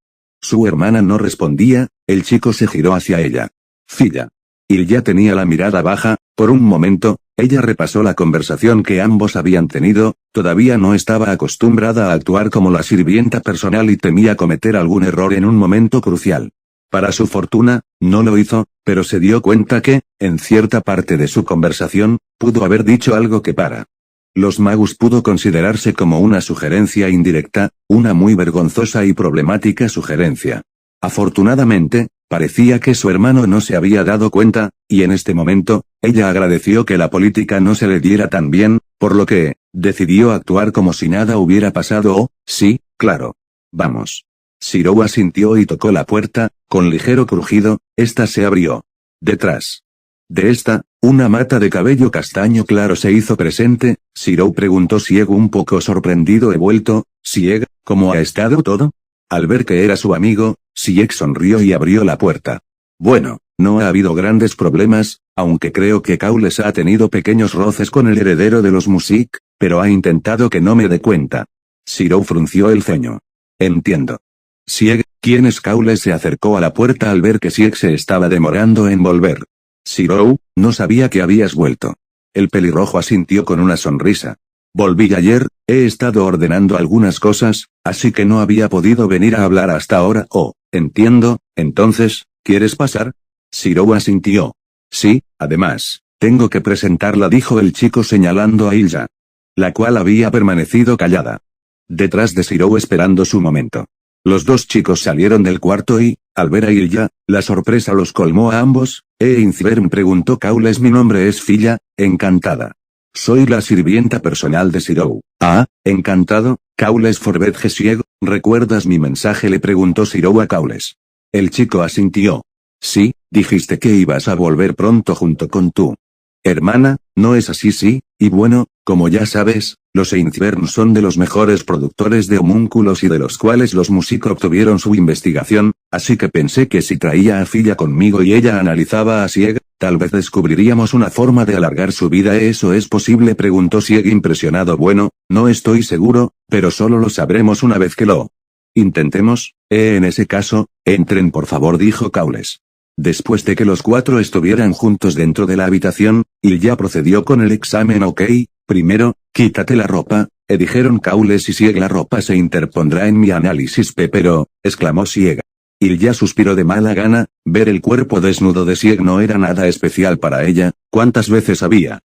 su hermana no respondía, el chico se giró hacia ella. Filla. Y ya tenía la mirada baja, por un momento, ella repasó la conversación que ambos habían tenido, todavía no estaba acostumbrada a actuar como la sirvienta personal y temía cometer algún error en un momento crucial. Para su fortuna, no lo hizo, pero se dio cuenta que, en cierta parte de su conversación, pudo haber dicho algo que para los magos pudo considerarse como una sugerencia indirecta, una muy vergonzosa y problemática sugerencia. Afortunadamente, parecía que su hermano no se había dado cuenta, y en este momento, ella agradeció que la política no se le diera tan bien, por lo que, decidió actuar como si nada hubiera pasado. Oh, sí, claro. Vamos. Shirou asintió y tocó la puerta, con ligero crujido, esta se abrió. Detrás de esta, una mata de cabello castaño claro se hizo presente. Shirou preguntó Sieg un poco sorprendido. He vuelto, Sieg, ¿cómo ha estado todo? Al ver que era su amigo, Sieg sonrió y abrió la puerta. Bueno, no ha habido grandes problemas, aunque creo que Caules ha tenido pequeños roces con el heredero de los Music, pero ha intentado que no me dé cuenta. Shirou frunció el ceño. Entiendo. Sieg, ¿quién es Caules? Se acercó a la puerta al ver que Sieg se estaba demorando en volver. Shirou, no sabía que habías vuelto. El pelirrojo asintió con una sonrisa. Volví ayer, he estado ordenando algunas cosas, así que no había podido venir a hablar hasta ahora. Oh, entiendo, entonces, ¿quieres pasar? Shirou asintió. Sí, además, tengo que presentarla, dijo el chico señalando a Ilya, la cual había permanecido callada detrás de Shirou esperando su momento. Los dos chicos salieron del cuarto y, al ver a Ilya, la sorpresa los colmó a ambos. Incibern preguntó Caules. Mi nombre es Filla, encantada. Soy la sirvienta personal de Shirou. Ah, encantado, Caules Forbet Sieg, ¿recuerdas mi mensaje? Le preguntó Shirou a Caules. El chico asintió. Sí, dijiste que ibas a volver pronto junto con tu hermana, ¿no es así? Sí, y bueno, como ya sabes, los Einzbern son de los mejores productores de homúnculos y de los cuales los Music obtuvieron su investigación, así que pensé que si traía a Filla conmigo y ella analizaba a Sieg, tal vez descubriríamos una forma de alargar su vida. ¿Eso es posible? Preguntó Sieg impresionado. Bueno, no estoy seguro, pero solo lo sabremos una vez que lo intentemos. En ese caso, entren por favor, dijo Caules. Después de que los cuatro estuvieran juntos dentro de la habitación, Ilya procedió con el examen. Ok, primero, quítate la ropa, dijeron Caules y Sieg. La ropa se interpondrá en mi análisis. Pero, exclamó Sieg. Ilya suspiró de mala gana, ver el cuerpo desnudo de Sieg no era nada especial para ella. ¿Cuántas veces había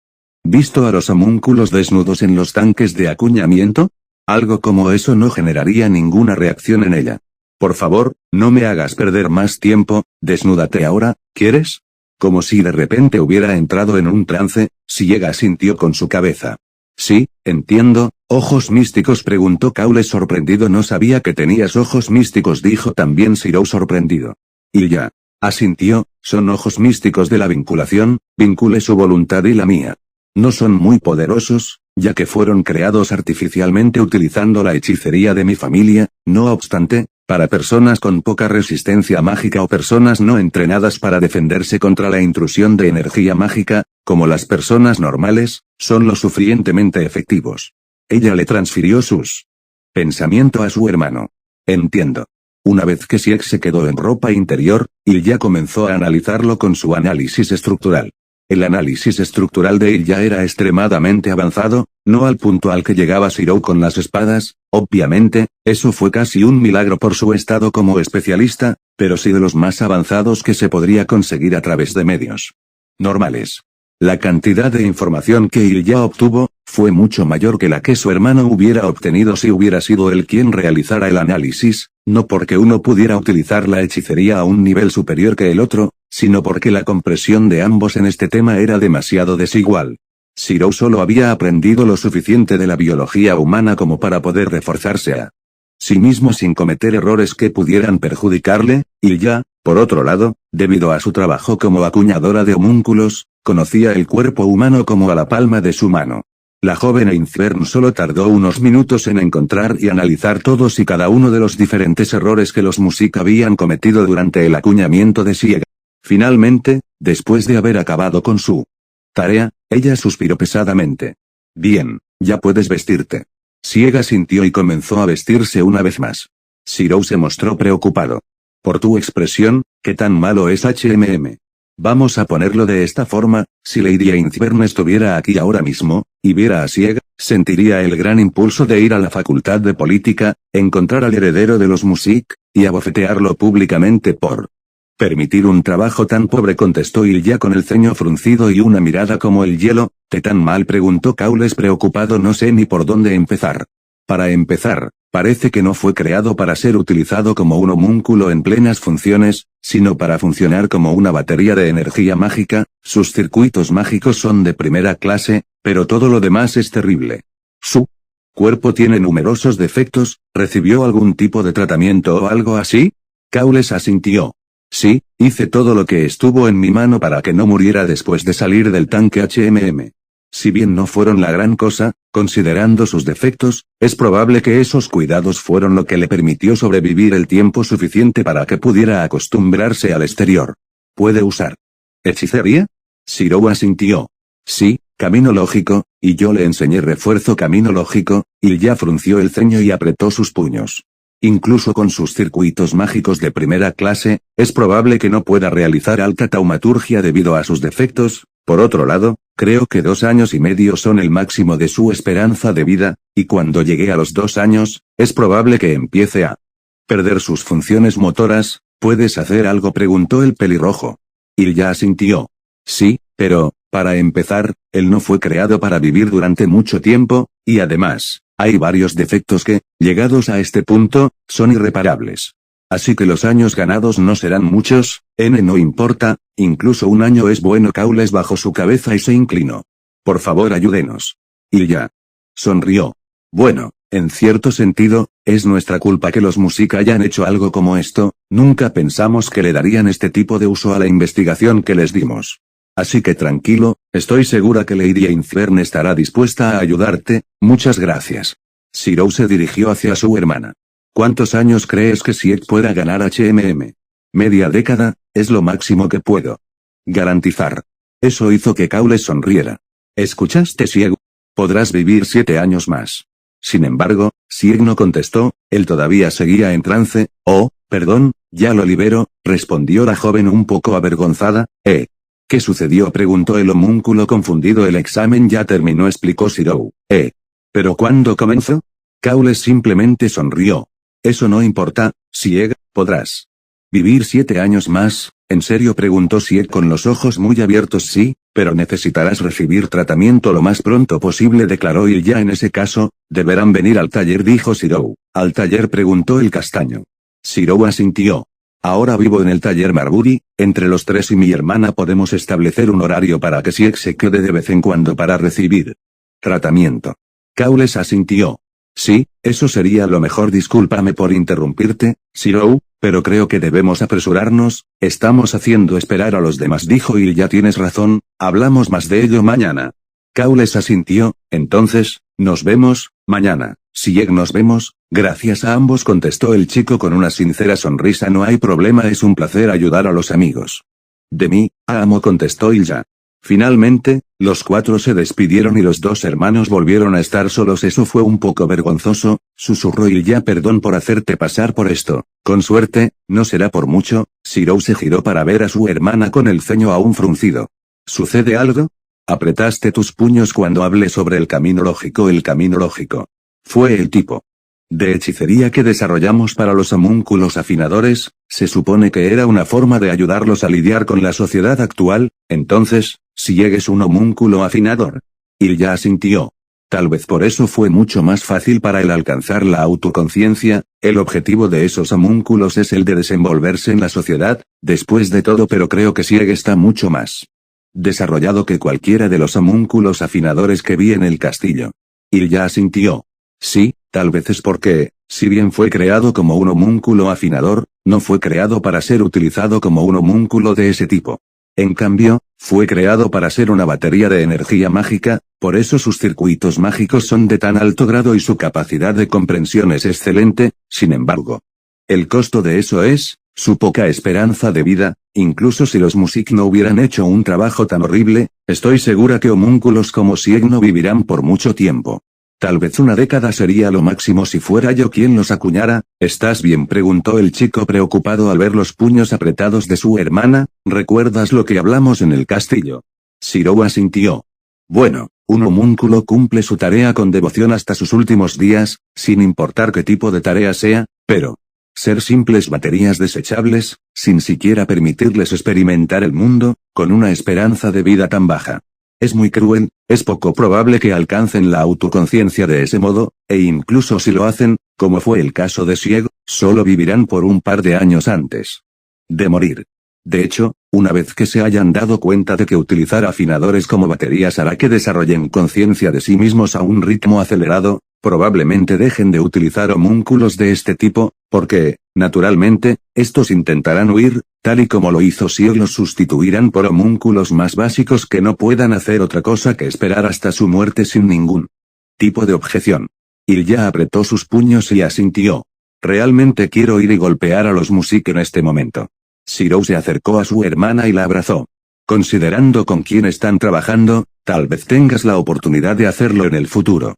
visto a los homúnculos desnudos en los tanques de acuñamiento? Algo como eso no generaría ninguna reacción en ella. Por favor, no me hagas perder más tiempo, desnúdate ahora, ¿quieres? Como si de repente hubiera entrado en un trance, Sieg asintió con su cabeza. Sí, entiendo. ¿Ojos místicos? Preguntó Caules sorprendido. No sabía que tenías ojos místicos, dijo también Shirou sorprendido. Ilya asintió. Son ojos místicos de la vinculación, vincule su voluntad y la mía. No son muy poderosos, ya que fueron creados artificialmente utilizando la hechicería de mi familia. No obstante, para personas con poca resistencia mágica o personas no entrenadas para defenderse contra la intrusión de energía mágica, como las personas normales, son lo suficientemente efectivos. Ella le transfirió sus pensamientos a su hermano. Entiendo. Una vez que Sieg se quedó en ropa interior, Ilya comenzó a analizarlo con su análisis estructural. El análisis estructural de Ilya era extremadamente avanzado, no al punto al que llegaba Shirou con las espadas. Obviamente, eso fue casi un milagro por su estado como especialista, pero sí de los más avanzados que se podría conseguir a través de medios normales. La cantidad de información que Ilya obtuvo, fue mucho mayor que la que su hermano hubiera obtenido si hubiera sido él quien realizara el análisis, no porque uno pudiera utilizar la hechicería a un nivel superior que el otro, sino porque la comprensión de ambos en este tema era demasiado desigual. Shirou solo había aprendido lo suficiente de la biología humana como para poder reforzarse a sí mismo sin cometer errores que pudieran perjudicarle, y ya, por otro lado, debido a su trabajo como acuñadora de homúnculos, conocía el cuerpo humano como a la palma de su mano. La joven Einzwern solo tardó unos minutos en encontrar y analizar todos y cada uno de los diferentes errores que los Music habían cometido durante el acuñamiento de Sieg. Finalmente, después de haber acabado con su tarea, ella suspiró pesadamente. Bien, ya puedes vestirte. Sieg asintió y comenzó a vestirse una vez más. Shirou se mostró preocupado. Por tu expresión, ¿qué tan malo es HMM? Vamos a ponerlo de esta forma, si Lady Einzwern estuviera aquí ahora mismo, y viera a Sieg, sentiría el gran impulso de ir a la facultad de política, encontrar al heredero de los Music, y abofetearlo públicamente por permitir un trabajo tan pobre, contestó Ilya con el ceño fruncido y una mirada como el hielo. ¿Te tan mal?, preguntó Cowles preocupado. No sé ni por dónde empezar. Para empezar, parece que no fue creado para ser utilizado como un homúnculo en plenas funciones, sino para funcionar como una batería de energía mágica. Sus circuitos mágicos son de primera clase, pero todo lo demás es terrible. Su cuerpo tiene numerosos defectos. ¿Recibió algún tipo de tratamiento o algo así? Cowles asintió. Sí, hice todo lo que estuvo en mi mano para que no muriera después de salir del tanque HMM. Si bien no fueron la gran cosa, considerando sus defectos, es probable que esos cuidados fueron lo que le permitió sobrevivir el tiempo suficiente para que pudiera acostumbrarse al exterior. ¿Puede usar hechicería? Shirou asintió. Sí, camino lógico, y yo le enseñé refuerzo camino lógico. Ilya frunció el ceño y apretó sus puños. Incluso con sus circuitos mágicos de primera clase, es probable que no pueda realizar alta taumaturgia debido a sus defectos. Por otro lado, creo que 2 años y medio son el máximo de su esperanza de vida, y cuando llegue a los 2 años, es probable que empiece a perder sus funciones motoras. ¿Puedes hacer algo?, preguntó el pelirrojo. Ilya asintió. Sí, pero, para empezar, él no fue creado para vivir durante mucho tiempo, y además, hay varios defectos que, llegados a este punto, son irreparables. Así que los años ganados no serán muchos. No importa, incluso 1 año es bueno. Cowles bajó su cabeza y se inclinó. Por favor, ayúdenos. Ilya sonrió. Bueno, en cierto sentido, es nuestra culpa que los Music hayan hecho algo como esto. Nunca pensamos que le darían este tipo de uso a la investigación que les dimos. Así que tranquilo, estoy segura que Lady Einzwern estará dispuesta a ayudarte. Muchas gracias. Shirou se dirigió hacia su hermana. ¿Cuántos años crees que Sieg pueda ganar HMM? Media década, es lo máximo que puedo garantizar. Eso hizo que Cowles sonriera. ¿Escuchaste, Sieg? Podrás vivir 7 años más. Sin embargo, Sieg no contestó, él todavía seguía en trance. Oh, perdón, ya lo libero, respondió la joven un poco avergonzada. ¿Qué sucedió?, preguntó el homúnculo confundido. El examen ya terminó, explicó Shirou. ¿Pero cuándo comenzó? Cowles simplemente sonrió. Eso no importa, Sieg, podrás vivir 7 años más. ¿En serio?, preguntó Sieg con los ojos muy abiertos. Sí, pero necesitarás recibir tratamiento lo más pronto posible, declaró Ilya. En ese caso, deberán venir al taller, dijo Shirou. ¿Al taller?, preguntó el castaño. Shirou asintió. Ahora vivo en el taller Marbury. Entre los 3 y mi hermana podemos establecer un horario para que Sieg se quede de vez en cuando para recibir tratamiento. Cowles asintió. Sí, eso sería lo mejor. Discúlpame por interrumpirte, Shirou, pero creo que debemos apresurarnos. Estamos haciendo esperar a los demás, dijo Ilya. Tienes razón, hablamos más de ello mañana. Cowles asintió. Entonces, nos vemos mañana. Sieg, nos vemos. Gracias a ambos, contestó el chico con una sincera sonrisa. No hay problema, es un placer ayudar a los amigos. De mí, amo, contestó Ilya. Finalmente, los 4 se despidieron y los 2 hermanos volvieron a estar solos. Eso fue un poco vergonzoso, susurró Ilya. Perdón por hacerte pasar por esto. Con suerte, no será por mucho. Shirou se giró para ver a su hermana con el ceño aún fruncido. ¿Sucede algo? Apretaste tus puños cuando hablé sobre el camino lógico. El camino lógico fue el tipo de hechicería que desarrollamos para los homúnculos afinadores. Se supone que era una forma de ayudarlos a lidiar con la sociedad actual, entonces, si es un homúnculo afinador. Ilya asintió. Tal vez por eso fue mucho más fácil para él alcanzar la autoconciencia. El objetivo de esos homúnculos es el de desenvolverse en la sociedad, después de todo, pero creo que Sieg está mucho más desarrollado que cualquiera de los homúnculos afinadores que vi en el castillo. Ilya asintió. Sí, tal vez es porque, si bien fue creado como un homúnculo afinador, no fue creado para ser utilizado como un homúnculo de ese tipo. En cambio, fue creado para ser una batería de energía mágica, por eso sus circuitos mágicos son de tan alto grado y su capacidad de comprensión es excelente. Sin embargo, el costo de eso es su poca esperanza de vida. Incluso si los Music no hubieran hecho un trabajo tan horrible, estoy segura que homúnculos como Sieg no vivirán por mucho tiempo. Tal vez una década sería lo máximo si fuera yo quien los acuñara. ¿Estás bien?, preguntó el chico preocupado al ver los puños apretados de su hermana. ¿Recuerdas lo que hablamos en el castillo? Shirou asintió. Bueno, un homúnculo cumple su tarea con devoción hasta sus últimos días, sin importar qué tipo de tarea sea, pero ser simples baterías desechables, sin siquiera permitirles experimentar el mundo, con una esperanza de vida tan baja. Es muy cruel, es poco probable que alcancen la autoconciencia de ese modo, e incluso si lo hacen, como fue el caso de Sieg, solo vivirán por un par de años antes de morir. De hecho, una vez que se hayan dado cuenta de que utilizar afinadores como baterías hará que desarrollen conciencia de sí mismos a un ritmo acelerado, probablemente dejen de utilizar homúnculos de este tipo, porque, naturalmente, estos intentarán huir, tal y como lo hizo Sieg. Los sustituirán por homúnculos más básicos que no puedan hacer otra cosa que esperar hasta su muerte sin ningún tipo de objeción. Ilya apretó sus puños y asintió. Realmente quiero ir y golpear a los Music en este momento. Shirou se acercó a su hermana y la abrazó. Considerando con quién están trabajando, tal vez tengas la oportunidad de hacerlo en el futuro.